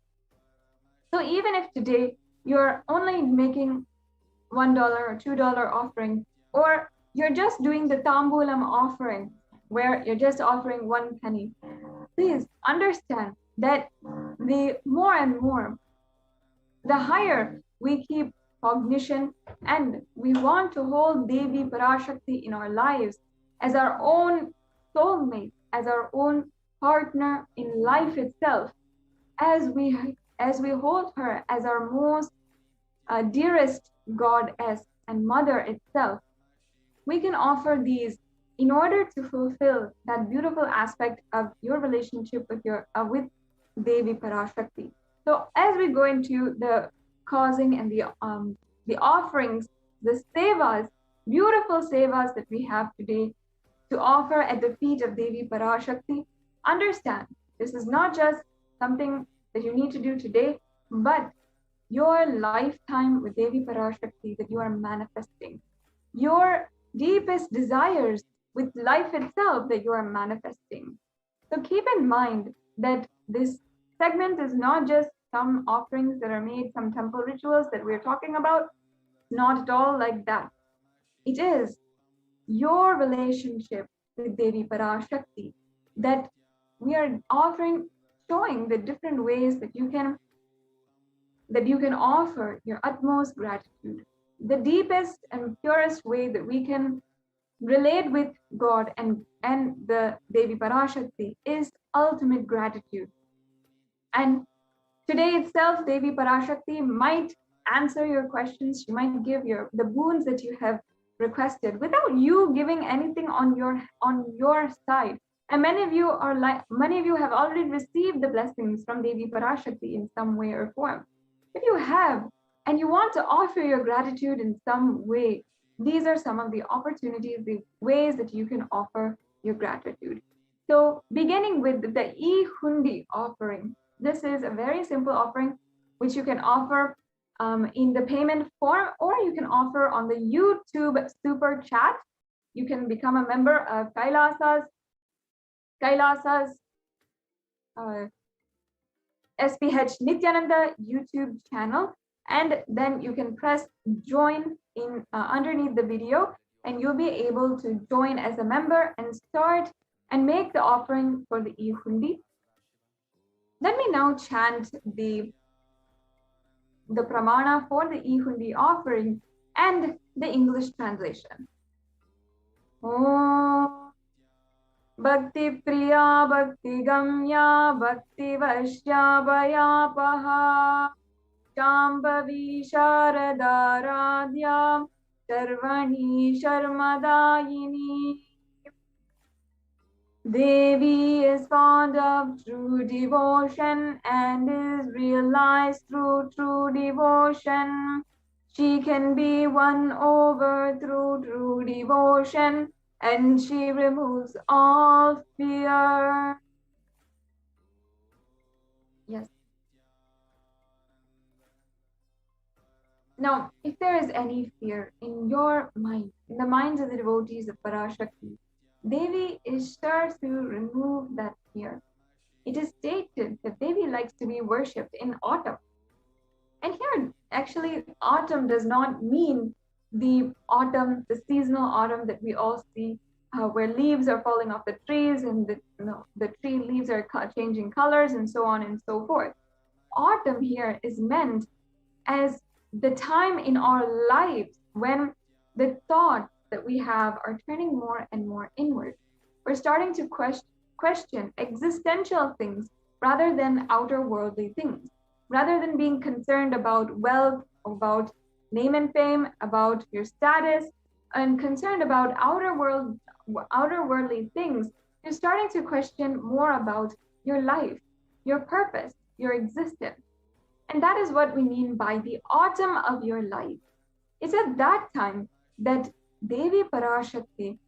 So even if today you're only making $1 or $2 offering, or you're just doing the Tambulam offering, where you're just offering 1 penny, please understand that the more and more, the higher we keep cognition and we want to hold Devi Parashakti in our lives as our own soulmate, as our own partner in life itself, as we hold her as our most dearest goddess and mother itself, we can offer these in order to fulfill that beautiful aspect of your relationship with Devi Parashakti. So as we go into the causing and the offerings, the sevas, beautiful sevas that we have today to offer at the feet of Devi Parashakti, understand this is not just something that you need to do today, but your lifetime with Devi Parashakti that you are manifesting, your deepest desires with life itself that you are manifesting. So keep in mind that this segment is not just some offerings that are made, some temple rituals that we're talking about, not at all like that. It is your relationship with Devi Parashakti that we are offering, showing the different ways that you can offer your utmost gratitude. The deepest and purest way that we can relate with God and the Devi Parashakti is ultimate gratitude. And today itself, Devi Parashakti might answer your questions. She might give the boons that you have requested without you giving anything on your side. And many of you have already received the blessings from Devi Parashakti in some way or form. If you have, and you want to offer your gratitude in some way, these are some of the opportunities, the ways that you can offer your gratitude. So beginning with the e-hundi offering, this is a very simple offering which you can offer in the payment form, or you can offer on the YouTube super chat. You can become a member of Kailasa's HDH Nithyananda YouTube channel, and then you can press join in underneath the video, and you'll be able to join as a member and start and make the offering for the e-hundi. Let me now chant the pramana for the e-hundi offering and the English translation. Om Bhakti Priya Bhakti Gamya Bhakti Vashya Bhayapaha Shambhavi Sharada Radhya Sarvani Sharmadayini. Devi is fond of true devotion and is realized through true devotion. She can be won over through true devotion, and she removes all fear. Yes. Now, if there is any fear in your mind, in the minds of the devotees of Parashakti, Devi is sure to remove that fear. It is stated that Devi likes to be worshipped in autumn. And here, actually, autumn does not mean the autumn, the seasonal autumn that we all see, where leaves are falling off the trees and the tree leaves are changing colors and so on and so forth. Autumn here is meant as the time in our lives when the thoughts that we have are turning more and more inward. We're starting to question existential things rather than outer worldly things. Rather than being concerned about wealth, about name and fame, about your status, and concerned about outer worldly things, you're starting to question more about your life, your purpose, your existence. And that is what we mean by the autumn of your life. It's at that time that Devi Parashakti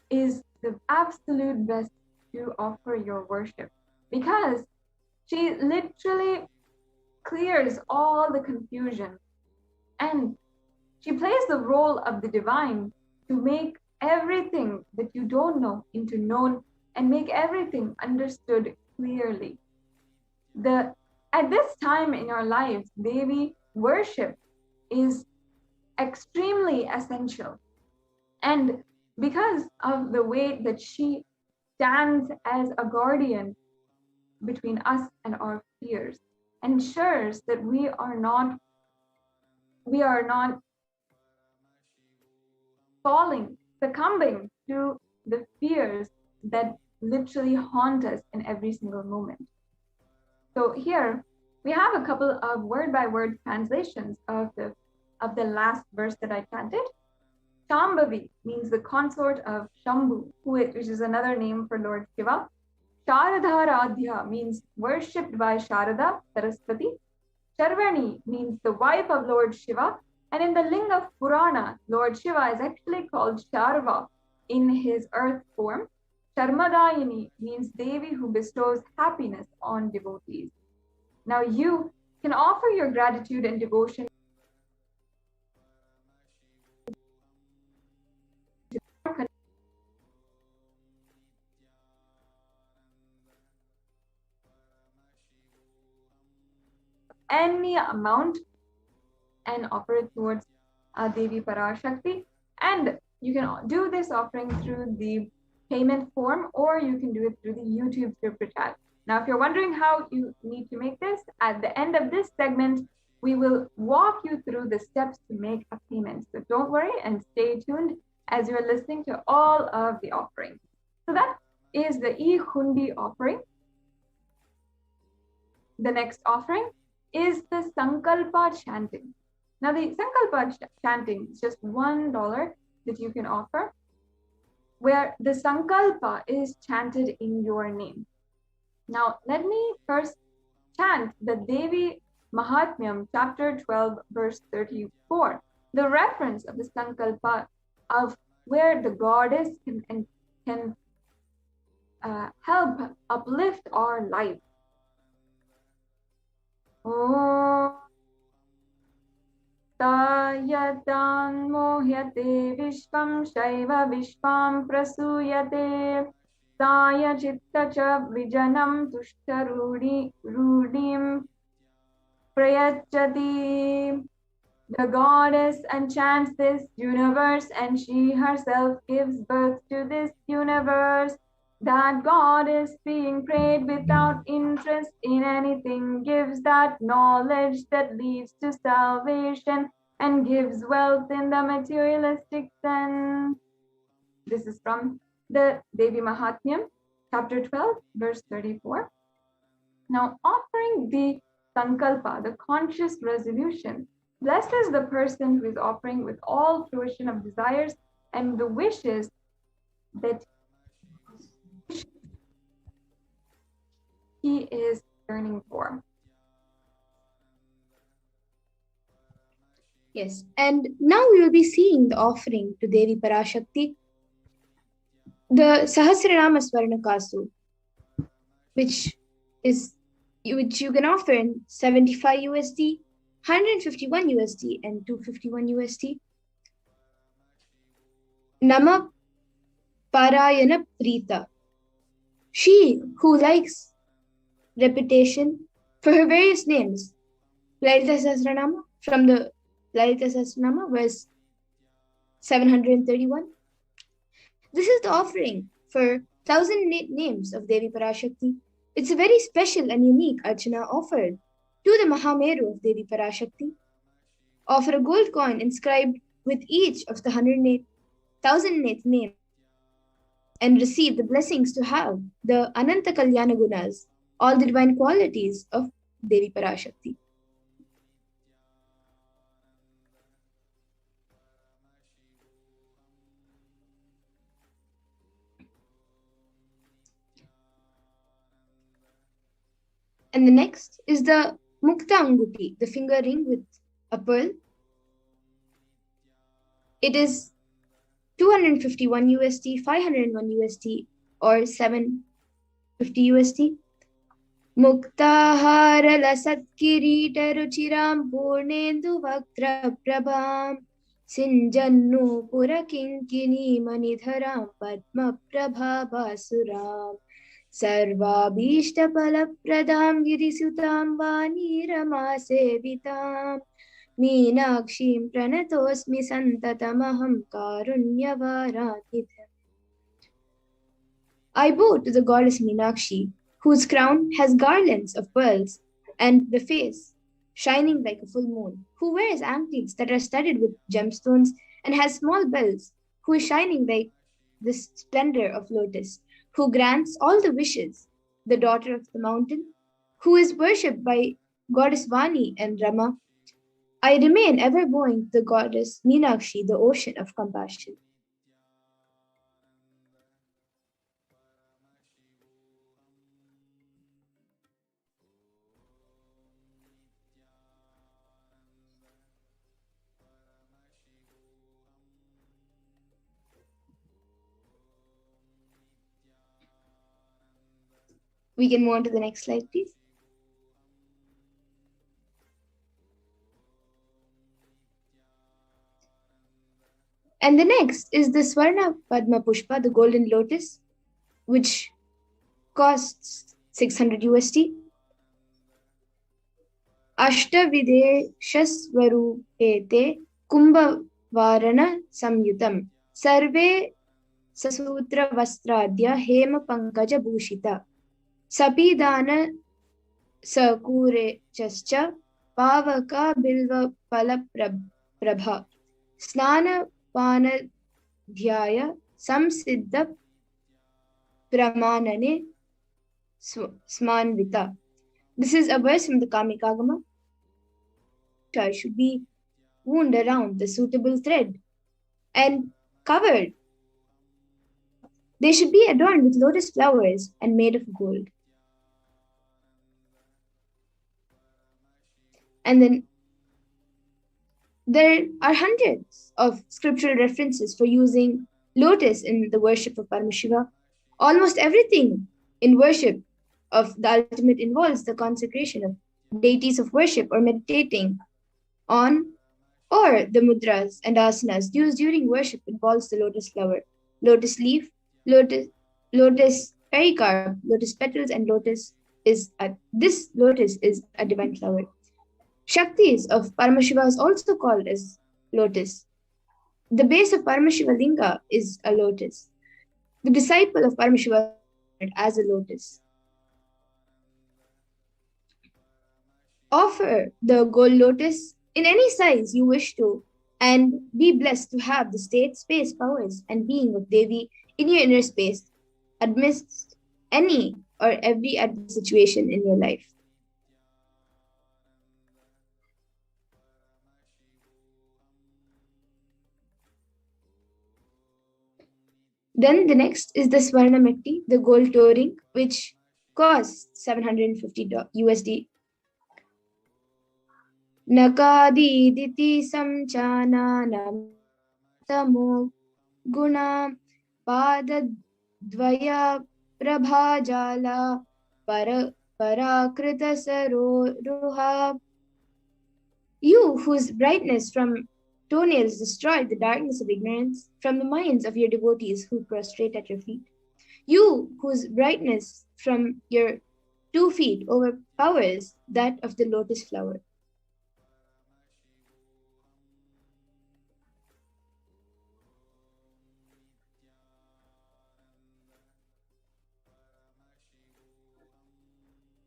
is the absolute best to offer your worship, because she literally clears all the confusion, and she plays the role of the divine to make everything that you don't know into known and make everything understood clearly. At this time in our lives, Devi worship is extremely essential. And because of the way that she stands as a guardian between us and our fears, ensures that we are not succumbing to the fears that literally haunt us in every single moment. So here we have a couple of word-by-word translations of the last verse that I chanted. Shambhavi means the consort of Shambhu, which is another name for Lord Shiva. Sharadharadhya means worshipped by Sharada, Saraswati. Charvani means the wife of Lord Shiva. And in the Linga of Purana, Lord Shiva is actually called Charva in his earth form. Charmadayini means Devi who bestows happiness on devotees. Now you can offer your gratitude and devotion any amount and offer it towards Devi Parashakti. And you can do this offering through the payment form, or you can do it through the YouTube super chat. Now, if you're wondering how you need to make this, at the end of this segment, we will walk you through the steps to make a payment. So don't worry and stay tuned as you're listening to all of the offerings. So that is the E-Hundi offering. The next offering is the Sankalpa chanting. Now the Sankalpa chanting is just $1 that you can offer, where the Sankalpa is chanted in your name. Now let me first chant the Devi Mahatmyam, chapter 12, verse 34, the reference of the Sankalpa of where the goddess can help uplift our life. Om Tayatan mohyate vishvam shaiva vishvam prasuyate Taya chitta cha vijanam tushta rudim prayachati. The goddess enchants this universe and she herself gives birth to this universe. That goddess being prayed without interest in anything gives that knowledge that leads to salvation and gives wealth in the materialistic sense. This is from the Devi Mahatmyam, chapter 12, verse 34. Now, offering the Sankalpa, the conscious resolution, blessed is the person who is offering with all fruition of desires and the wishes that he is yearning for. Yes, and now we will be seeing the offering to Devi Parashakti, the Sahasranama Swarnakasu, which you can offer in 75 USD, 151 USD, and 251 USD. Nama Parayana Prita. She who likes repetition for her various names. Lalita Sahasranama from the Lalita Sahasranama was 731. This is the offering for 1,000 names of Devi Parashakti. It's a very special and unique archana offered to the Mahameru of Devi Parashakti. Offer a gold coin inscribed with each of the 1,008 names and receive the blessings to have the Ananta Kalyana Gunas, all the divine qualities of Devi Parashakti. And the next is the Mukta Anguti, the finger ring with a pearl. It is 251 USD, 501 USD, or 750 USD. Muktahara lasat kirita ruchiram purnendu vaktra prabham sinjannu pura kinkini manidharam padma prabha basuram sarvabhishta palapradam girisutam vani rama sevitam meenakshim pranatosmi santatamaham karunyavaratitham. I bow to the goddess Meenakshi, whose crown has garlands of pearls, and the face shining like a full moon, who wears anklets that are studded with gemstones and has small bells, who is shining like the splendor of lotus, who grants all the wishes, the daughter of the mountain, who is worshipped by goddess Vani and Rama. I remain ever bowing to the goddess Meenakshi, the ocean of compassion. We can move on to the next slide, please. And the next is the Swarna Padma Pushpa, the golden lotus, which costs 600 USD. Ashtavideshasvarupete Kumbhavarana Samyutam Sarve Sasutra Vastradya Hema Pankaja Bhushita Sapidana Sakure Chascha Pavaka Bilva Pala Prabha Snana Panadhyaya Samsiddha Pramanane Smanvita. This is a verse from the Kamikagama. Should be wound around the suitable thread and covered. They should be adorned with lotus flowers and made of gold. And then there are hundreds of scriptural references for using lotus in the worship of Paramashiva. Almost everything in worship of the ultimate involves the consecration of deities of worship or meditating on, or the mudras and asanas used during worship involves the lotus flower, lotus leaf, lotus pericarp, lotus petals, and this lotus is a divine flower. Shaktis of Paramashiva is also called as lotus. The base of Paramashiva Linga is a lotus. The disciple of Paramashiva is as a lotus. Offer the gold lotus in any size you wish to, and be blessed to have the state, space, powers, and being of Devi in your inner space amidst any or every adverse situation in your life. Then the next is the Swarna Metti, the gold toe ring, which costs 750 USD. Nakadi diti samchana namatamo guna padadvaya prabhajala parakrita saroruha. You whose brightness from toenails destroy the darkness of ignorance from the minds of your devotees who prostrate at your feet. You whose brightness from your 2 feet overpowers that of the lotus flower.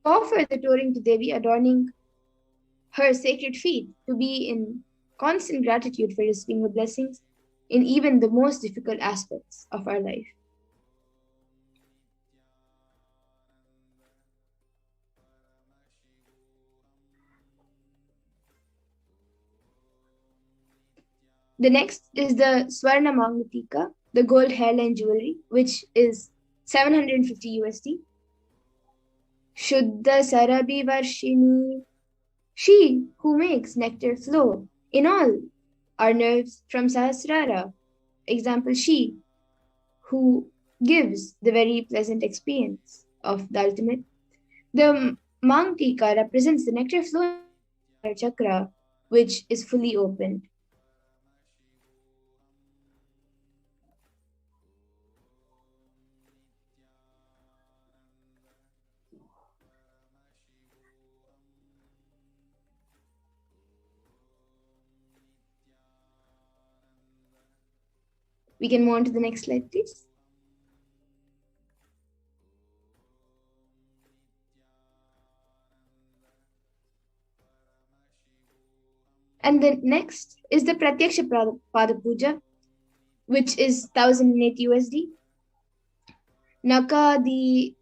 Offer the toe ring to Devi, adorning her sacred feet to be in constant gratitude for receiving her blessings in even the most difficult aspects of our life. The next is the Swarna Mangatika, the gold hairline jewelry, which is 750 USD. Shuddha Sarabi Varshini, she who makes nectar flow in all our nerves from Sahasrara. Example, she who gives the very pleasant experience of the ultimate. The Mangtika represents the nectar flow in our chakra, which is fully opened. We can move on to the next slide, please. And the next is the Pratyaksha Pada Puja, which is 1008 USD. Nakadi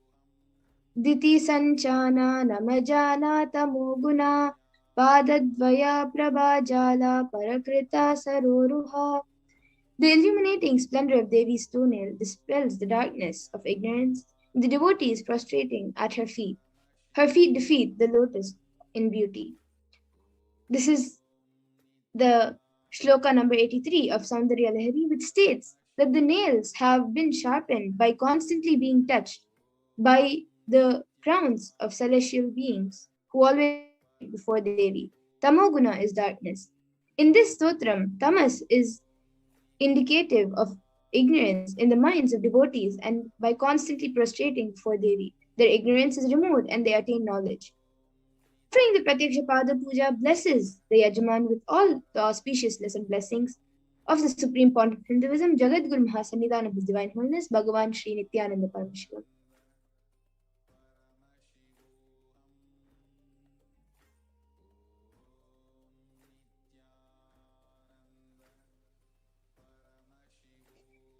Diti Sanchana Namajana Tamoguna Padadvaya Prabhajala Parakrita Saroruha. The illuminating splendor of Devi's toenail dispels the darkness of ignorance. The devotees prostrating at her feet. Her feet defeat the lotus in beauty. This is the shloka number 83 of Saundarya Lahari, which states that the nails have been sharpened by constantly being touched by the crowns of celestial beings who always before Devi. Tamoguna is darkness. In this stotram, tamas is indicative of ignorance in the minds of devotees, and by constantly prostrating before Devi, their ignorance is removed and they attain knowledge. Offering the Pratyaksha Pada Puja blesses the Yajaman with all the auspiciousness and blessings of the Supreme Pontiff of Hinduism, Jagadguru Mahasannidhan of His Divine Holiness, Bhagavan Sri Nithyananda Paramashivam.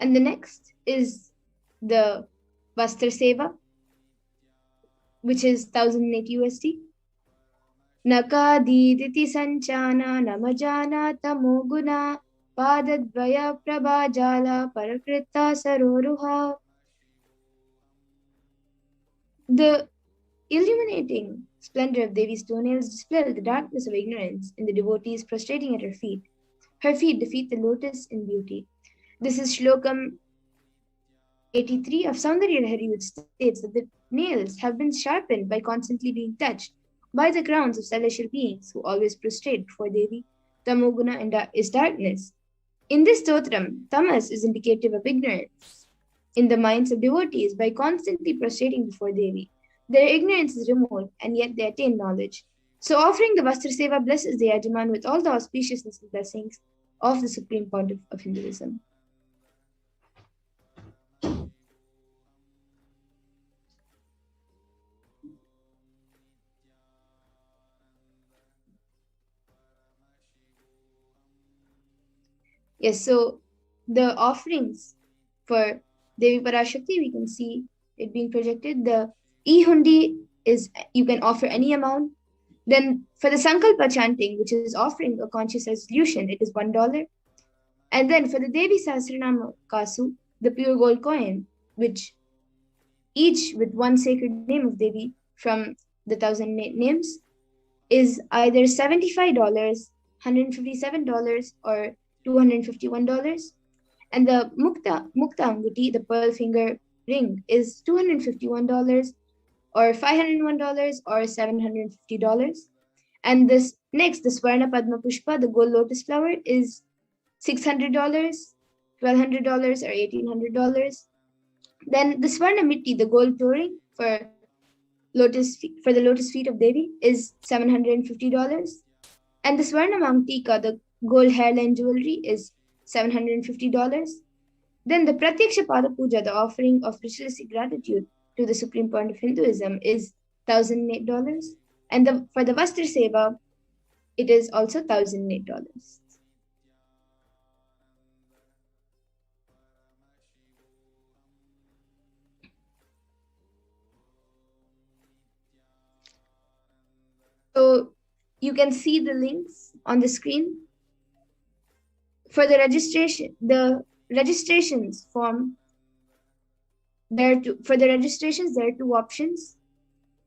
And the next is the Vastra Seva, which is 1008 USD. Nakadiditi sanchana namajana tamoguna padadvaya prabhajala parakrita saroruha. The illuminating splendor of Devi's toenails dispel the darkness of ignorance in the devotees prostrating at her feet. Her feet defeat the lotus in beauty. This is Shlokam 83 of Saundarya Lahari, which states that the nails have been sharpened by constantly being touched by the crowns of celestial beings who always prostrate before Devi. Tamoguna is darkness. In this stotram, tamas is indicative of ignorance in the minds of devotees by constantly prostrating before Devi. Their ignorance is removed and yet they attain knowledge. So offering the Vastra Seva blesses the Yajaman with all the auspiciousness and blessings of the Supreme Pontiff of Hinduism. Yes, so the offerings for Devi Parashakti, we can see it being projected. The E-Hundi is, you can offer any amount. Then for the Sankalpa chanting, which is offering a conscious resolution, it is $1. And then for the Devi Sahasranama Kasu, the pure gold coin, which each with one sacred name of Devi from the 1000 names, is either $75, $157, or $251. And the Mukta Anguti, the pearl finger ring, is $251, or $501, or $750. And this next, the Swarna Padma Pushpa, the gold lotus flower, is $600, $1,200, or $1,800. Then the Swarna Mitti, the gold flooring for the lotus feet of Devi, is $750. And the Swarna Mamtika, the gold hairline jewelry, is $750. Then the Pratyaksha Pada Puja, the offering of ritualistic gratitude to the Supreme Point of Hinduism, is $1,008. And for the Vastra Seva, it is also $1,008. So you can see the links on the screen. For the registrations form, there are two options.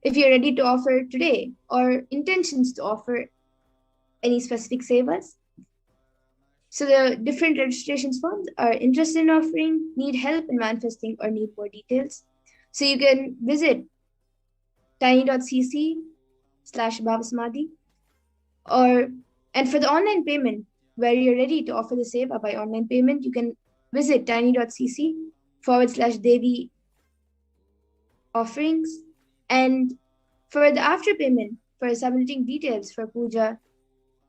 If you're ready to offer today or intentions to offer any specific sevas. So the different registrations forms are interested in offering, need help in manifesting, or need more details. So you can visit tiny.cc/BHAVASAMADHI, and for the online payment, where you're ready to offer the seva by online payment, you can visit tiny.cc/Devi offerings. And for the after payment, for submitting details for puja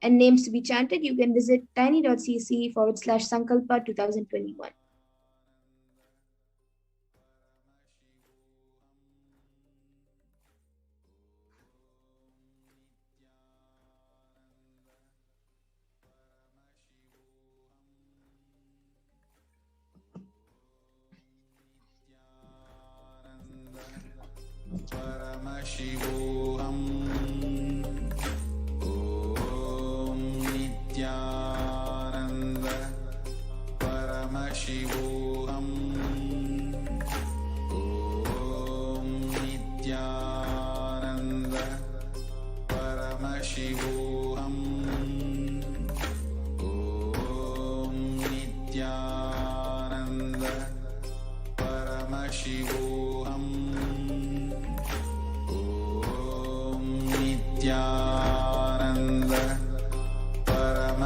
and names to be chanted, you can visit tiny.cc/Sankalpa 2021. Paramashivoham. Om Nithyananda Paramashivoham.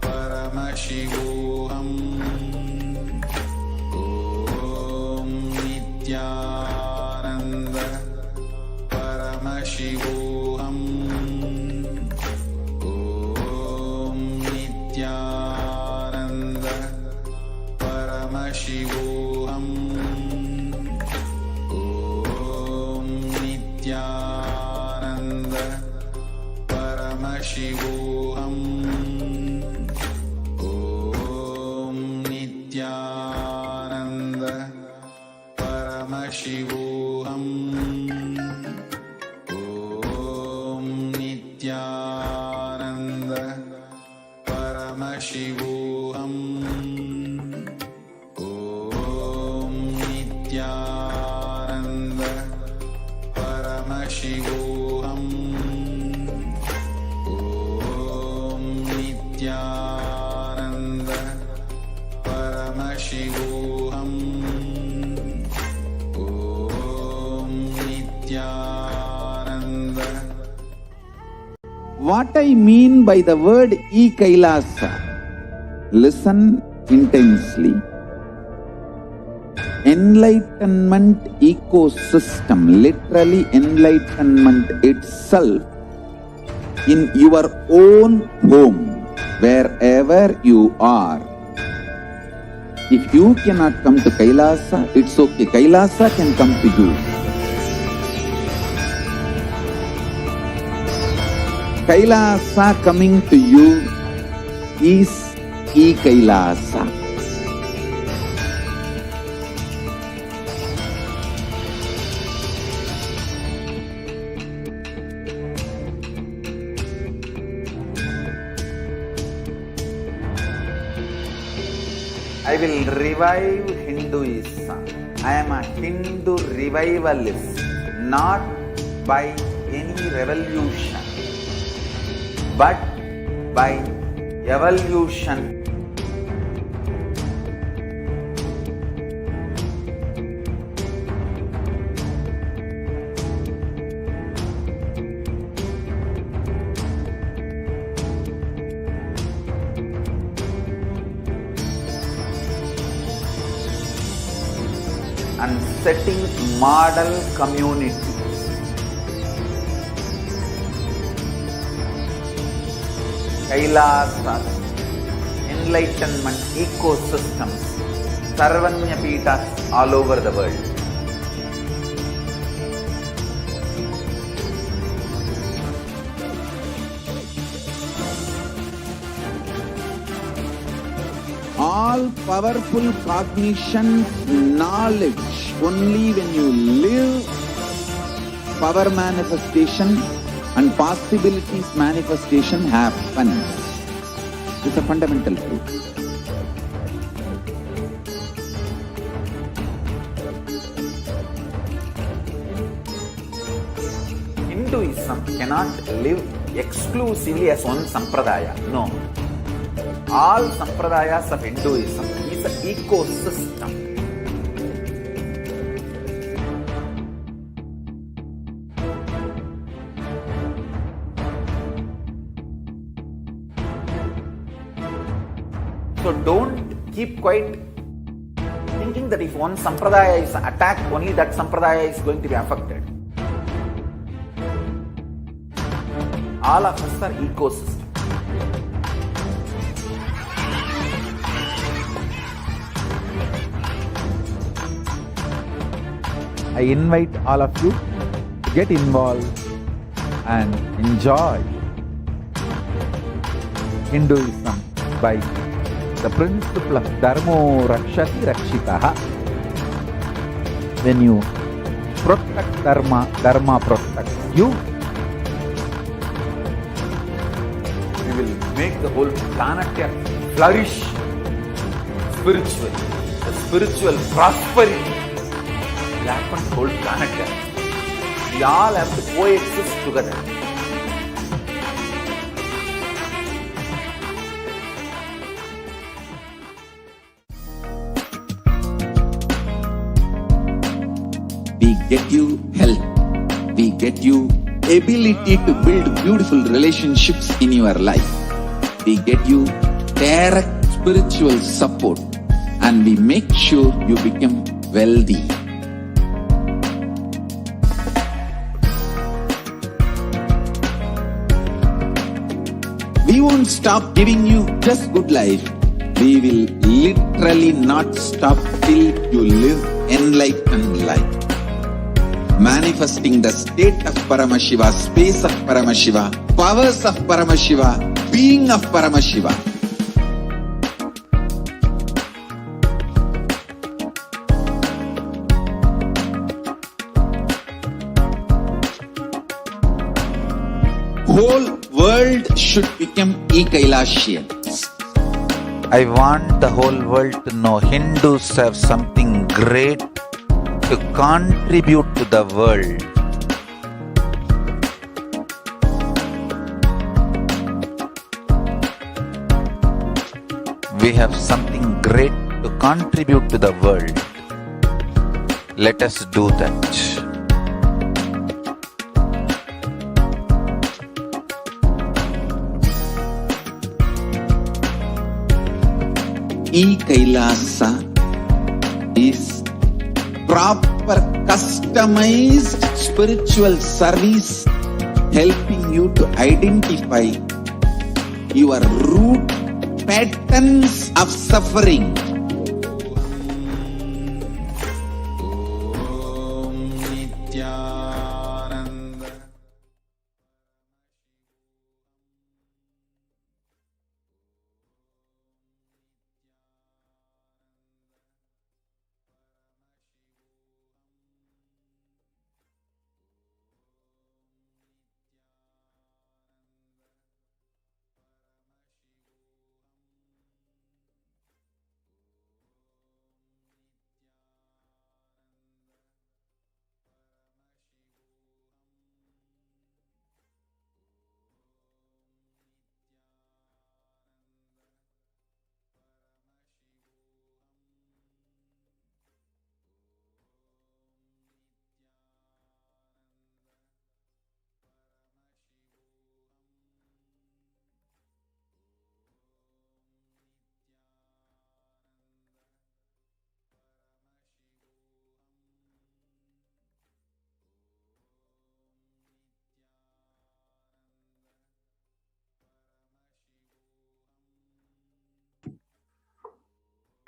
Paramashivoham. Om Nithyananda Paramashivoham. Om Nithyananda Paramashivoham. Om Nithyananda Paramashivoham. Om Nithyananda Paramashivoham. Om Nithyananda Paramashivoham. Om Nithyananda Paramashivoham. Om Nithyananda Paramashivoham. Om Nithyananda. What I mean by the word Kailasa, listen intensely. Enlightenment ecosystem, literally enlightenment itself, in your own home, wherever you are. If you cannot come to Kailasa, it's okay. Kailasa can come to you. Kailasa coming to you is Kailasa. I will revive Hinduism. I am a Hindu revivalist, not by any revolution, but by evolution. And setting model community. Kailasa, enlightenment ecosystems, Sarvanya Pitas all over the world. All powerful cognition, knowledge, only when you live, power manifestation and possibilities manifestation happens. It's a fundamental truth. Hinduism cannot live exclusively as one sampradaya. No. All sampradayas of Hinduism is an ecosystem. So don't keep quiet thinking that if one sampradaya is attacked, only that sampradaya is going to be affected. All of us are ecosystems. I invite all of you to get involved and enjoy Hinduism by the principle of Dharmo Rakshati Rakshitaha. When you protect Dharma, Dharma protects you. We will make the whole planet flourish spiritually. The spiritual prosperity will happen to the whole planet. We all have to coexist together. We get you health. We get you ability to build beautiful relationships in your life. we get you direct spiritual support and we make sure you become wealthy. We won't stop giving you just good life. We will literally not stop till you live enlightened life. Manifesting the state of Paramashiva, space of Paramashiva, powers of Paramashiva, being of Paramashiva. Whole world should become Kailasians. I want the whole world to know Hindus have something great to contribute to the world. We have something great to contribute to the world. Let us do that. Kailasa is proper customized spiritual service helping you to identify your root patterns of suffering.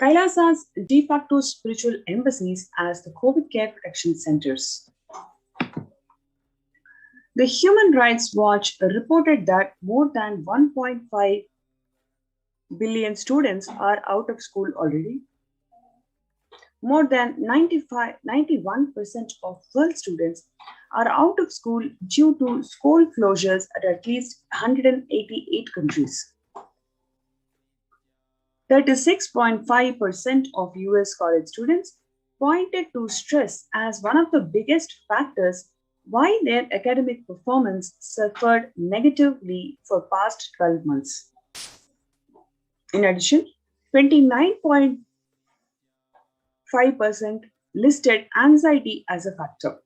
Kailasa's de facto spiritual embassies as the COVID care protection centers. The Human Rights Watch reported that more than 1.5 billion students are out of school already. More than 91% of world students are out of school due to school closures at least 188 countries. 36.5% of US college students pointed to stress as one of the biggest factors why their academic performance suffered negatively for past 12 months. In addition, 29.5% listed anxiety as a factor.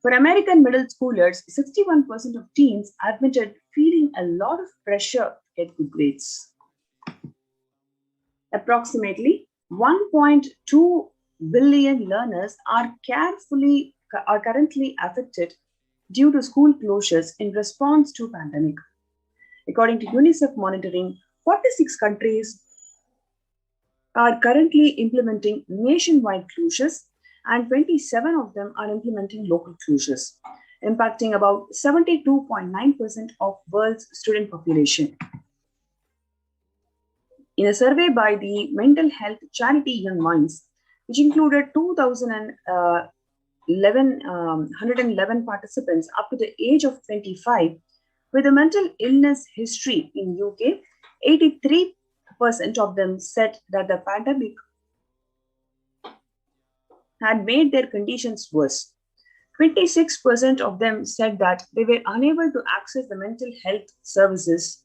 For American middle schoolers, 61% of teens admitted feeling a lot of pressure to get good grades. Approximately 1.2 billion learners are currently affected due to school closures in response to pandemic. According to UNICEF monitoring, 46 countries are currently implementing nationwide closures and 27 of them are implementing local closures, impacting about 72.9% of world's student population. In a survey by the mental health charity Young Minds, which included 111 participants up to the age of 25 with a mental illness history in UK, 83% of them said that the pandemic had made their conditions worse. 26% of them said that they were unable to access the mental health services.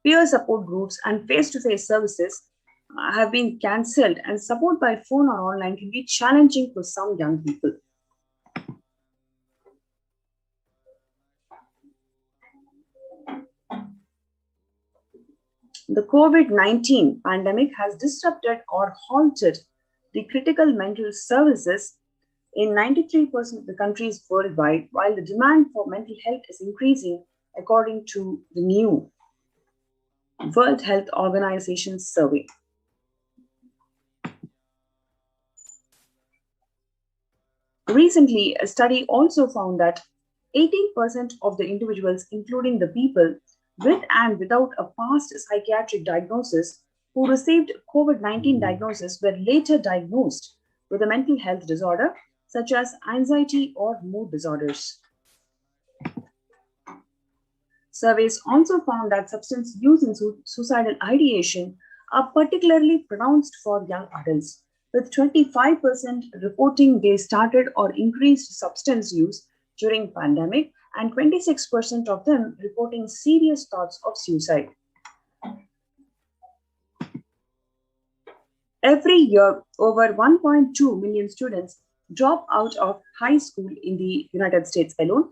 Peer support groups and face-to-face services have been cancelled, and support by phone or online can be challenging for some young people. The COVID-19 pandemic has disrupted or halted the critical mental services in 93% of the countries worldwide, while the demand for mental health is increasing according to the new World Health Organization survey. Recently, a study also found that 18% of the individuals, including the people with and without a past psychiatric diagnosis who received COVID-19 diagnosis, were later diagnosed with a mental health disorder such as anxiety or mood disorders. Surveys also found that substance use and suicidal ideation are particularly pronounced for young adults, with 25% reporting they started or increased substance use during pandemic and 26% of them reporting serious thoughts of suicide. Every year, over 1.2 million students drop out of high school in the United States alone.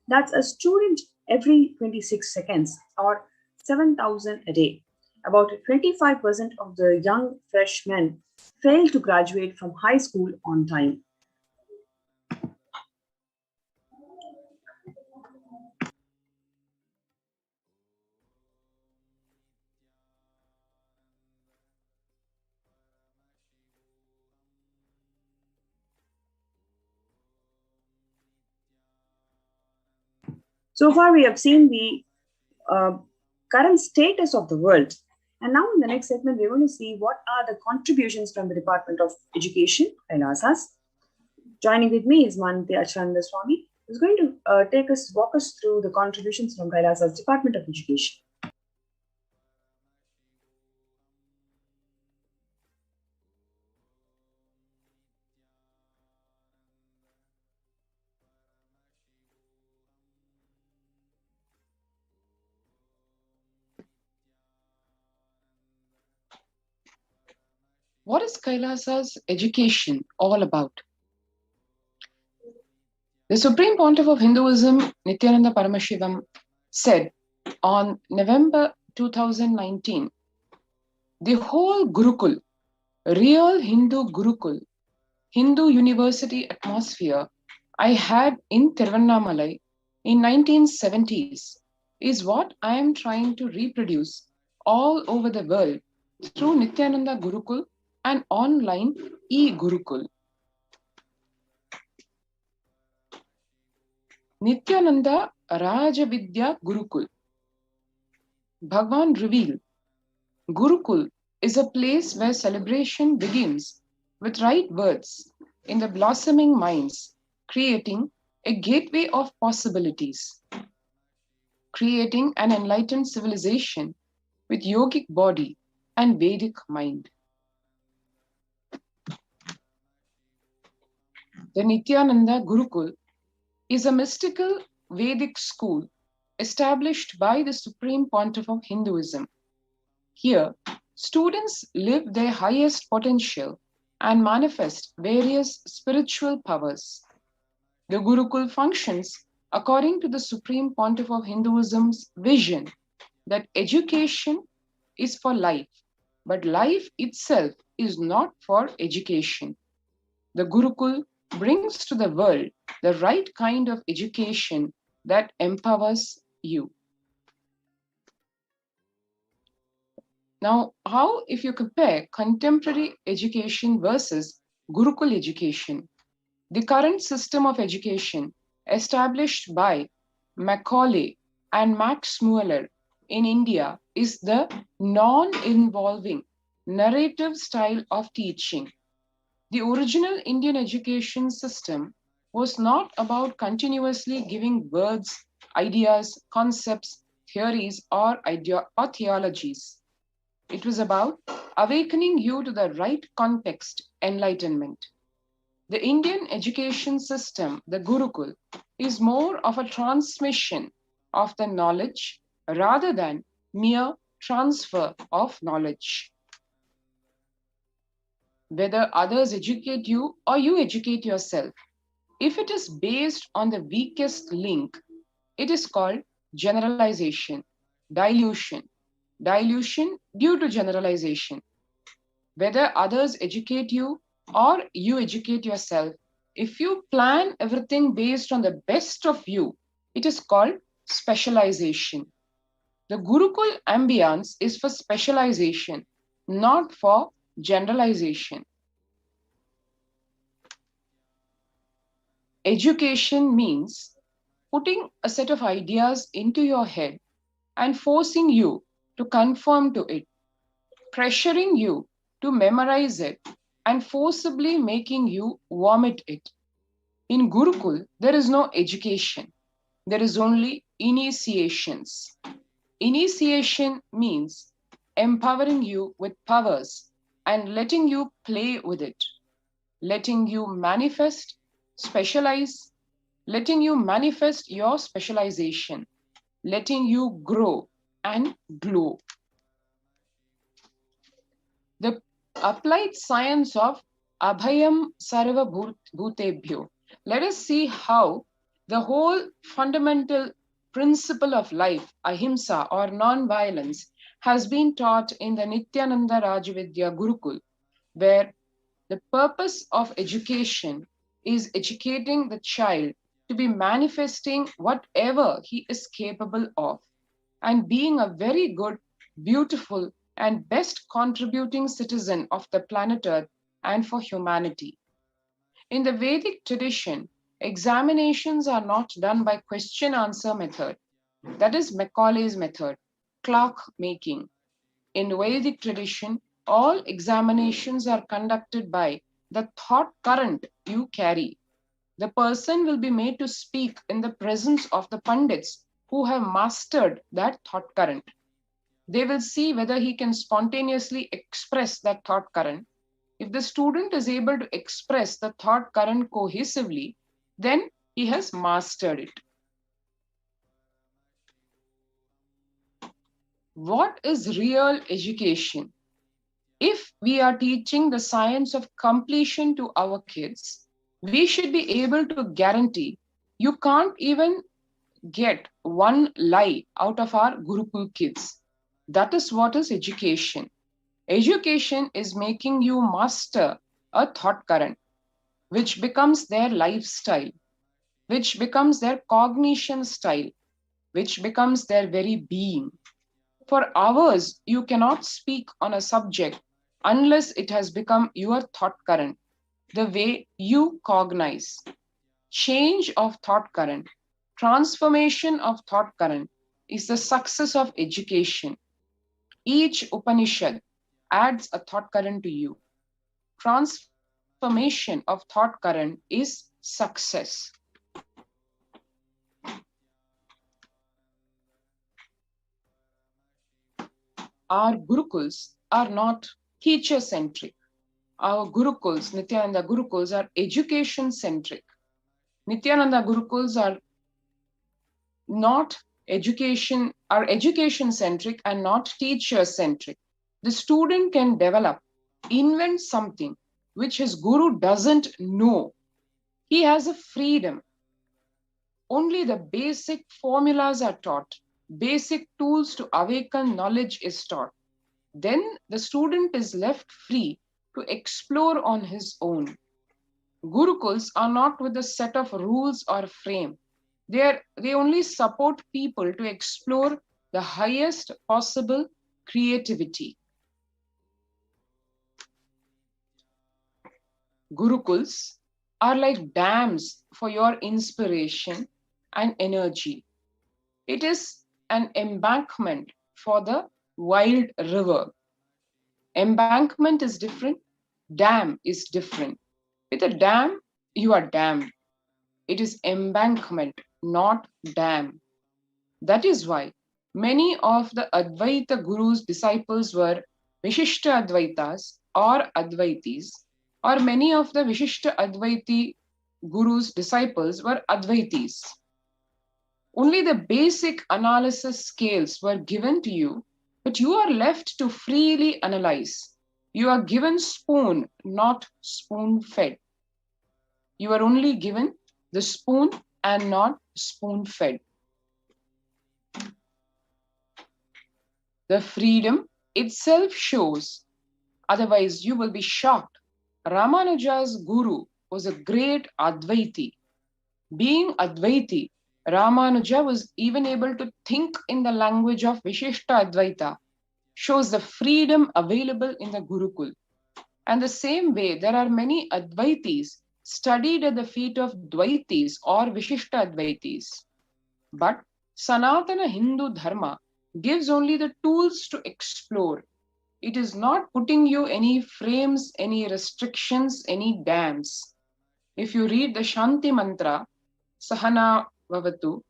That's a student every 26 seconds or 7,000 a day. About 25% of the young freshmen fail to graduate from high school on time. So far, we have seen the current status of the world. And now in the next segment, we're going to see what are the contributions from the Department of Education, Kailasas. Joining with me is Manti Achananda Swami, who's going to walk us through the contributions from Kailasa's Department of Education. What is Kailasa's education all about? The Supreme Pontiff of Hinduism, Nithyananda Paramashivam, said on November 2019, the whole Gurukul, real Hindu Gurukul, Hindu university atmosphere I had in Tiruvannamalai in 1970s is what I am trying to reproduce all over the world through Nithyananda Gurukul and online e-Gurukul. Nithyananda Rajavidya Gurukul. Bhagwan revealed, Gurukul is a place where celebration begins with right words in the blossoming minds, creating a gateway of possibilities, creating an enlightened civilization with yogic body and Vedic mind. The Nithyananda Gurukul is a mystical Vedic school established by the Supreme Pontiff of Hinduism. Here, students live their highest potential and manifest various spiritual powers. The Gurukul functions according to the Supreme Pontiff of Hinduism's vision that education is for life, but life itself is not for education. The Gurukul brings to the world the right kind of education that empowers you. Now, how if you compare contemporary education versus Gurukul education? The current system of education established by Macaulay and Max Muller in India is the non-involving narrative style of teaching. The original Indian education system was not about continuously giving words, ideas, concepts, theories, or theologies. It was about awakening you to the right context, enlightenment. The Indian education system, the Gurukul, is more of a transmission of the knowledge rather than mere transfer of knowledge. Whether others educate you or you educate yourself, if it is based on the weakest link, it is called generalization, dilution, dilution due to generalization. Whether others educate you or you educate yourself, if you plan everything based on the best of you, it is called specialization. The Gurukul ambience is for specialization, not for generalization. Education means putting a set of ideas into your head and forcing you to conform to it, pressuring you to memorize it, and forcibly making you vomit it. In Gurukul, there is no education. There is only initiations. Initiation means empowering you with powers and letting you play with it, letting you manifest, specialize, letting you manifest your specialization, letting you grow and glow. The applied science of Abhayam Sarva Bhutebhyo. Let us see how the whole fundamental principle of life, ahimsa or non-violence, has been taught in the Nithyananda Rajavidya Gurukul, where the purpose of education is educating the child to be manifesting whatever he is capable of and being a very good, beautiful, and best contributing citizen of the planet Earth and for humanity. In the Vedic tradition, examinations are not done by question-answer method. That is Macaulay's method, clock making. In Vedic tradition, all examinations are conducted by the thought current you carry. The person will be made to speak in the presence of the Pandits who have mastered that thought current. They will see whether he can spontaneously express that thought current. If the student is able to express the thought current cohesively, then he has mastered it. What is real education? If we are teaching the science of completion to our kids, we should be able to guarantee you can't even get one lie out of our Gurukul kids. That is what is education. Education is making you master a thought current, which becomes their lifestyle, which becomes their cognition style, which becomes their very being. For hours, you cannot speak on a subject unless it has become your thought current, the way you cognize. Change of thought current, transformation of thought current is the success of education. Each Upanishad adds a thought current to you. Transformation of thought current is success. Our Gurukuls are not teacher-centric. Our Gurukuls, Nithyananda Gurukuls, are education-centric. Nithyananda Gurukuls are not education-centric and not teacher-centric. The student can develop, invent something which his guru doesn't know. He has a freedom. Only the basic formulas are taught. Basic tools to awaken knowledge is taught. Then the student is left free to explore on his own. Gurukuls are not with a set of rules or frame. They only support people to explore the highest possible creativity. Gurukuls are like dams for your inspiration and energy. It is an embankment for the wild river. Embankment is different, dam is different. With a dam, you are dammed. It is embankment, not dam. That is why many of the Advaita Guru's disciples were Vishishta Advaitas or Advaitis, or many of the Vishishta Advaiti Guru's disciples were Advaitis. Only the basic analysis scales were given to you, but you are left to freely analyze. You are given spoon, not spoon-fed. You are only given the spoon and not spoon-fed. The freedom itself shows. Otherwise, you will be shocked. Ramanuja's guru was a great Advaiti. Being Advaiti, Ramanuja was even able to think in the language of Vishishta Advaita, shows the freedom available in the Gurukul. And the same way, there are many Advaitis studied at the feet of Dvaitis or Vishishta Advaitis. But Sanatana Hindu Dharma gives only the tools to explore. It is not putting you any frames, any restrictions, any dams. If you read the Shanti Mantra, Sahana Vavatu,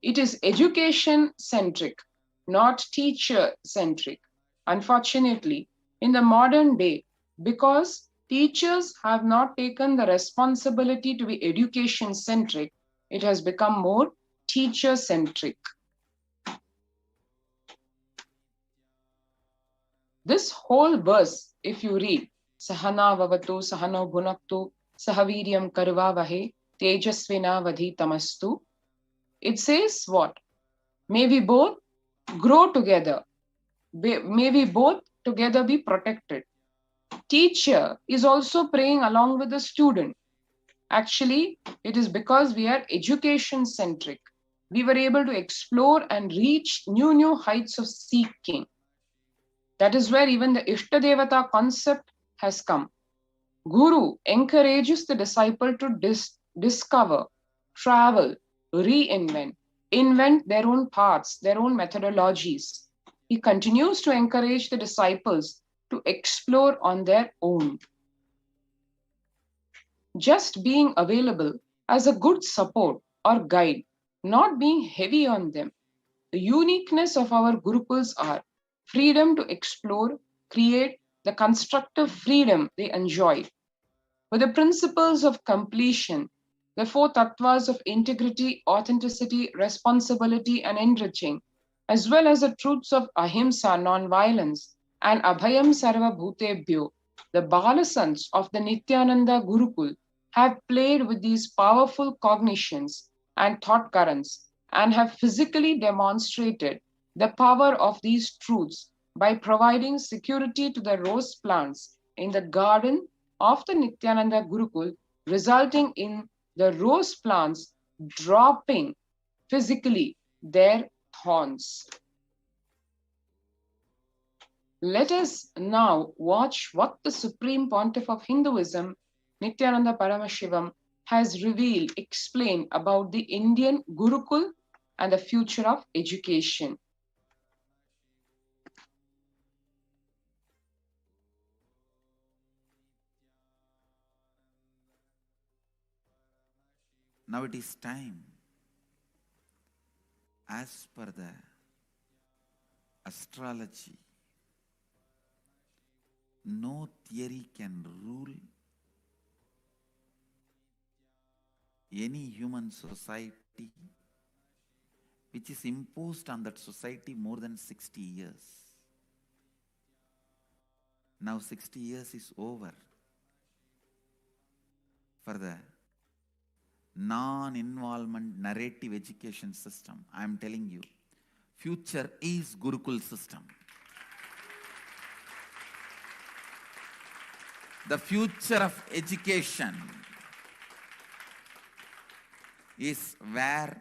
it is education centric, not teacher centric. Unfortunately, in the modern day, because teachers have not taken the responsibility to be education centric, it has become more teacher centric. This whole verse, if you read, Sahana Vavatu, Sahano Bhunaktu, Sahaviryam Karvavahe, Tejasvina Vadhitamastu, it says what? May we both grow together. May we both together be protected. Teacher is also praying along with the student. Actually, it is because we are education centric. We were able to explore and reach new heights of seeking. That is where even the Ishtadevata concept has come. Guru encourages the disciple to discover, travel, reinvent, invent their own paths, their own methodologies. He continues to encourage the disciples to explore on their own. Just being available as a good support or guide, not being heavy on them. The uniqueness of our Gurukuls are freedom to explore, create the constructive freedom they enjoy. With the principles of completion, the four tattvas of integrity, authenticity, responsibility, and enriching, as well as the truths of ahimsa, non-violence, and abhayam sarva bhutebhyo, the Balasants of the Nithyananda Gurukul have played with these powerful cognitions and thought currents and have physically demonstrated the power of these truths by providing security to the rose plants in the garden of the Nithyananda Gurukul, resulting in the rose plants dropping physically their thorns. Let us now watch what the Supreme Pontiff of Hinduism, Nithyananda Paramashivam, has revealed, explained about the Indian Gurukul and the future of education. Now it is time, as per the astrology, no theory can rule any human society which is imposed on that society more than 60 years. Now 60 years is over for the non-involvement narrative education system. I am telling you, future is Gurukul system. The future of education is where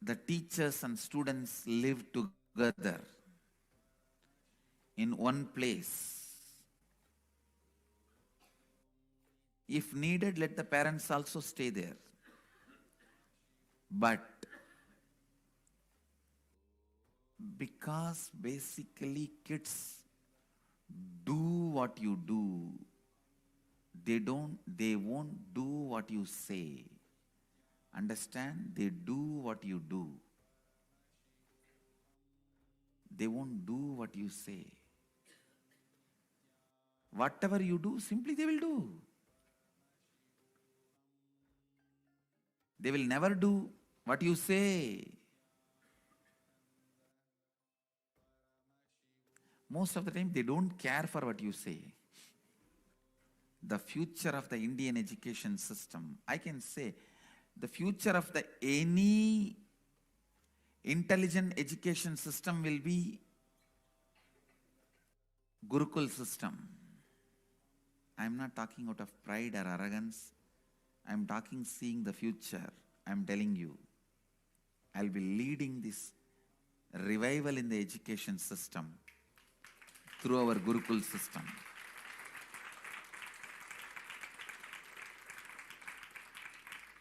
the teachers and students live together in one place. If needed, let the parents also stay there. But because basically kids do what you do, they won't do what you say. Understand? They do what you do. They won't do what you say. Whatever you do, simply they will do. They will never do what you say. Most of the time, they don't care for what you say. The future of the Indian education system, I can say, the future of the any Intelligent education system will be Gurukul system. I am not talking out of pride or arrogance. I am talking seeing the future. I am telling you, I will be leading this revival in the education system through our Gurukul system.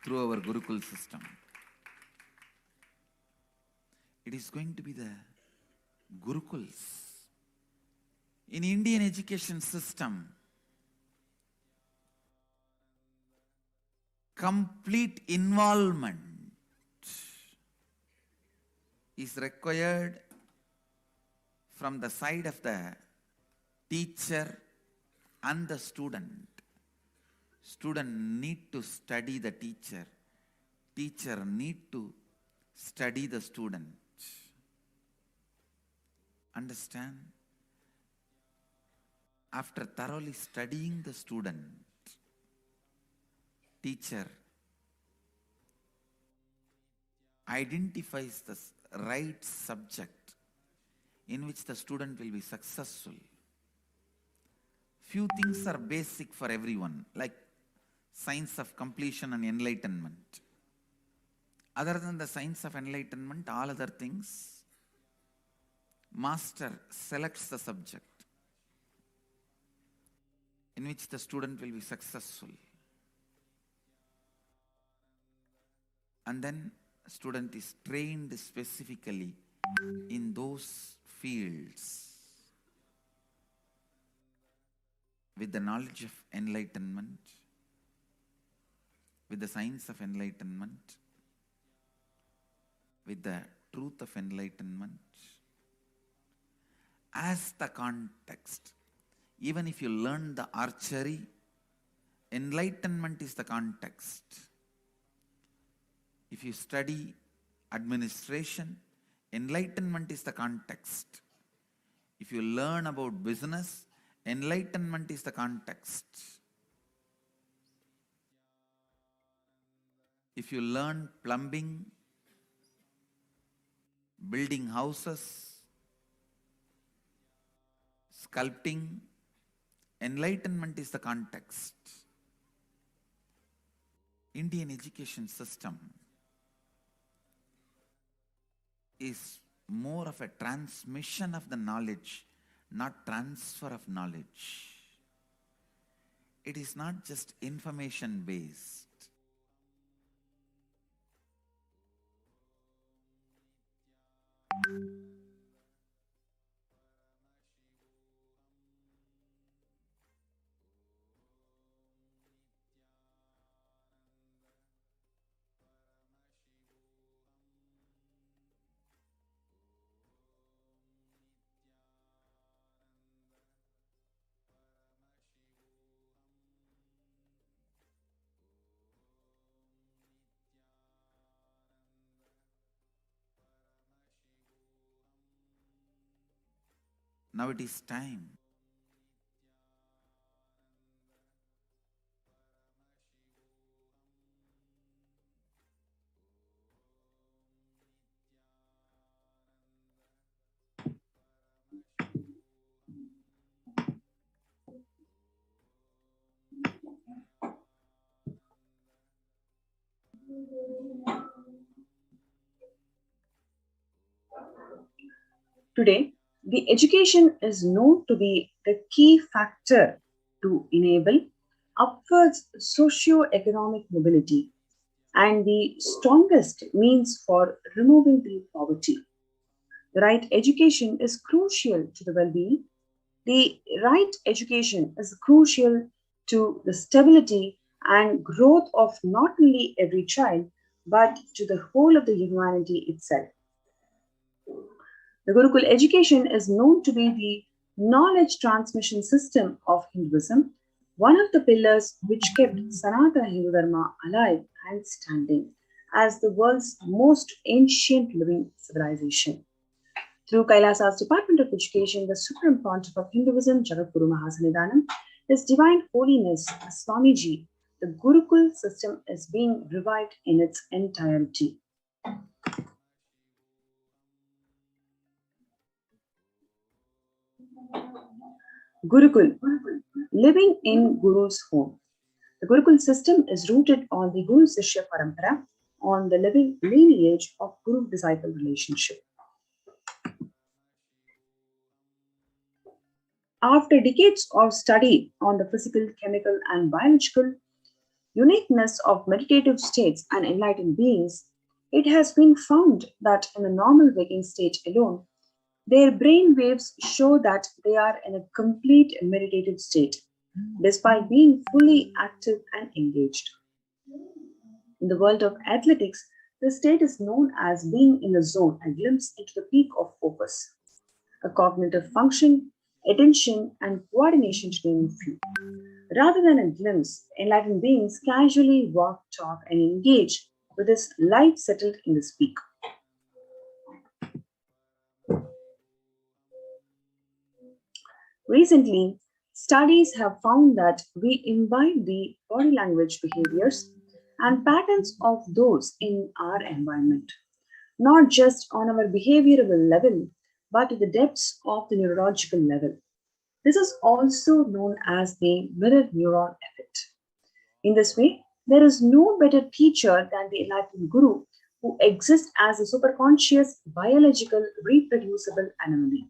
Through our Gurukul system. It is going to be the Gurukuls. In Indian education system, complete involvement is required from the side of the teacher and the student. Student need to study the teacher. Teacher need to study the student. Understand? After thoroughly studying the student, teacher identifies the right subject in which the student will be successful. Few things are basic for everyone, like science of completion and enlightenment. Other than the science of enlightenment, all other things, master selects the subject in which the student will be successful. And then student is trained specifically in those fields with the knowledge of enlightenment, with the science of enlightenment, with the truth of enlightenment as the context. Even if you learn the archery, enlightenment is the context. If you study administration, enlightenment is the context. If you learn about business, enlightenment is the context. If you learn plumbing, building houses, sculpting, enlightenment is the context. Indian education system is more of a transmission of the knowledge, not transfer of knowledge. It is not just information based. Now it is time Today, the education is known to be the key factor to enable upwards socio-economic mobility and the strongest means for removing the poverty. The right education is crucial to the well-being. The right education is crucial to the stability and growth of not only every child, but to the whole of the humanity itself. The Gurukul education is known to be the knowledge transmission system of Hinduism, one of the pillars which kept Sanatana Hindu Dharma alive and standing as the world's most ancient living civilization. Through Kailasa's Department of Education, the Supreme Pontiff of Hinduism, Jagadguru Mahasannidhanam, His Divine Holiness Swamiji, the Gurukul system is being revived in its entirety. Gurukul, living in Guru's home. The Gurukul system is rooted on the Guru Sishya Parampara, on the living lineage of Guru-disciple relationship. After decades of study on the physical, chemical, and biological uniqueness of meditative states and enlightened beings, it has been found that in a normal waking state alone, their brain waves show that they are in a complete meditative state, despite being fully active and engaged. In the world of athletics, the state is known as being in a zone, a glimpse into the peak of focus, a cognitive function, attention, and coordination to name a few. Rather than a glimpse, enlightened beings casually walk, talk, and engage with this light settled in the speak. Recently, studies have found that we imbibe the body language behaviors and patterns of those in our environment, not just on our behavioral level, but at the depths of the neurological level. This is also known as the mirror neuron effect. In this way, there is no better teacher than the enlightened Guru who exists as a superconscious, biological, reproducible anomaly.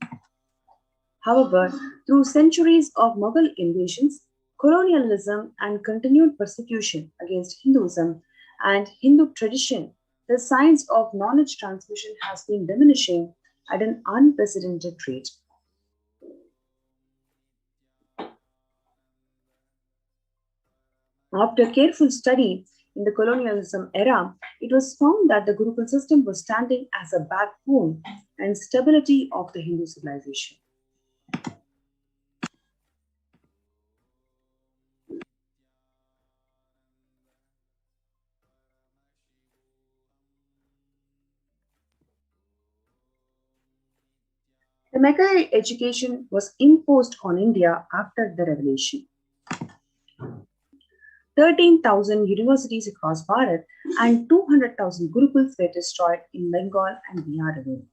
However, through centuries of Mughal invasions, colonialism, and continued persecution against Hinduism and Hindu tradition, the science of knowledge transmission has been diminishing at an unprecedented rate. After careful study in the colonialism era, it was found that the Gurukul system was standing as a backbone and stability of the Hindu civilization. The Mackay education was imposed on India after the revolution. 13,000 universities across Bharat and 200,000 Gurukuls were destroyed in Bengal and Bihar alone.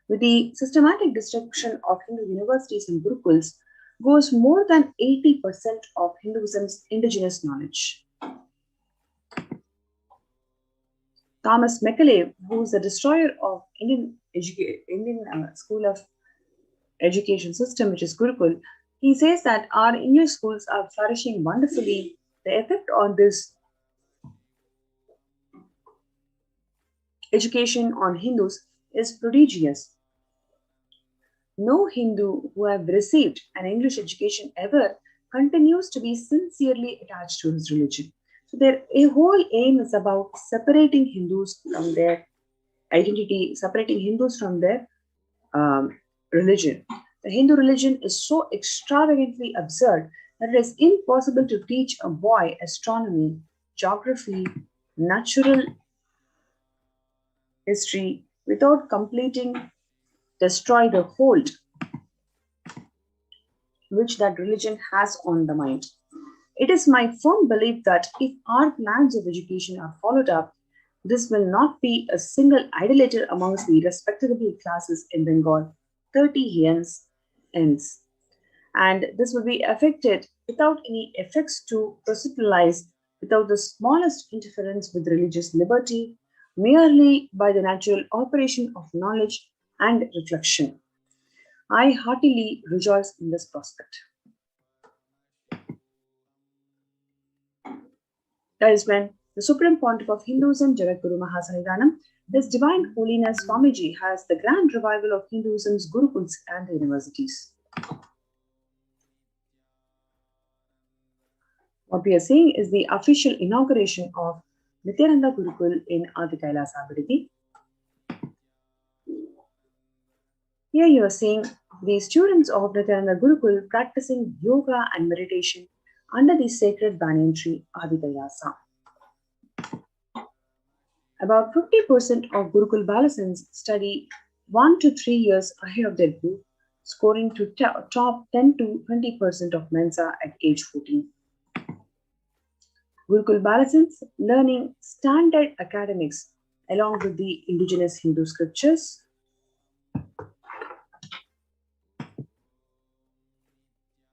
With the systematic destruction of Hindu universities and Gurukuls goes more than 80% of Hinduism's indigenous knowledge. Thomas Macaulay, who is the destroyer of Indian school of education system, which is Gurukul, he says that our Indian schools are flourishing wonderfully. The effect on this education on Hindus is prodigious. No Hindu who have received an English education ever continues to be sincerely attached to his religion. So their whole aim is about separating Hindus from their identity, separating Hindus from their religion. The Hindu religion is so extravagantly absurd that it is impossible to teach a boy astronomy, geography, natural history without destroy the hold which that religion has on the mind. It is my firm belief that if our plans of education are followed up, this will not be a single idolater amongst the respectable classes in Bengal 30 ends. And this will be affected without any effects to proselytize, without the smallest interference with religious liberty, merely by the natural operation of knowledge and reflection. I heartily rejoice in this prospect. That is when the Supreme Pontiff of Hinduism, Jagadguru Mahasannidhanam, His Divine Holiness Swamiji, has the grand revival of Hinduism's Gurukuls and the universities. What we are seeing is the official inauguration of Nithyananda Gurukul in Adi Kailasa, Amaravati. Here you are seeing the students of Nithyananda Gurukul practicing yoga and meditation under the sacred banyan tree Adi Kailasa. About 50% of Gurukul Balasins study 1 to 3 years ahead of their group, scoring to top 10 to 20% of Mensa at age 14. Gurukul Balasins learning standard academics along with the indigenous Hindu scriptures.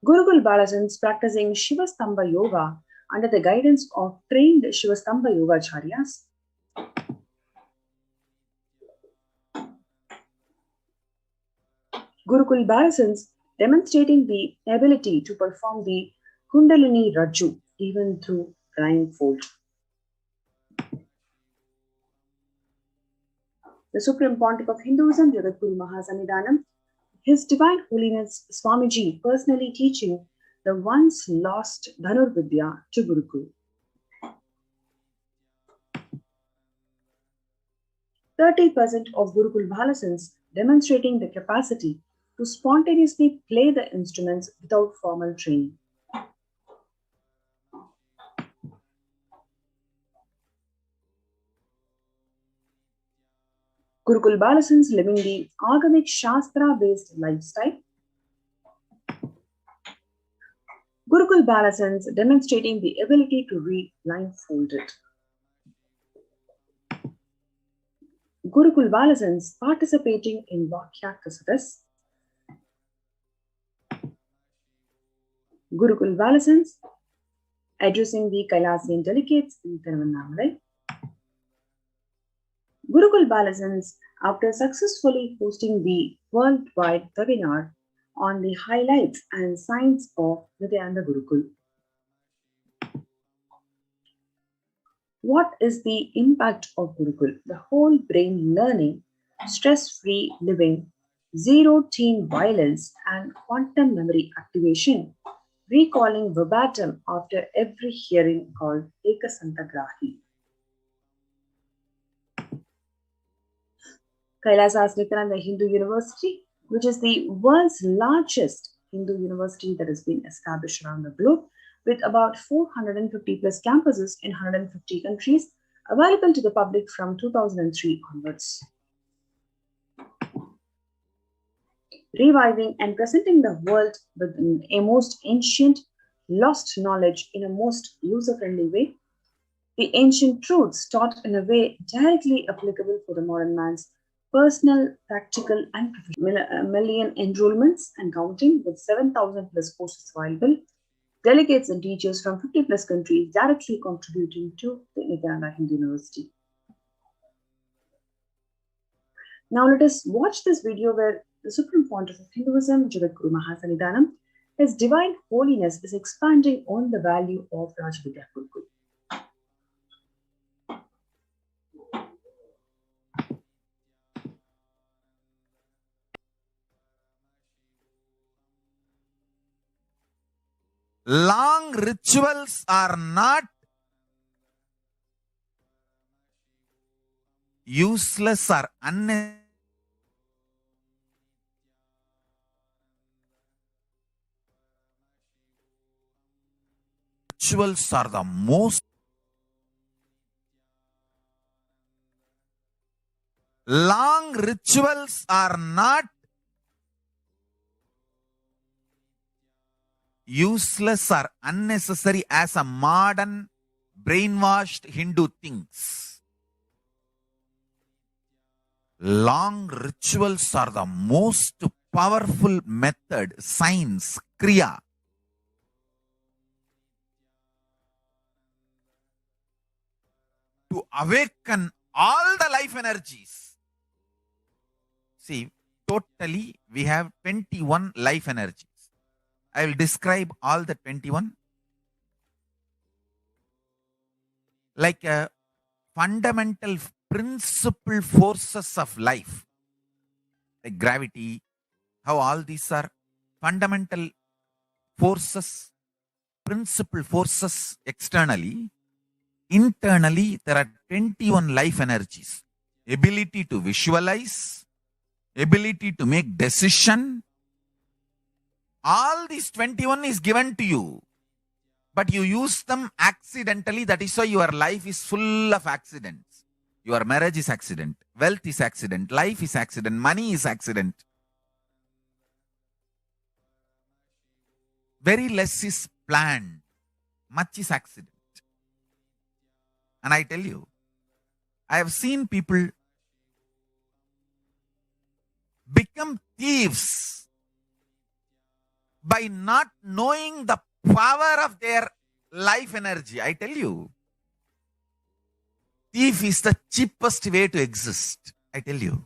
Gurukul Balasans practicing Shivastambha Yoga under the guidance of trained Shivastambha Yogacharyas. Gurukul Balasans demonstrating the ability to perform the Kundalini Raju even through blindfold. The Supreme Pontiff of Hinduism, Jagadguru Mahasannidhanam, His Divine Holiness Swamiji personally teaching the once lost Dhanurvidya to Gurukul. 30% of Gurukul Balasans demonstrating the capacity to spontaneously play the instruments without formal training. Gurukul Balasans living the Agamic Shastra-based lifestyle. Gurukul Balasans demonstrating the ability to read blindfolded. Gurukul Balasans participating in Vakya Kasadas. Gurukul Balasans addressing the Kailasian delegates in Tiruvannamalai. Gurukul Balasans, after successfully hosting the worldwide webinar on the highlights and signs of Nithyananda Gurukul. What is the impact of Gurukul? The whole brain learning, stress-free living, zero teen violence, and quantum memory activation, recalling verbatim after every hearing called Ekasantagrahi. Kailasa Nithyananda Hindu University, which is the world's largest Hindu university that has been established around the globe, with about 450 plus campuses in 150 countries, available to the public from 2003 onwards. Reviving and presenting the world with a most ancient, lost knowledge in a most user-friendly way, the ancient truths taught in a way directly applicable for the modern man's personal, practical, and professional. Million enrollments and counting, with 7,000 plus courses available. Delegates and teachers from 50 plus countries directly contributing to the Nithyananda Hindu University. Now let us watch this video where the Supreme Pontiff of Hinduism, Jagadguru Mahasannidhanam, His Divine Holiness is expanding on the value of Rajavidya Gurukul. Long rituals are not useless or unnecessary. Rituals are the most. Long rituals are not useless or unnecessary as a modern brainwashed Hindu thinks. Long rituals are the most powerful method, science, kriya, to awaken all the life energies. See, totally we have 21 life energies. I will describe all the 21 like a fundamental principal forces of life, like gravity, how all these are fundamental forces, principal forces externally. Internally, there are 21 life energies. Ability to visualize, ability to make decision. All these 21 is given to you, but you use them accidentally. That is why your life is full of accidents. Your marriage is accident, wealth is accident, life is accident, money is accident. Very less is planned, much is accident. And I tell you, I have seen people become thieves by not knowing the power of their life energy. I tell you, thief is the cheapest way to exist. I tell you.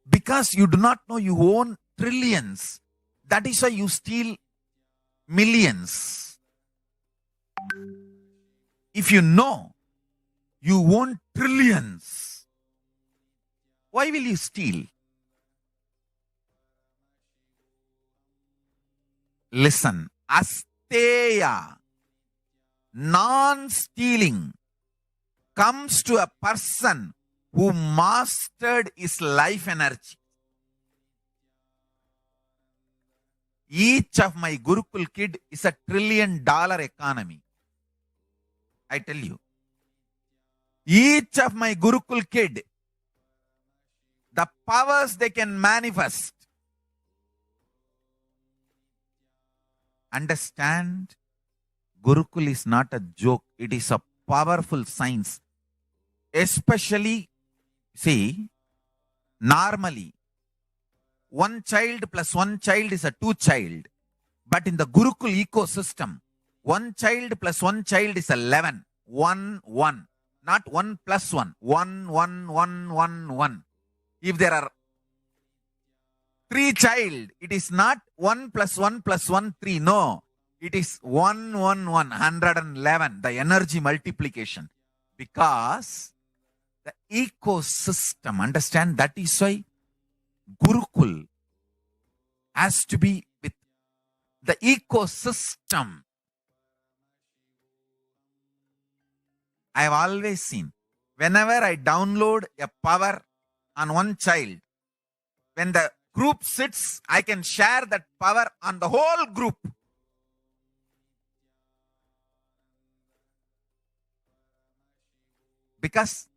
Because you do not know you own trillions. That is why you steal millions. If you know you own trillions, why will you steal? Listen, asteya, non-stealing, comes to a person who mastered his life energy. Each of my Gurukul kid is $1 trillion economy. I tell you. Each of my Gurukul kid, the powers they can manifest. Understand, Gurukul is not a joke. It is a powerful science. Especially, see, normally, one child plus one child is a two child. But in the Gurukul ecosystem, one child plus one child is 11. 1, 1. Not 1 plus 1. 1, 1, 1, 1, 1. If there are 3 child, it is not 1 plus 1 plus 1, 3. No. It is 1, 1, 1. 111. The energy multiplication. Because the ecosystem, understand, that is why Gurukul has to be with the ecosystem. I have always seen, whenever I download a power on one child, when the group sits, I can share that power on the whole group. Because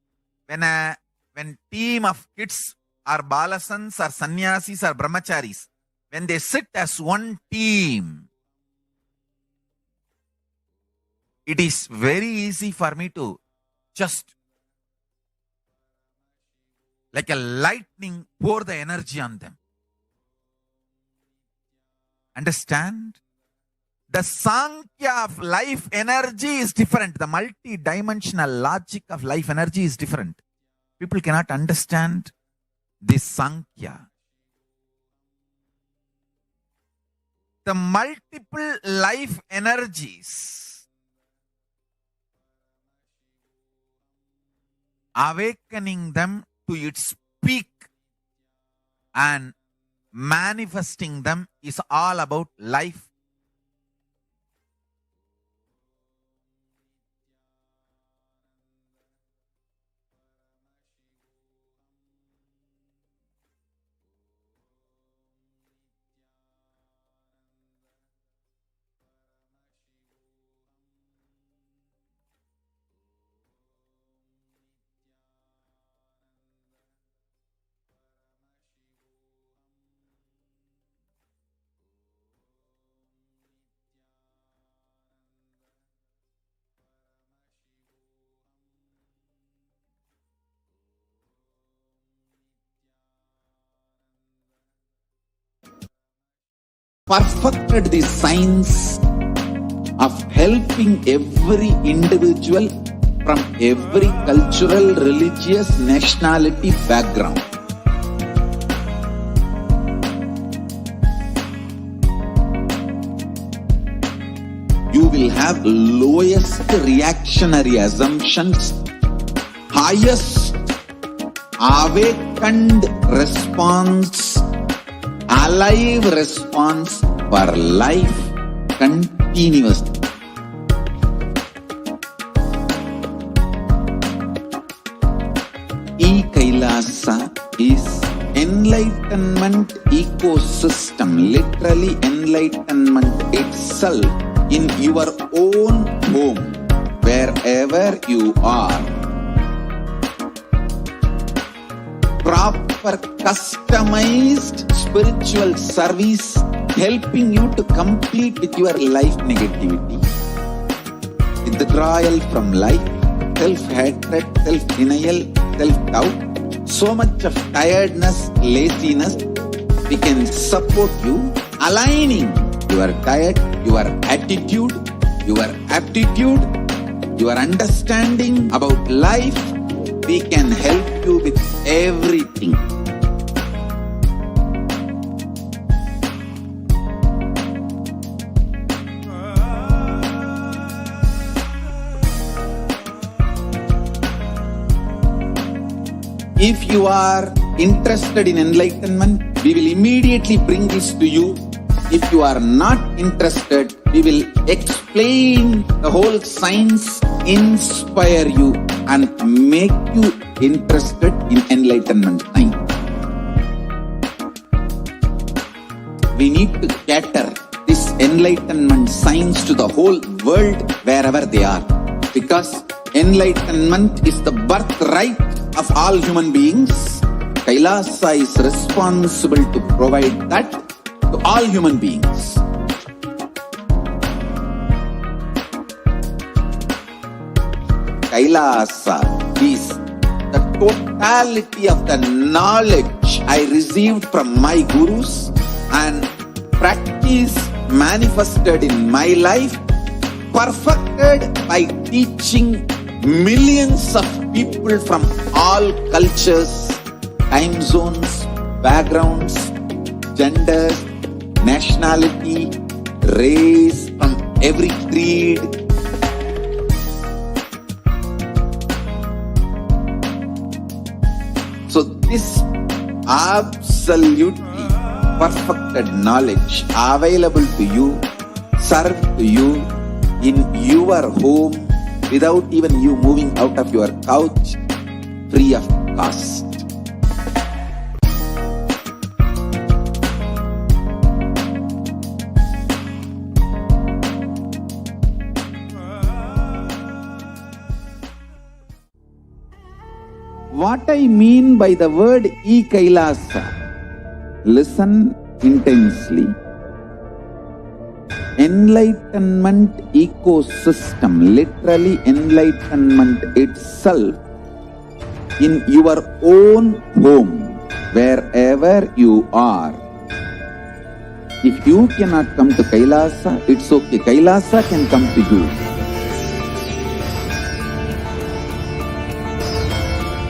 when team of kids or balasans or sannyasis or brahmacharis, when they sit as one team, it is very easy for me to just, like a lightning, pour the energy on them. Understand? The Sankhya of life energy is different. The multi-dimensional logic of life energy is different. People cannot understand this Sankhya. The multiple life energies, awakening them to its peak and manifesting them is all about life. Perfected the science of helping every individual from every cultural, religious, nationality background. You will have lowest reactionary assumptions, highest awakened response, alive response for life continuously. Kailasa is enlightenment ecosystem, literally enlightenment itself in your own home, wherever you are. Proper customized spiritual service helping you to compete with your life negativity. Withdrawal from life, self-hatred, self-denial, self-doubt, so much of tiredness, laziness, we can support you, aligning your diet, your attitude, your aptitude, your understanding about life. We can help you with everything. If you are interested in enlightenment, we will immediately bring this to you. If you are not interested, we will explain the whole science, inspire you and make you interested in enlightenment time. We need to cater this enlightenment science to the whole world wherever they are, because enlightenment is the birthright of all human beings. Kailasa is responsible to provide that to all human beings. Kailasa is the totality of the knowledge I received from my gurus and practice manifested in my life, perfected by teaching millions of people from all cultures, time zones, backgrounds, genders, nationality, race, from every creed. So this absolutely perfected knowledge available to you, served to you in your home without even you moving out of your couch, free of cost. What I mean by the word Kailasa, listen intensely. Enlightenment ecosystem, literally enlightenment itself, in your own home, wherever you are. If you cannot come to Kailasa, it's okay. Kailasa can come to you.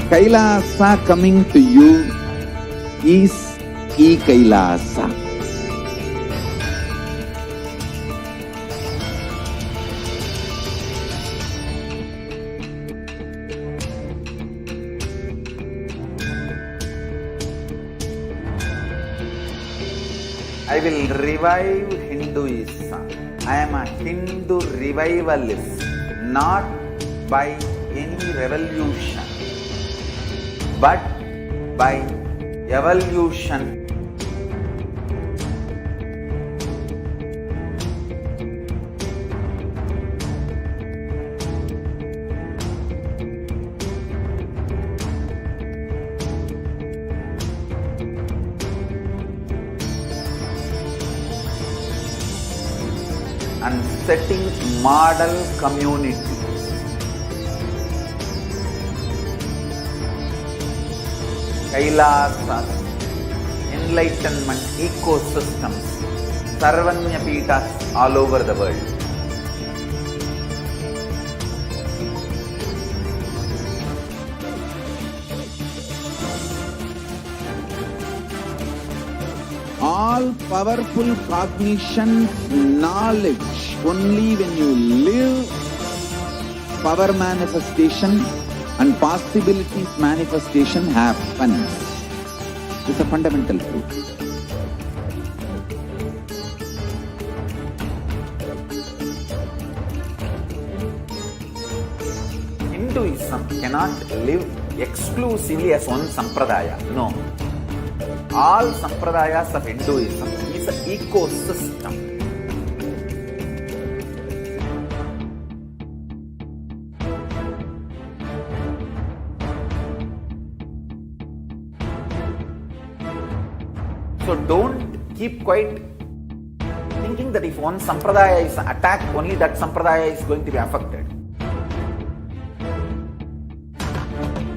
Kailasa coming to you is Kailasa. I will revive Hinduism. I am a Hindu revivalist, not by any revolution, but by evolution. And setting model community. Kailasa, enlightenment ecosystems, Sarvanya Peethas all over the world. All powerful cognition, knowledge, only when you live power manifestation and possibilities manifestation happens. It's a fundamental truth. Hinduism cannot live exclusively as one sampradaya. No. All sampradayas of Hinduism is an ecosystem. So don't keep quiet thinking that if one sampradaya is attacked, only that sampradaya is going to be affected.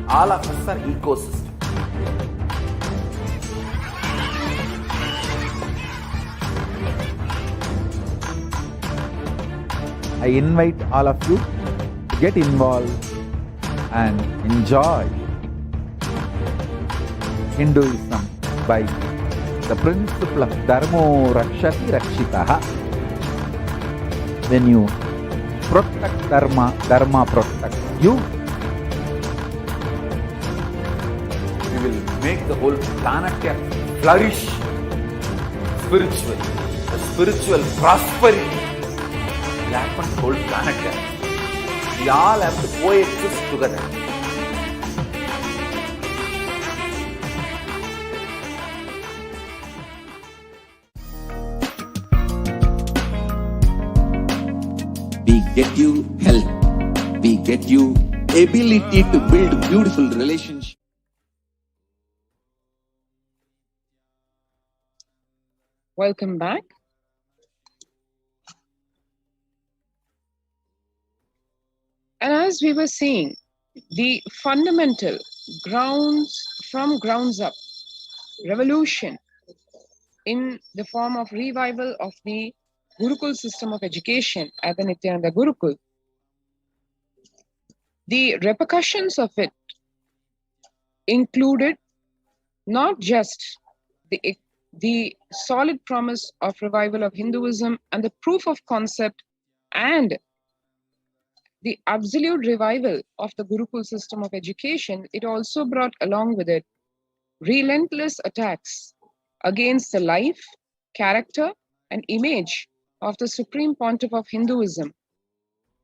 All of us are ecosystem. I invite all of you to get involved and enjoy Hinduism by the principle of Dharmo Rakshati Rakshitaha. When you protect Dharma, Dharma protects you. We will make the whole planet flourish spiritually. The spiritual prosperity will happen to the whole planet. We all have to coexist together. We get you health. We get you ability to build beautiful relationships. Welcome back. And as we were saying, the fundamental grounds up revolution in the form of revival of the Gurukul system of education at the Nithyananda Gurukul, the repercussions of it included not just the solid promise of revival of Hinduism and the proof of concept and the absolute revival of the Gurukul system of education, it also brought along with it relentless attacks against the life, character, and image of the Supreme Pontiff of Hinduism,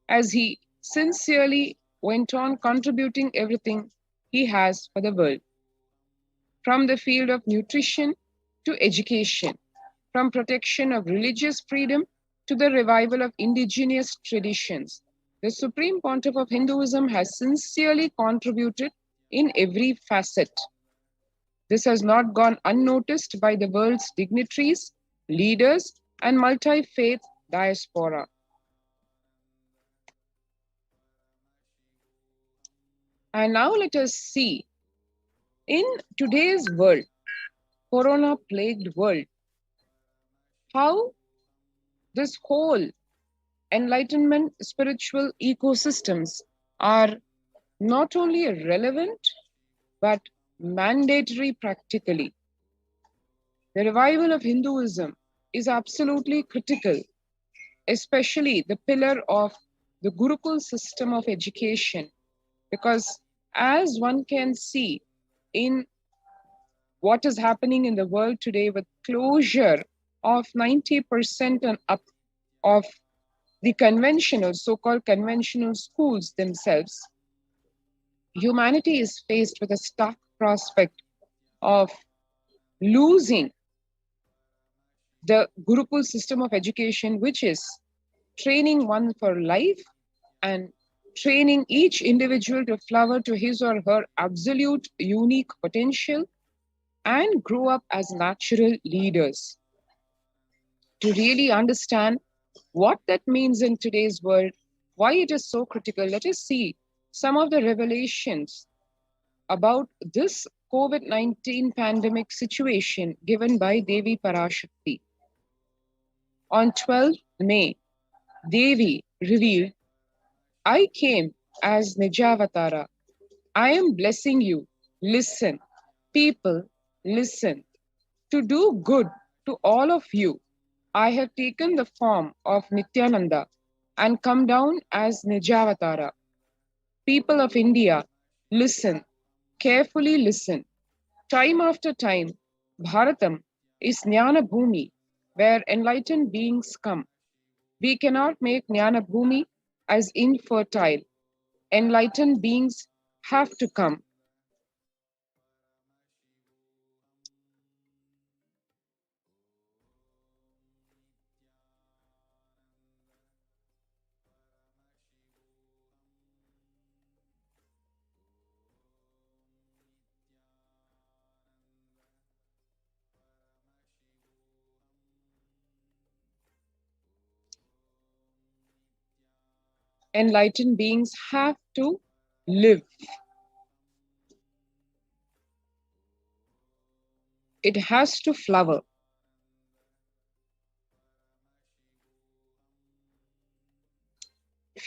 as he sincerely went on contributing everything he has for the world, from the field of nutrition to education, from protection of religious freedom to the revival of indigenous traditions. The Supreme Pontiff of Hinduism has sincerely contributed in every facet. This has not gone unnoticed by the world's dignitaries, leaders, and multi-faith diaspora. And now let us see, in today's world, corona-plagued world, how this whole enlightenment spiritual ecosystems are not only relevant, but mandatory practically. The revival of Hinduism is absolutely critical, especially the pillar of the Gurukul system of education, because as one can see in what is happening in the world today with closure of 90% and up of the conventional, so-called conventional schools themselves, humanity is faced with a stark prospect of losing the Gurukul system of education, which is training one for life and training each individual to flower to his or her absolute unique potential and grow up as natural leaders. To really understand what that means in today's world, why it is so critical, let us see some of the revelations about this COVID-19 pandemic situation given by Devi Parashakti. On 12th May, Devi revealed, I came as Nijavatara. I am blessing you. Listen, people, listen. To do good to all of you, I have taken the form of Nithyananda and come down as Nijavatara. People of India, listen, carefully listen. Time after time, Bharatam is Jnana Bhumi, where enlightened beings come. We cannot make Jnana Bhumi as infertile. Enlightened beings have to come. Enlightened beings have to live. It has to flower.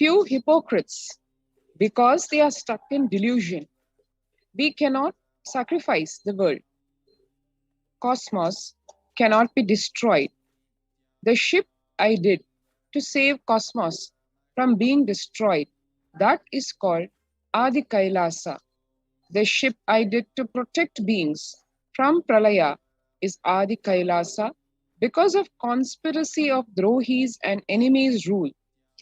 few hypocrites, because they are stuck in delusion. We cannot sacrifice the world. Cosmos cannot be destroyed. The ship I did to save cosmos from being destroyed, that is called Adi Kailasa. The ship I did to protect beings from Pralaya is Adi Kailasa. Because of conspiracy of Drohis and enemies' rule,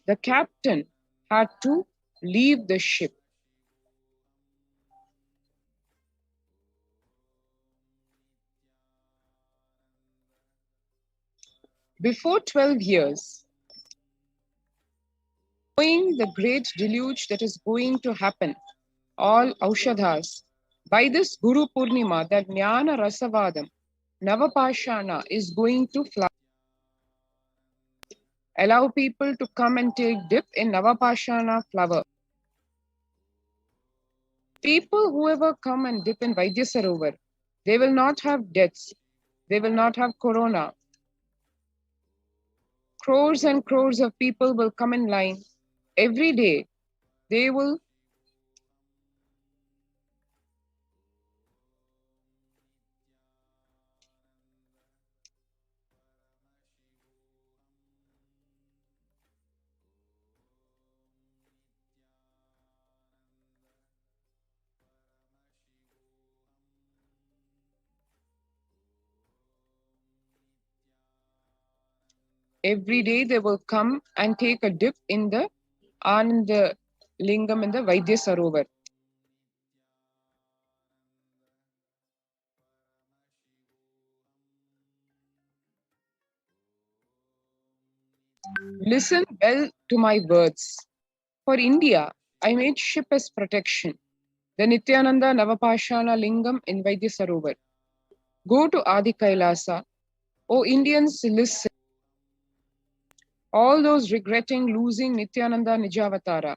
the captain had to leave the ship. Before 12 years, knowing the great deluge that is going to happen, all Aushadhas, by this Guru Purnima, that Jnana Rasavadam, Navapashana is going to fly. Allow people to come and take dip in Navapashana flower. People whoever come and dip in Vaidyasarovar, they will not have deaths. They will not have corona. Crores and crores of people will come in line. Every day, they will every day they will come and take a dip in the Ananda Lingam in the Vaidyasarovar. Listen well to my words. For India, I made ship as protection. The Nithyananda Navapashana Lingam in Vaidyasarovar. Go to Adi Kailasa. O Indians, listen. All those regretting losing Nithyananda Nijavatara,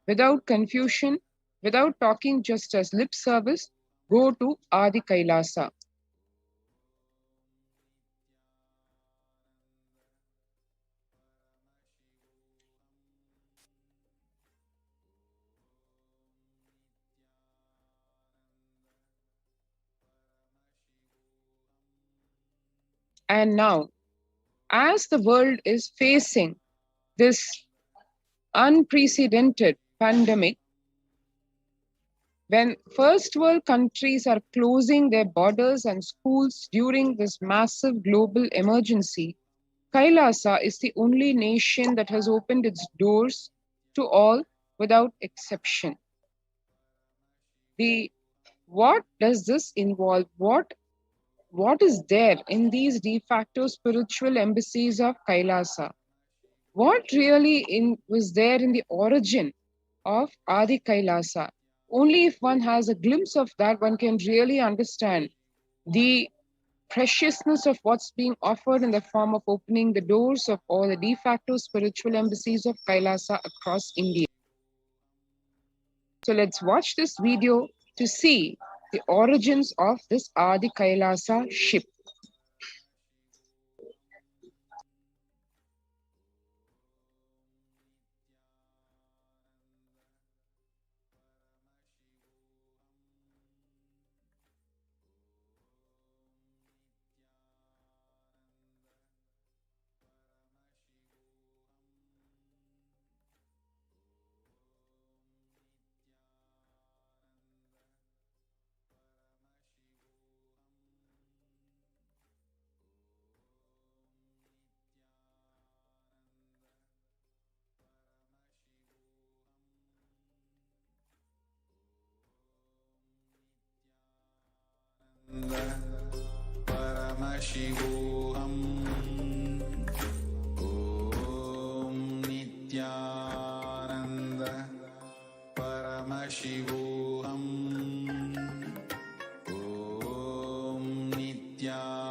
without confusion, without talking just as lip service, go to Adi Kailasa. And now, as the world is facing this unprecedented pandemic, when first world countries are closing their borders and schools during this massive global emergency, Kailasa is the only nation that has opened its doors to all without exception. What does this involve? What is there in these de facto spiritual embassies of Kailasa? What really was there in the origin of Adi Kailasa? Only if one has a glimpse of that, one can really understand the preciousness of what's being offered in the form of opening the doors of all the de facto spiritual embassies of Kailasa across India. So let's watch this video to see the origins of this Adi Kailasa ship. Paramashivoham. Om Nithyananda Paramashivoham. Om Nithyananda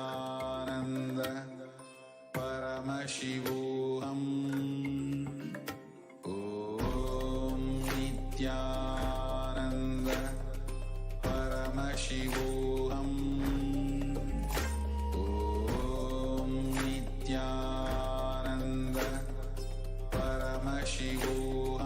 Paramashivoham. Om Nithyananda Paramashivoham. Nithyananda Paramashivoham.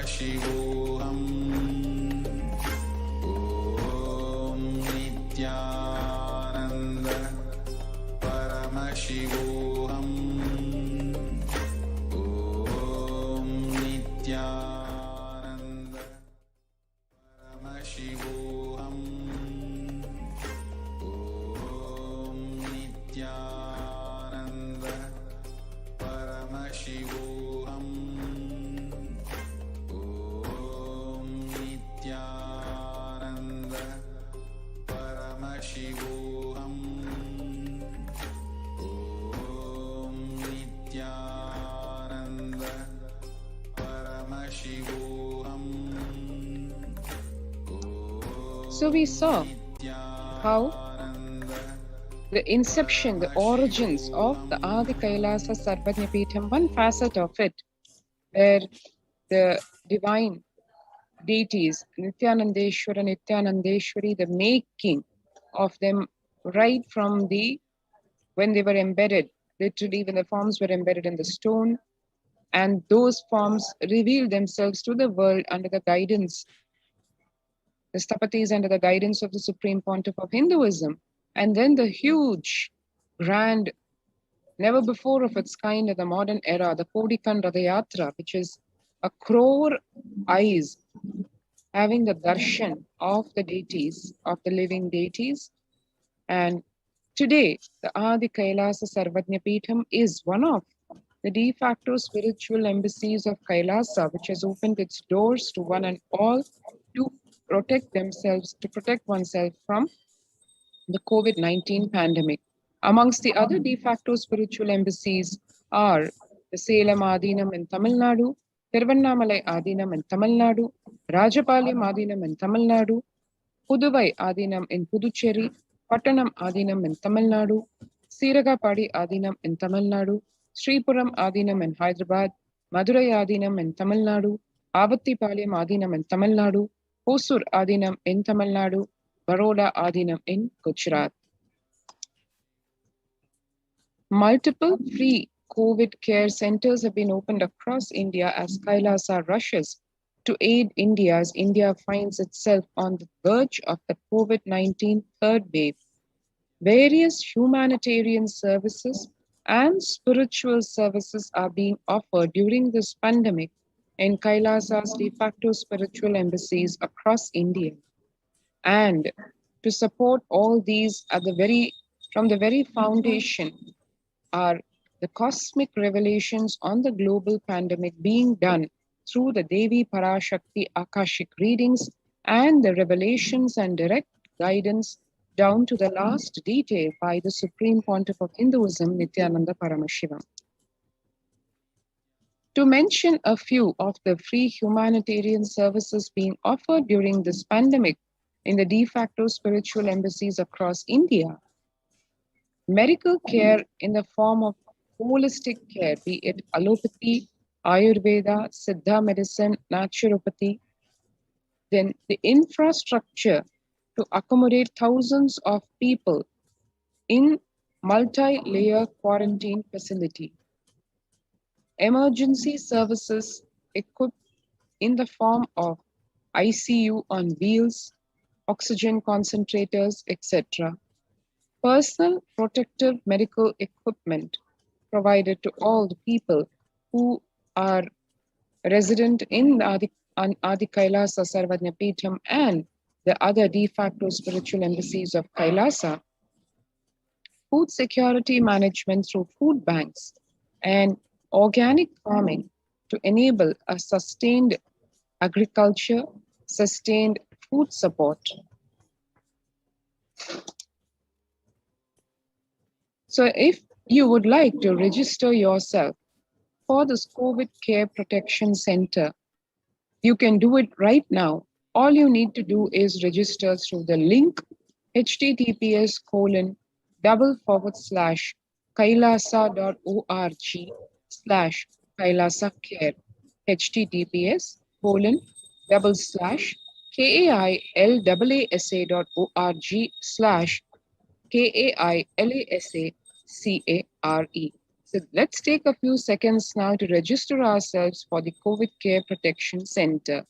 Paramashivoham. Om Nithyananda Paramashivoham. Om Nithyananda Paramashivoham. Om Nithyananda Paramashivoham. Om Nithyananda Paramashivoham. Om Nithyananda Paramashivoham. So we saw how the inception, the origins of the Adi Kailasa Sarvajñapitham, one facet of it, where the divine deities, Nithyanandeshwara, Nithyanandeshwari, the making of them right from when they were embedded, literally when the forms were embedded in the stone, and those forms revealed themselves to the world under the guidance, the Stapatis under the guidance of the Supreme Pontiff of Hinduism. And then the huge, grand, never before of its kind in the modern era, the Kodikan Radayatra, which is a crore eyes having the darshan of the deities, of the living deities. And today, the Adi Kailasa Sarvajñapitham is one of the de facto spiritual embassies of Kailasa, which has opened its doors to one and all to protect themselves, to protect oneself from the COVID-19 pandemic. Amongst the other de facto spiritual embassies are the Salem Adinam in Tamil Nadu, Tiruvannamalai Adinam in Tamil Nadu, Rajapalayam Adinam in Tamil Nadu, Puduvai Adinam in Puducherry, Pattanam Adinam in Tamil Nadu, Siragapadi Adinam in Tamil Nadu, Sripuram Adinam in Hyderabad, Madurai Adinam in Tamil Nadu, Avattipalayam Adinam in Tamil Nadu, Hosur Adinam in Tamil Nadu, Baroda Adinam in Gujarat. Multiple free COVID care centers have been opened across India as Kailasa rushes to aid India as India finds itself on the verge of the COVID-19 third wave. Various humanitarian services and spiritual services are being offered during this pandemic in Kailasa's de facto spiritual embassies across India. And to support all these from the very foundation are the cosmic revelations on the global pandemic being done through the Devi Parashakti Akashic readings and the revelations and direct guidance down to the last detail by the Supreme Pontiff of Hinduism, Nithyananda Paramashivam. To mention a few of the free humanitarian services being offered during this pandemic in the de facto spiritual embassies across India, medical care in the form of holistic care, be it allopathy, Ayurveda, Siddha medicine, naturopathy, then the infrastructure to accommodate thousands of people in multi-layer quarantine facility, emergency services equipped in the form of ICU on wheels, oxygen concentrators, etc. Personal protective medical equipment provided to all the people who are resident in Adi Kailasa Sarvajñapitham and the other de facto spiritual embassies of Kailasa, food security management through food banks, and organic farming to enable a sustained agriculture, sustained food support. So if you would like to register yourself for this COVID Care Protection Center, you can do it right now. All you need to do is register through the link https://kailasa.org/kailasacare, https://kailasa.org/KAILASACARE. So let's take a few seconds now to register ourselves for the COVID Care Protection Center.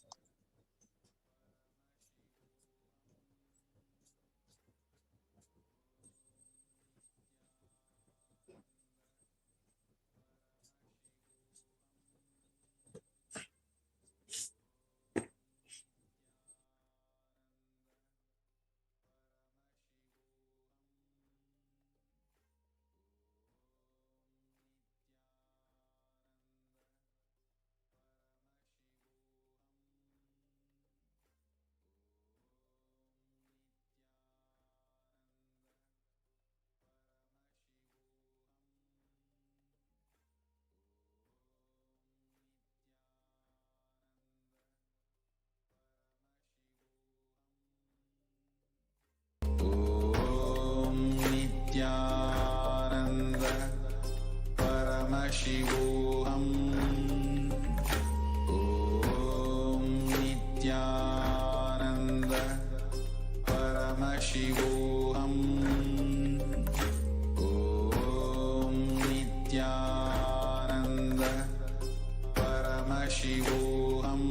Nithyananda Paramashivoham. Om Nithyananda Paramashivoham. Om Nithyananda Paramashivoham.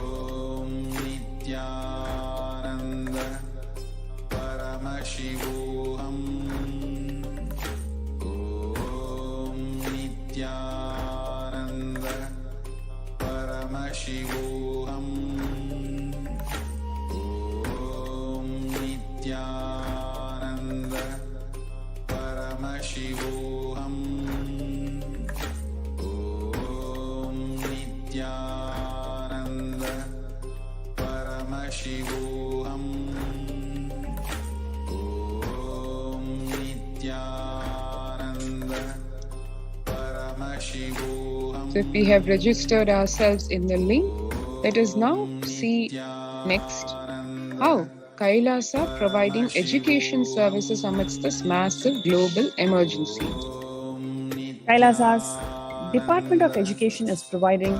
Om Nithyananda Paramashivoham. Om Nithyananda Paramashivoham. Om Nithyananda Paramashivoham. Om Nithyananda Paramashivoham. Om Nithyananda Paramashivoham. So if we have registered ourselves in the link, let us now see next how Kailasa providing education services amidst this massive global emergency. Kailasa's Department of Education is providing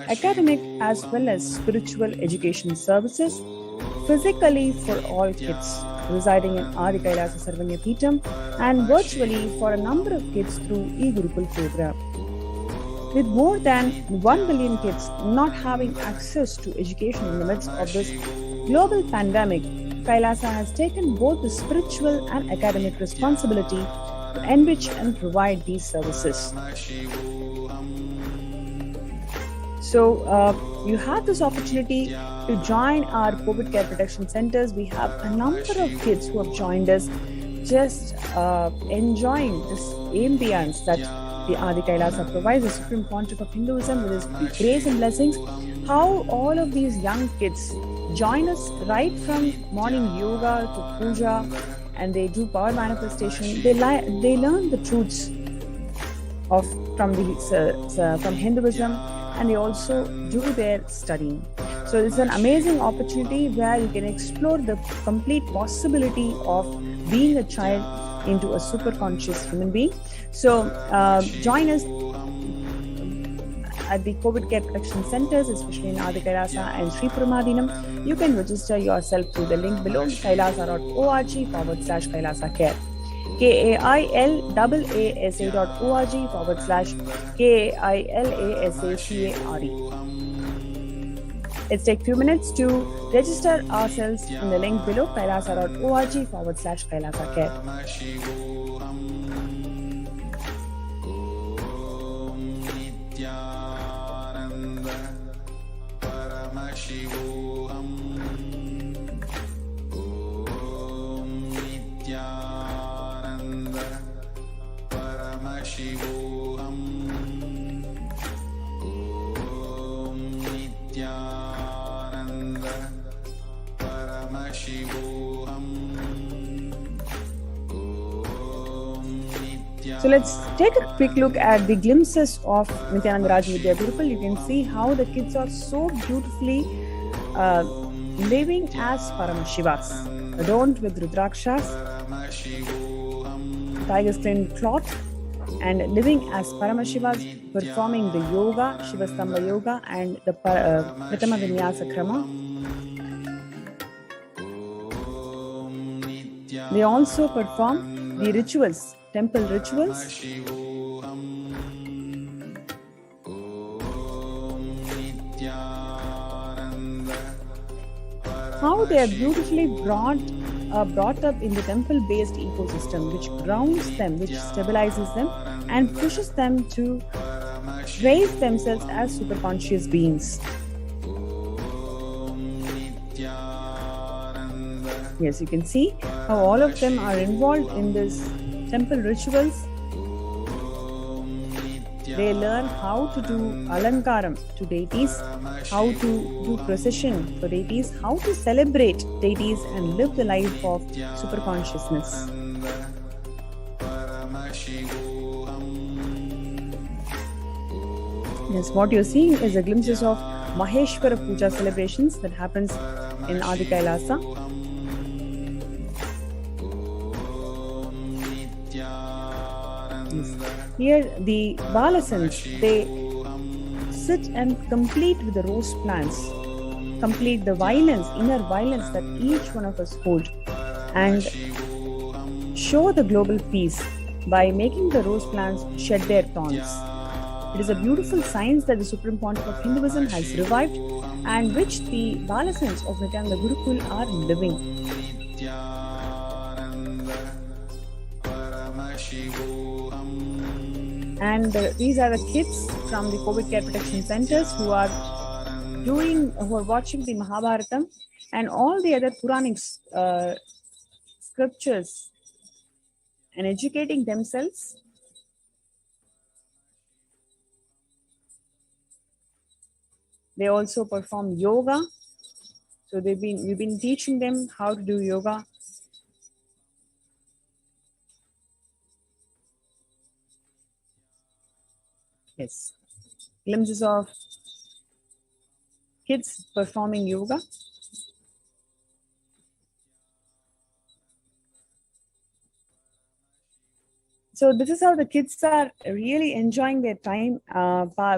academic as well as spiritual education services physically for all kids residing in Adi Kailasa Sarvanya Peetham and virtually for a number of kids through e-Gurukul program. With more than 1 billion kids not having access to education in the midst of this global pandemic, Kailasa has taken both the spiritual and academic responsibility to enrich and provide these services. So you have this opportunity to join our COVID care protection centers. We have a number of kids who have joined us, just enjoying this ambience that the Adi Kailasa provides, the Supreme Pontiff of Hinduism, with his grace and blessings. How all of these young kids join us right from morning yoga to puja, and they do power manifestation. They learn the truths from Hinduism, and they also do their studying. So it's an amazing opportunity where you can explore the complete possibility of being a child into a super conscious human being. So join us at the COVID care protection centers, especially in Adi Kailasa and Sri Puramadinam. You can register yourself through the link below, kailasa.org/Kailasa Care. KAILASA.org/KAILASACARE. Let's take a few minutes to register ourselves in the link below, kailasa.org/Kailasa Care. Paramashivoham. Om Nithyananda Paramashivoham. Om Nithyananda Paramashivoham. So let's take a quick look at the glimpses of Nithyananda Raj Vidya Gurukul. You can see how the kids are so beautifully living as Paramashivas, adorned with Rudrakshas, tiger skin cloth, and living as Paramashivas, performing the yoga, Shivastamba yoga, and the Pratama Vinyasa Krama. They also perform the rituals, temple rituals. How they are beautifully brought up in the temple-based ecosystem, which grounds them, which stabilizes them, and pushes them to raise themselves as superconscious beings. Yes, you can see how all of them are involved in this temple rituals. They learn how to do alankaram to deities, how to do procession for deities, how to celebrate deities and live the life of superconsciousness. Yes, what you're seeing is a glimpses of Maheshwara Puja celebrations that happens in Adi Kailasa. Yes. Here the Balasans, they sit and complete with the rose plants, complete the violence, inner violence that each one of us hold, and show the global peace by making the rose plants shed their thorns. It is a beautiful science that the Supreme Pontiff of Hinduism has revived and which the Balasans of Nithyananda Gurukul are living. And these are the kids from the COVID care protection centers who are watching the Mahabharatam and all the other Puranic scriptures and educating themselves. They also perform yoga. So we've been teaching them how to do yoga. Yes, glimpses of kids performing yoga. So this is how the kids are really enjoying their time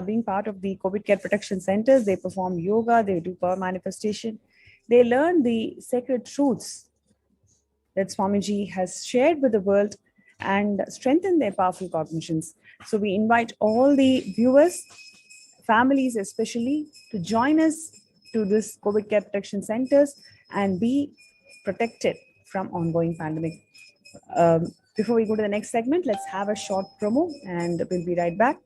being part of the COVID care protection centers. They perform yoga, they do power manifestation. They learn the sacred truths that Swamiji has shared with the world and strengthen their powerful cognitions. So we invite all the viewers, families especially, to join us to this COVID care protection centers and be protected from ongoing pandemic. Before we go to the next segment, let's have a short promo and we'll be right back.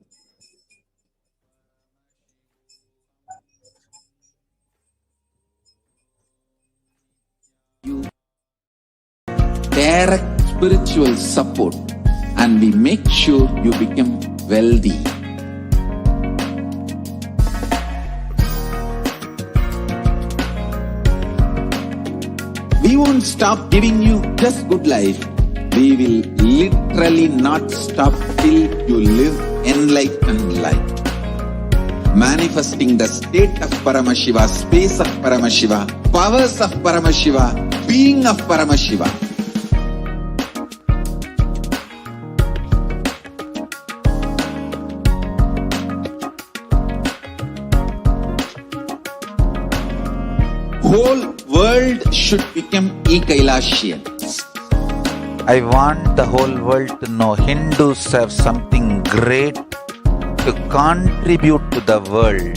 Direct spiritual support and we make sure you become wealthy. We won't stop giving you just good life. We will literally not stop till you live enlightened life. Manifesting the state of Paramashiva, space of Paramashiva, powers of Paramashiva, being of Paramashiva. Whole world should become Kailasians. I want the whole world to know Hindus have something great to contribute to the world.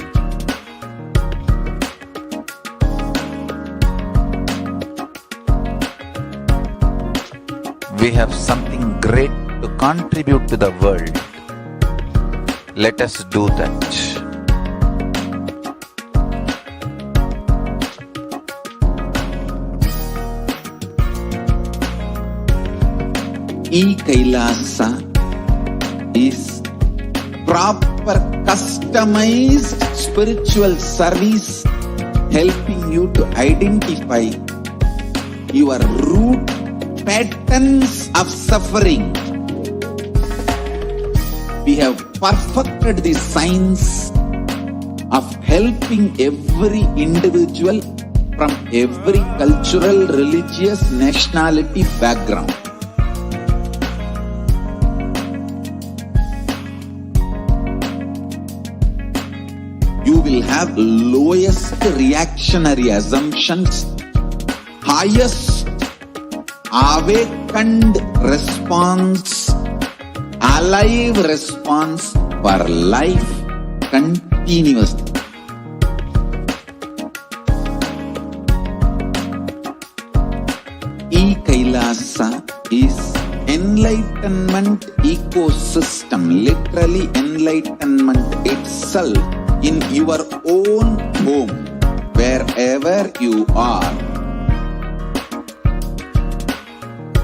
We have something great to contribute to the world. Let us do that. Kailasa is proper customized spiritual service helping you to identify your root patterns of suffering. We have perfected the science of helping every individual from every cultural, religious, nationality background. You will have lowest reactionary assumptions, highest awakened response, alive response for life continuously. Kailasa is enlightenment ecosystem, literally enlightenment itself in your own home, wherever you are.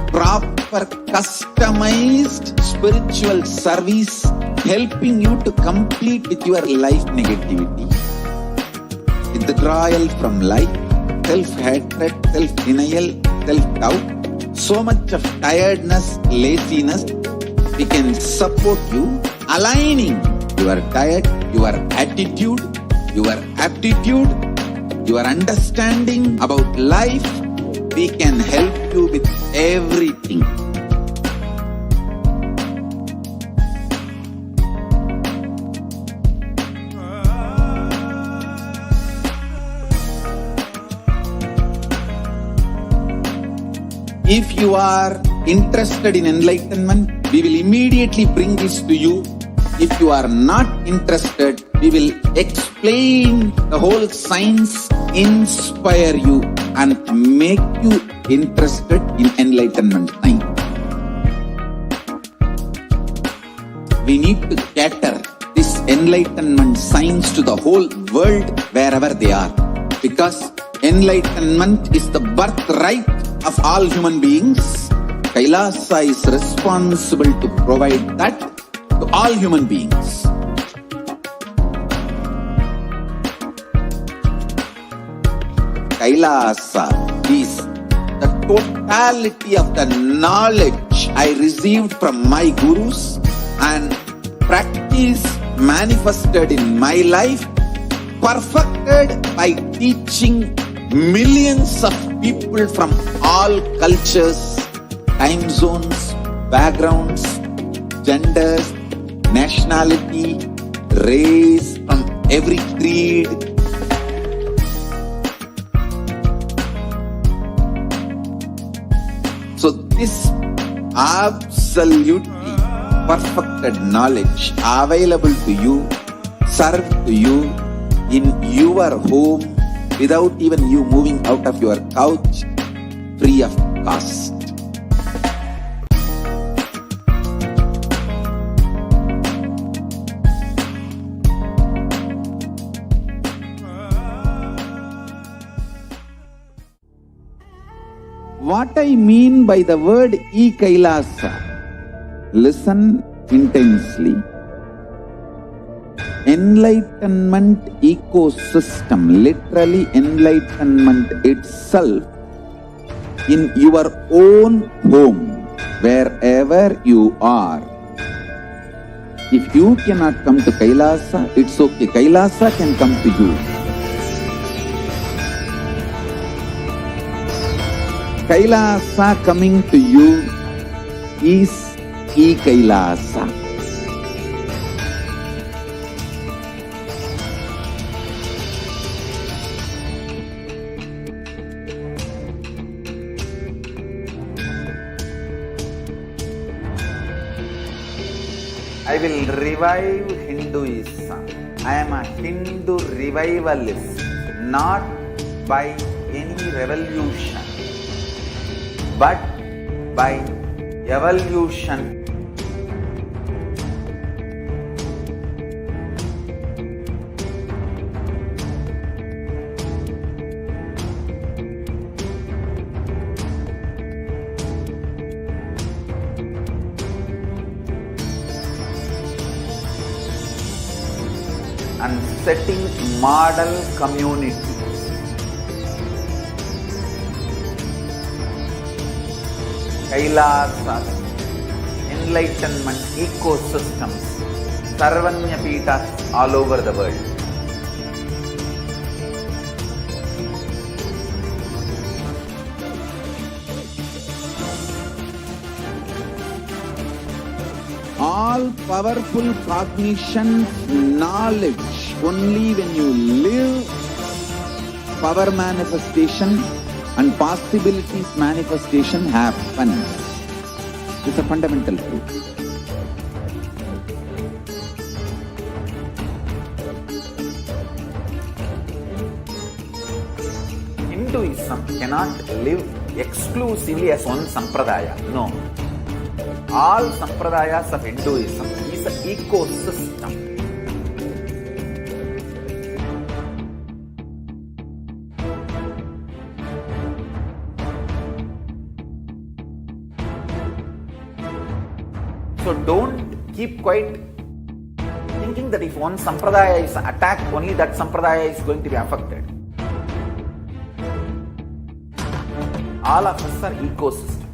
Proper customized spiritual service helping you to complete with your life negativity, withdrawal from life, self-hatred, self-denial, self-doubt, so much of tiredness, laziness. We can support you, aligning your diet, your attitude, your aptitude, your understanding about life. We can help you with everything. If you are interested in enlightenment, we will immediately bring this to you. If you are not interested, we will explain the whole science, inspire you and make you interested in enlightenment time. We need to cater this enlightenment science to the whole world wherever they are, because enlightenment is the birthright of all human beings. Kailasa is responsible to provide that to all human beings. Kailasa is the totality of the knowledge I received from my gurus and practice manifested in my life, perfected by teaching millions of people from all cultures, time zones, backgrounds, genders, nationality, race, from every creed. So this absolutely perfected knowledge available to you, served to you in your home, without even you moving out of your couch, free of cost. What I mean by the word Kailasa, listen intensely. Enlightenment ecosystem, literally enlightenment itself in your own home, wherever you are. If you cannot come to Kailasa, it's okay. Kailasa can come to you. Kailasa coming to you is Kailasa. I will revive Hinduism. I am a Hindu revivalist, not by any revolution, but by evolution. And setting model community. Kailasa, enlightenment ecosystems, Sarvanya Peethas all over the world. All powerful cognition, knowledge, only when you live power manifestation, and possibilities manifestation happens. It's a fundamental truth. Hinduism cannot live exclusively as one sampradaya. No. All sampradayas of Hinduism is an ecosystem. So don't keep quiet thinking that if one sampradaya is attacked, only that sampradaya is going to be affected. All of us are ecosystem.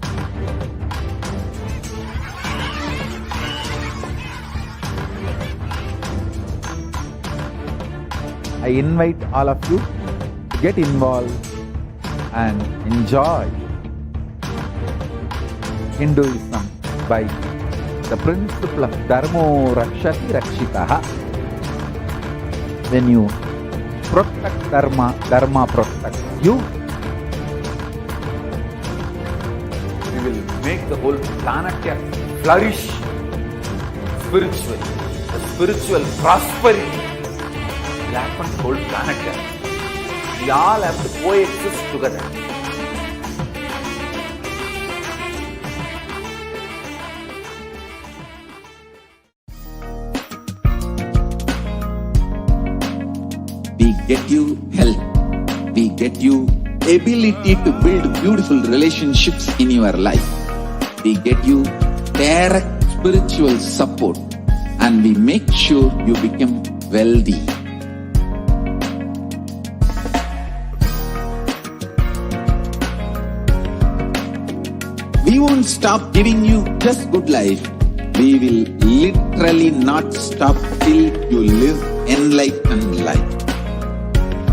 I invite all of you to get involved and enjoy Hinduism by the principle of Dharmo Rakshati Rakshitaha. When you protect Dharma, Dharma protects you. We will make the whole planet flourish spiritually. The spiritual prosperity will happen to the whole planet. We all have to coexist together. We get you health. We get you ability to build beautiful relationships in your life. We get you direct spiritual support, and we make sure you become wealthy. We won't stop giving you just good life. We will literally not stop till you live enlightened life.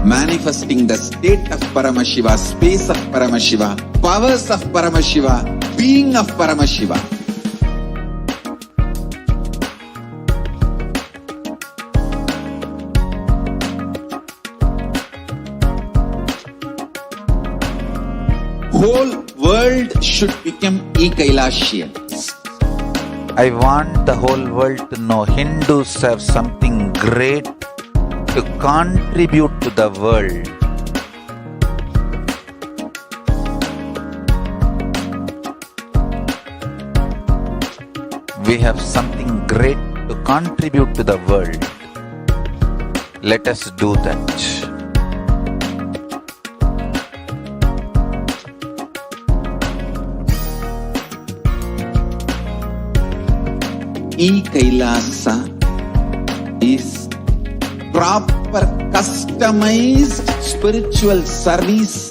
Manifesting the state of Paramashiva, space of Paramashiva, powers of Paramashiva, being of Paramashiva. Whole world should become Kailasians. I want the whole world to know Hindus have something great to contribute to the world. We have something great to contribute to the world. Let us do that. Kailasa is proper customized spiritual service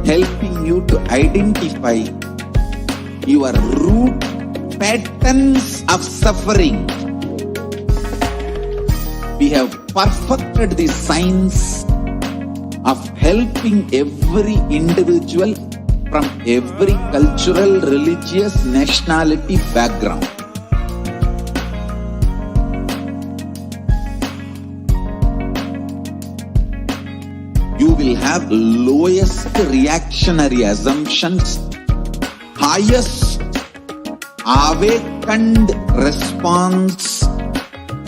helping you to identify your root patterns of suffering. We have perfected the science of helping every individual from every cultural, religious, nationality background. You will have lowest reactionary assumptions, highest awakened response,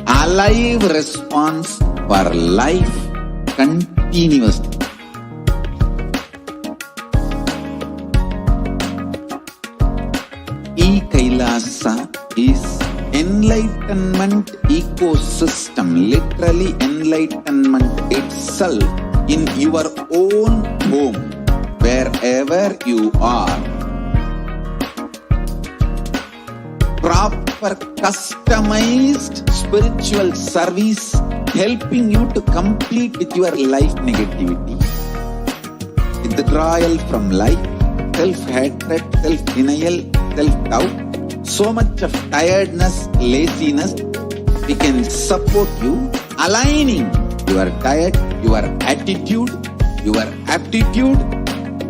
alive response for life continuously. Kailasa is enlightenment ecosystem, literally enlightenment itself in your own home, wherever you are. Proper customized spiritual service helping you to complete with your life negativity, withdrawal from life, self-hatred, self-denial, self-doubt, so much of tiredness, laziness. We can support you aligning your diet, your attitude, your aptitude,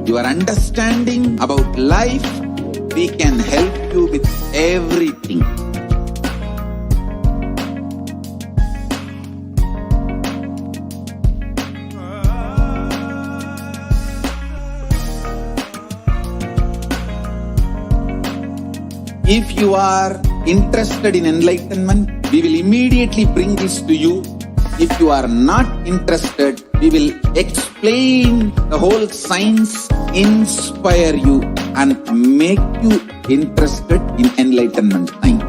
your understanding about life. We can help you with everything. If you are interested in enlightenment, we will immediately bring this to you. If you are not interested, we will explain the whole science, inspire you and make you interested in enlightenment time.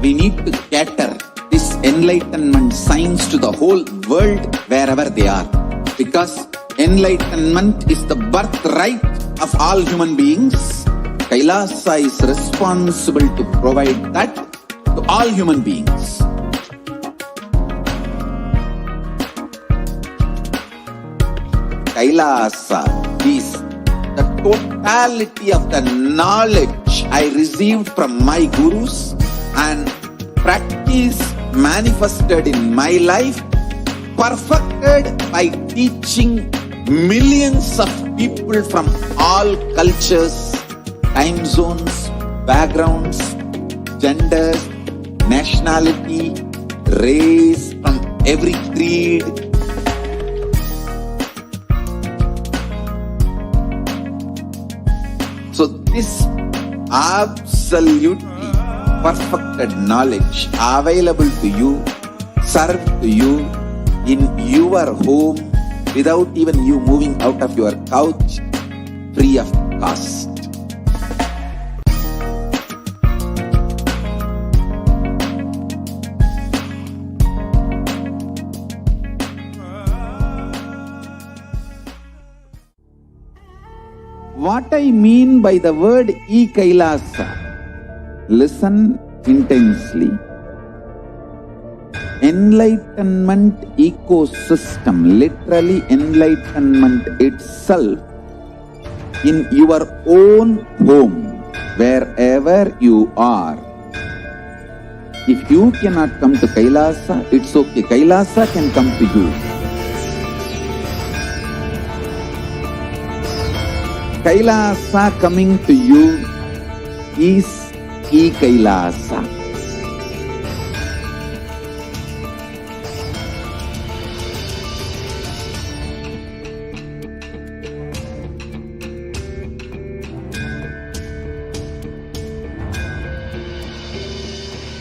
We need to cater this enlightenment science to the whole world wherever they are. Because enlightenment is the birthright of all human beings. Kailasa is responsible to provide that to all human beings. Kailasa is the totality of the knowledge I received from my gurus and practice manifested in my life, perfected by teaching millions of people from all cultures, time zones, backgrounds, genders, nationality, race, from every creed. So this absolutely perfected knowledge available to you, served to you in your home without even you moving out of your couch, free of cost. What I mean by the word Kailasa, listen intensely. Enlightenment ecosystem, literally enlightenment itself, in your own home, wherever you are. If you cannot come to Kailasa, it's okay. Kailasa can come to you. Kailasa coming to you is Kailasa.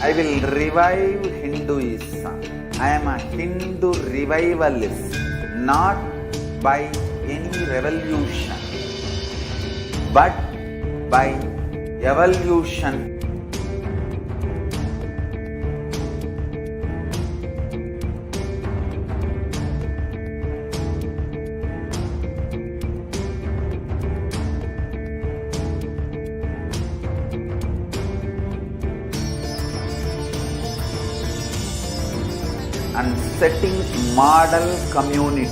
I will revive Hinduism. I am a Hindu revivalist, not by any revolution, but by evolution. And setting model community.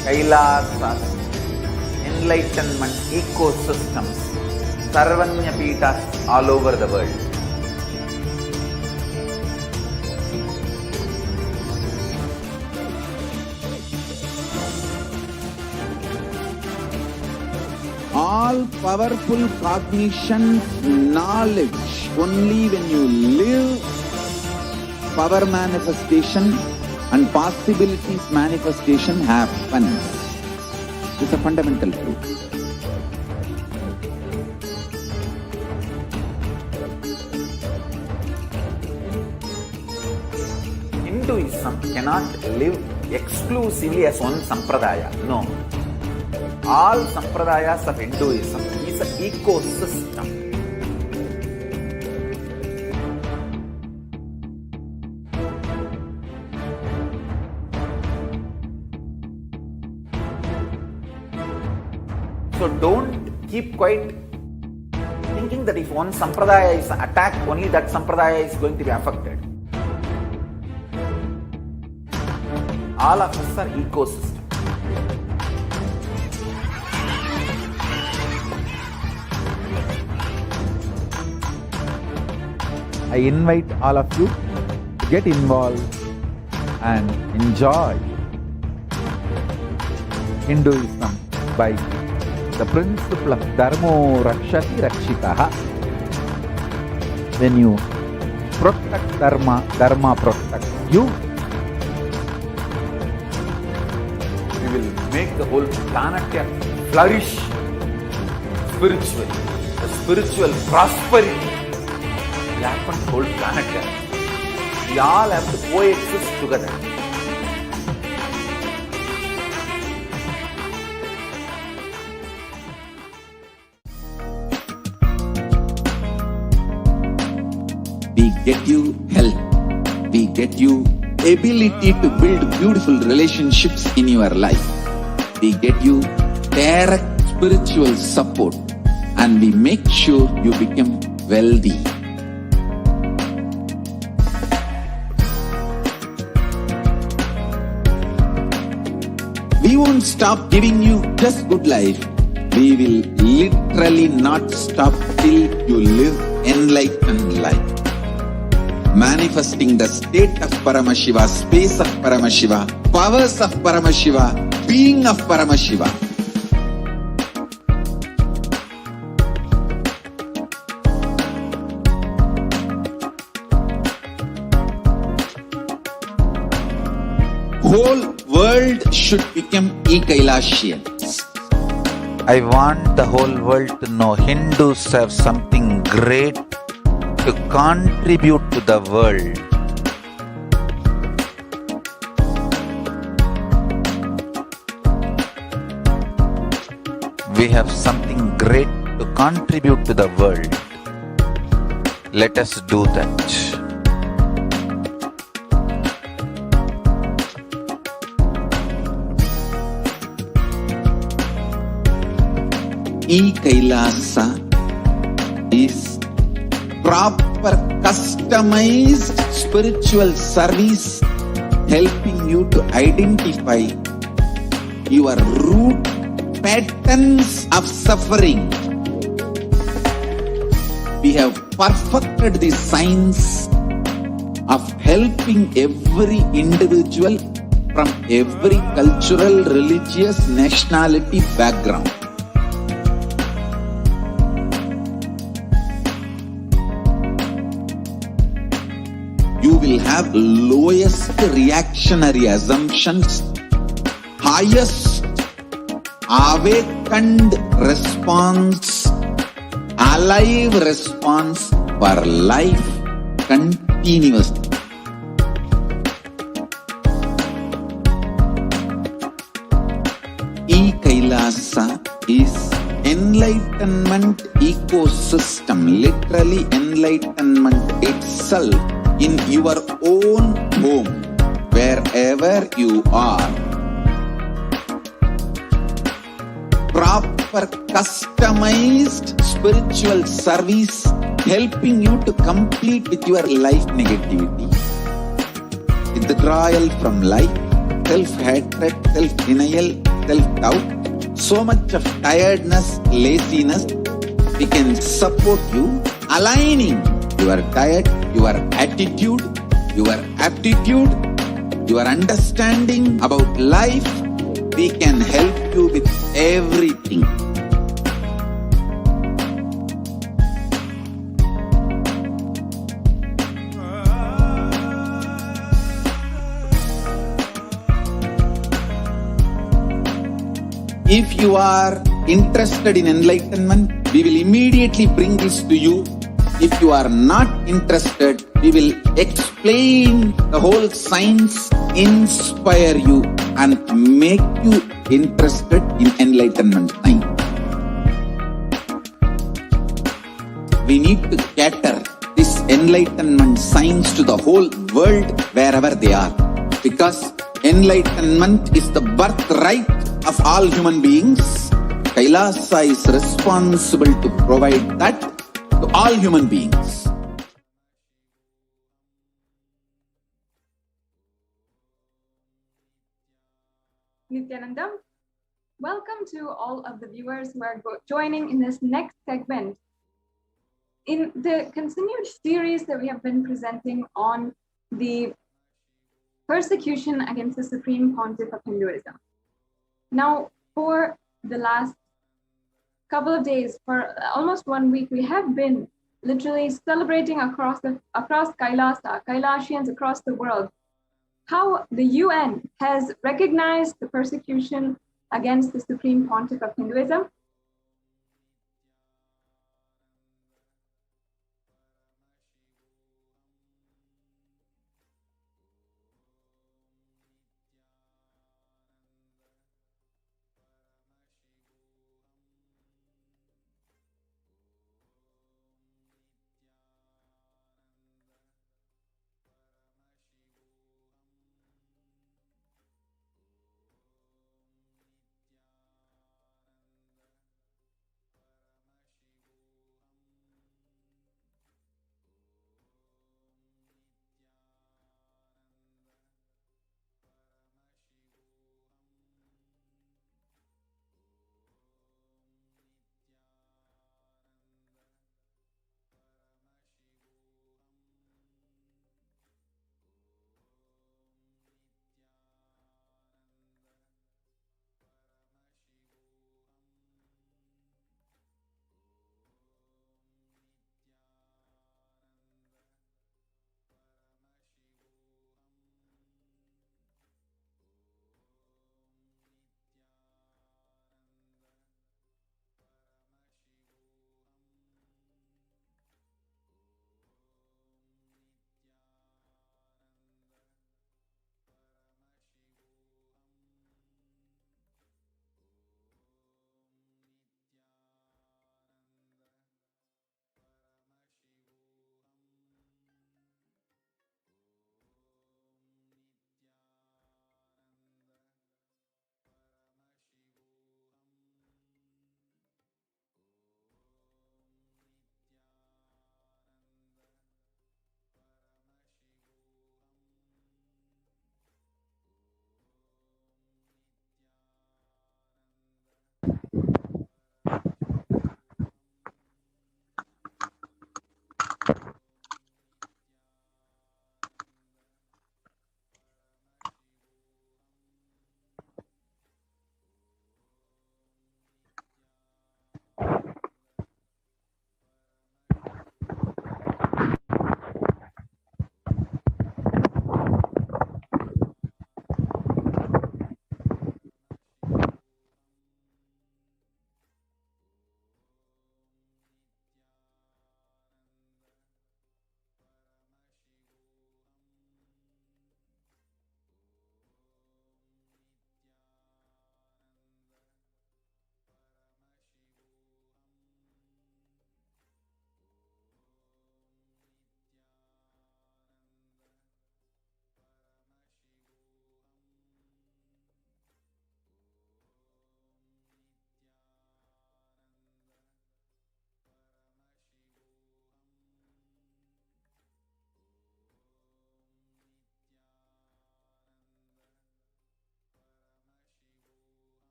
Kailasas, enlightenment ecosystems, Sarvanya Pitas all over the world. All powerful cognition, knowledge, only when you live, power manifestation and possibilities manifestation happens. It's a fundamental truth. Hinduism cannot live exclusively as one sampradaya. No. All sampradayas of Hinduism is an ecosystem. So don't keep quiet thinking that if one sampradaya is attacked, only that sampradaya is going to be affected. All of us are ecosystem. I invite all of you to get involved and enjoy Hinduism by the principle of Dharmo Rakshati Rakshitaha. When you protect Dharma, Dharma protects you. we will make the whole planet flourish spiritually. The spiritual prosperity will happen to the whole planet. We all have to coexist together. We get you health. We get you ability to build beautiful relationships in your life. We get you direct spiritual support, and we make sure you become wealthy. We won't stop giving you just good life. We will literally not stop till you live enlightened life. Manifesting the state of Paramashiva, space of Paramashiva, powers of Paramashiva, being of Paramashiva. Whole world should become Kailasians. I want the whole world to know Hindus have something great to contribute to the world. We have something great to contribute to the world. Let us do that. Kailasa is proper customized spiritual service helping you to identify your root patterns of suffering. We have perfected the science of helping every individual from every cultural, religious, nationality background. You will have lowest reactionary assumptions, highest awakened response, alive response for life continuously. Kailasa is enlightenment ecosystem, literally enlightenment itself in your own home, wherever you are. Proper customized spiritual service helping you to complete with your life negativity, withdrawal from life, self-hatred, self-denial, self-doubt, so much of tiredness, laziness. We can support you aligning your diet, your attitude, your aptitude, your understanding about life. We can help you with everything. If you are interested in enlightenment, we will immediately bring this to you. If you are not interested, we will explain the whole science, inspire you and make you interested in enlightenment science. We need to cater this enlightenment science to the whole world wherever they are, because enlightenment is the birthright of all human beings. Kailasa is responsible to provide that to all human beings. Nithyananda, welcome to all of the viewers who are joining in this next segment. In the continued series that we have been presenting on the persecution against the Supreme Pontiff of Hinduism. Now, for the last couple of days, for almost 1 week, we have been literally celebrating across Kailasa, Kailasians across the world, how the UN has recognized the persecution against the Supreme Pontiff of Hinduism.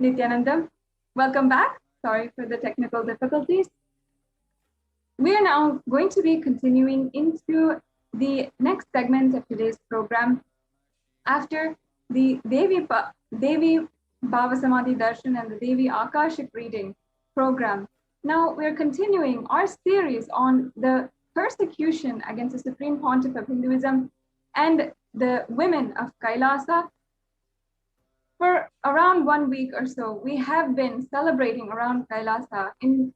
Nithyananda, welcome back. Sorry for the technical difficulties. We are now going to be continuing into the next segment of today's program. After the Devi BHAVASAMADHI Darshan and the Devi Akashik reading program, now we're continuing our series on the persecution against the Supreme Pontiff of Hinduism and the women of Kailasa. For around 1 week or so, we have been celebrating around Kailasa in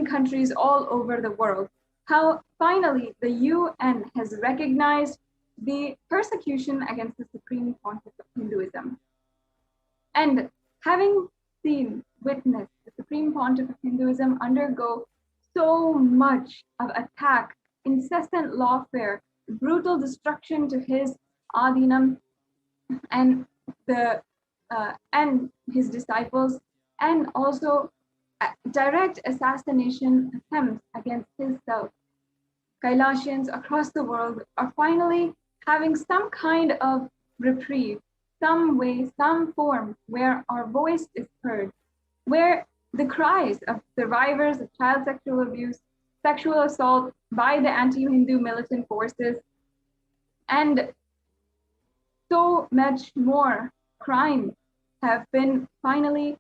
countries all over the world, how finally the UN has recognized the persecution against the Supreme Pontiff of Hinduism. And having witnessed the Supreme Pontiff of Hinduism undergo so much of attack, incessant lawfare, brutal destruction to his adhinam and his disciples, and also direct assassination attempts against himself, Kailasians across the world are finally having some kind of reprieve, some way, some form where our voice is heard, where the cries of survivors of child sexual abuse, sexual assault by the anti-Hindu militant forces, and so much more crime have been finally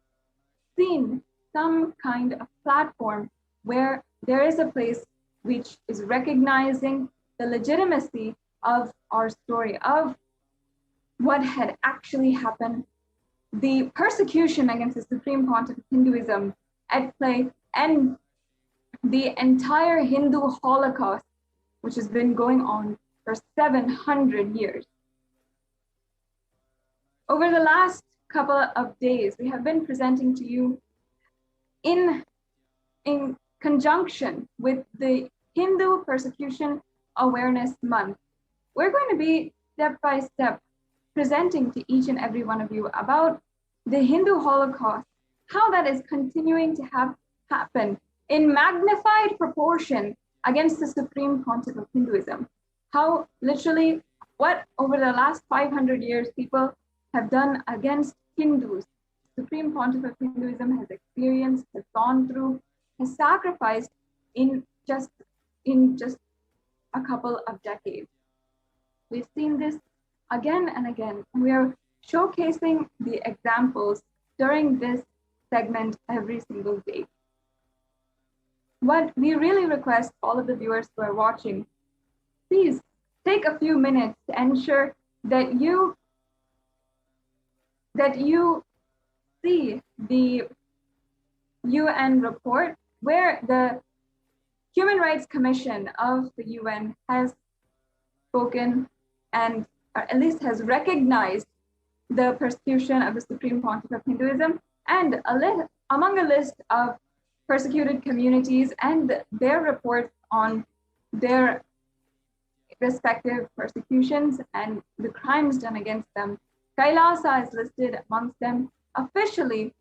seen some kind of platform where there is a place which is recognizing the legitimacy of our story, of what had actually happened, the persecution against the Supreme Pontiff of Hinduism at play, and the entire Hindu Holocaust, which has been going on for 700 years. Over the last couple of days, we have been presenting to you in conjunction with the Hindu Persecution Awareness Month. We're going to be step by step presenting to each and every one of you about the Hindu Holocaust, how that is continuing to happen in magnified proportion against the Supreme Pontiff of Hinduism. How literally what over the last 500 years people have done against Hindus, Supreme Pontiff of Hinduism has experienced, has gone through, has sacrificed in just a couple of decades. We've seen this again and again. We are showcasing the examples during this segment every single day. What we really request all of the viewers who are watching, please take a few minutes to ensure that you see the UN report where the Human Rights Commission of the UN has spoken and or at least has recognized the persecution of the Supreme Pontiff of Hinduism, and among a list of persecuted communities and their reports on their respective persecutions and the crimes done against them. Kailasa is listed amongst them. Officially,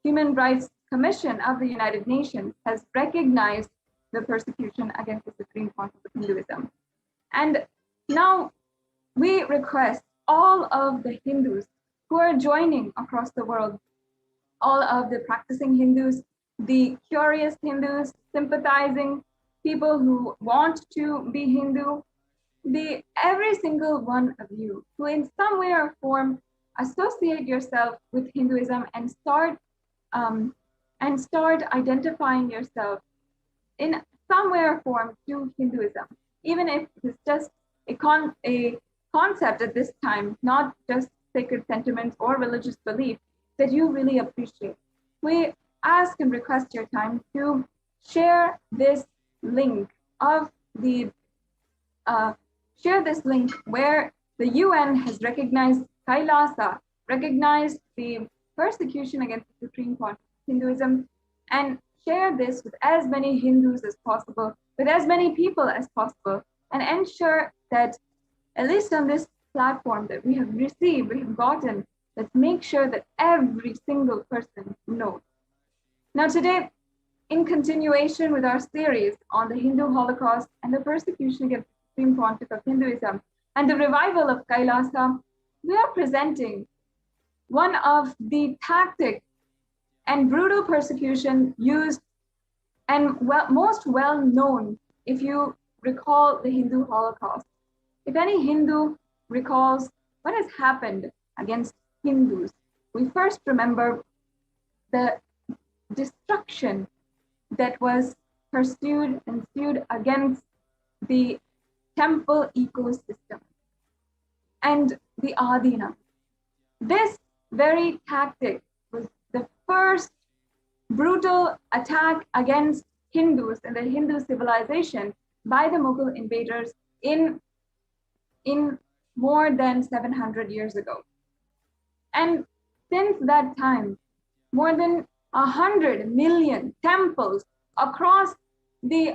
Human Rights Commission of the United Nations has recognized the persecution against the Supreme Pontiff of Hinduism. And now we request all of the Hindus who are joining across the world, all of the practicing Hindus, the curious Hindus, sympathizing people who want to be Hindu, every single one of you who in some way or form associate yourself with Hinduism and start identifying yourself in some way or form to Hinduism, even if it's just a concept at this time, not just sacred sentiments or religious belief that you really appreciate. We ask and request your time to share this link where the UN has recognized Kailasa, recognized the persecution against the Supreme Pontiff of Hinduism, and share this with as many Hindus as possible, with as many people as possible, and ensure that at least on this platform that we have received, we have gotten, let's make sure that every single person knows. Now today, in continuation with our series on the Hindu Holocaust and the persecution against the Supreme Pontiff of Hinduism and the revival of Kailasa, we are presenting one of the tactics and brutal persecution used and most well known if you recall the Hindu Holocaust. If any Hindu recalls what has happened against Hindus, we first remember the destruction that was pursued and ensued against the temple ecosystem and the Adina. This very tactic was the first brutal attack against Hindus and the Hindu civilization by the Mughal invaders in more than 700 years ago. And since that time, more than 100 million temples across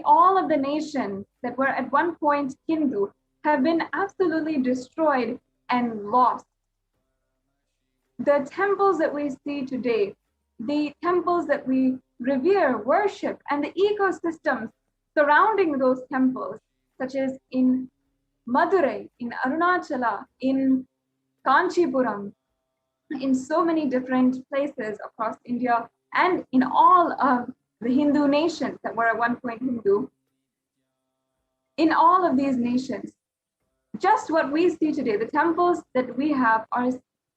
all of the nations that were at one point Hindu have been absolutely destroyed and lost. The temples that we see today, the temples that we revere, worship, and the ecosystems surrounding those temples, such as in Madurai, in Arunachala, in Kanchipuram, in so many different places across India, and in all of the Hindu nations that were at one point Hindu, in all of these nations, just what we see today, the temples that we have are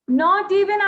not even a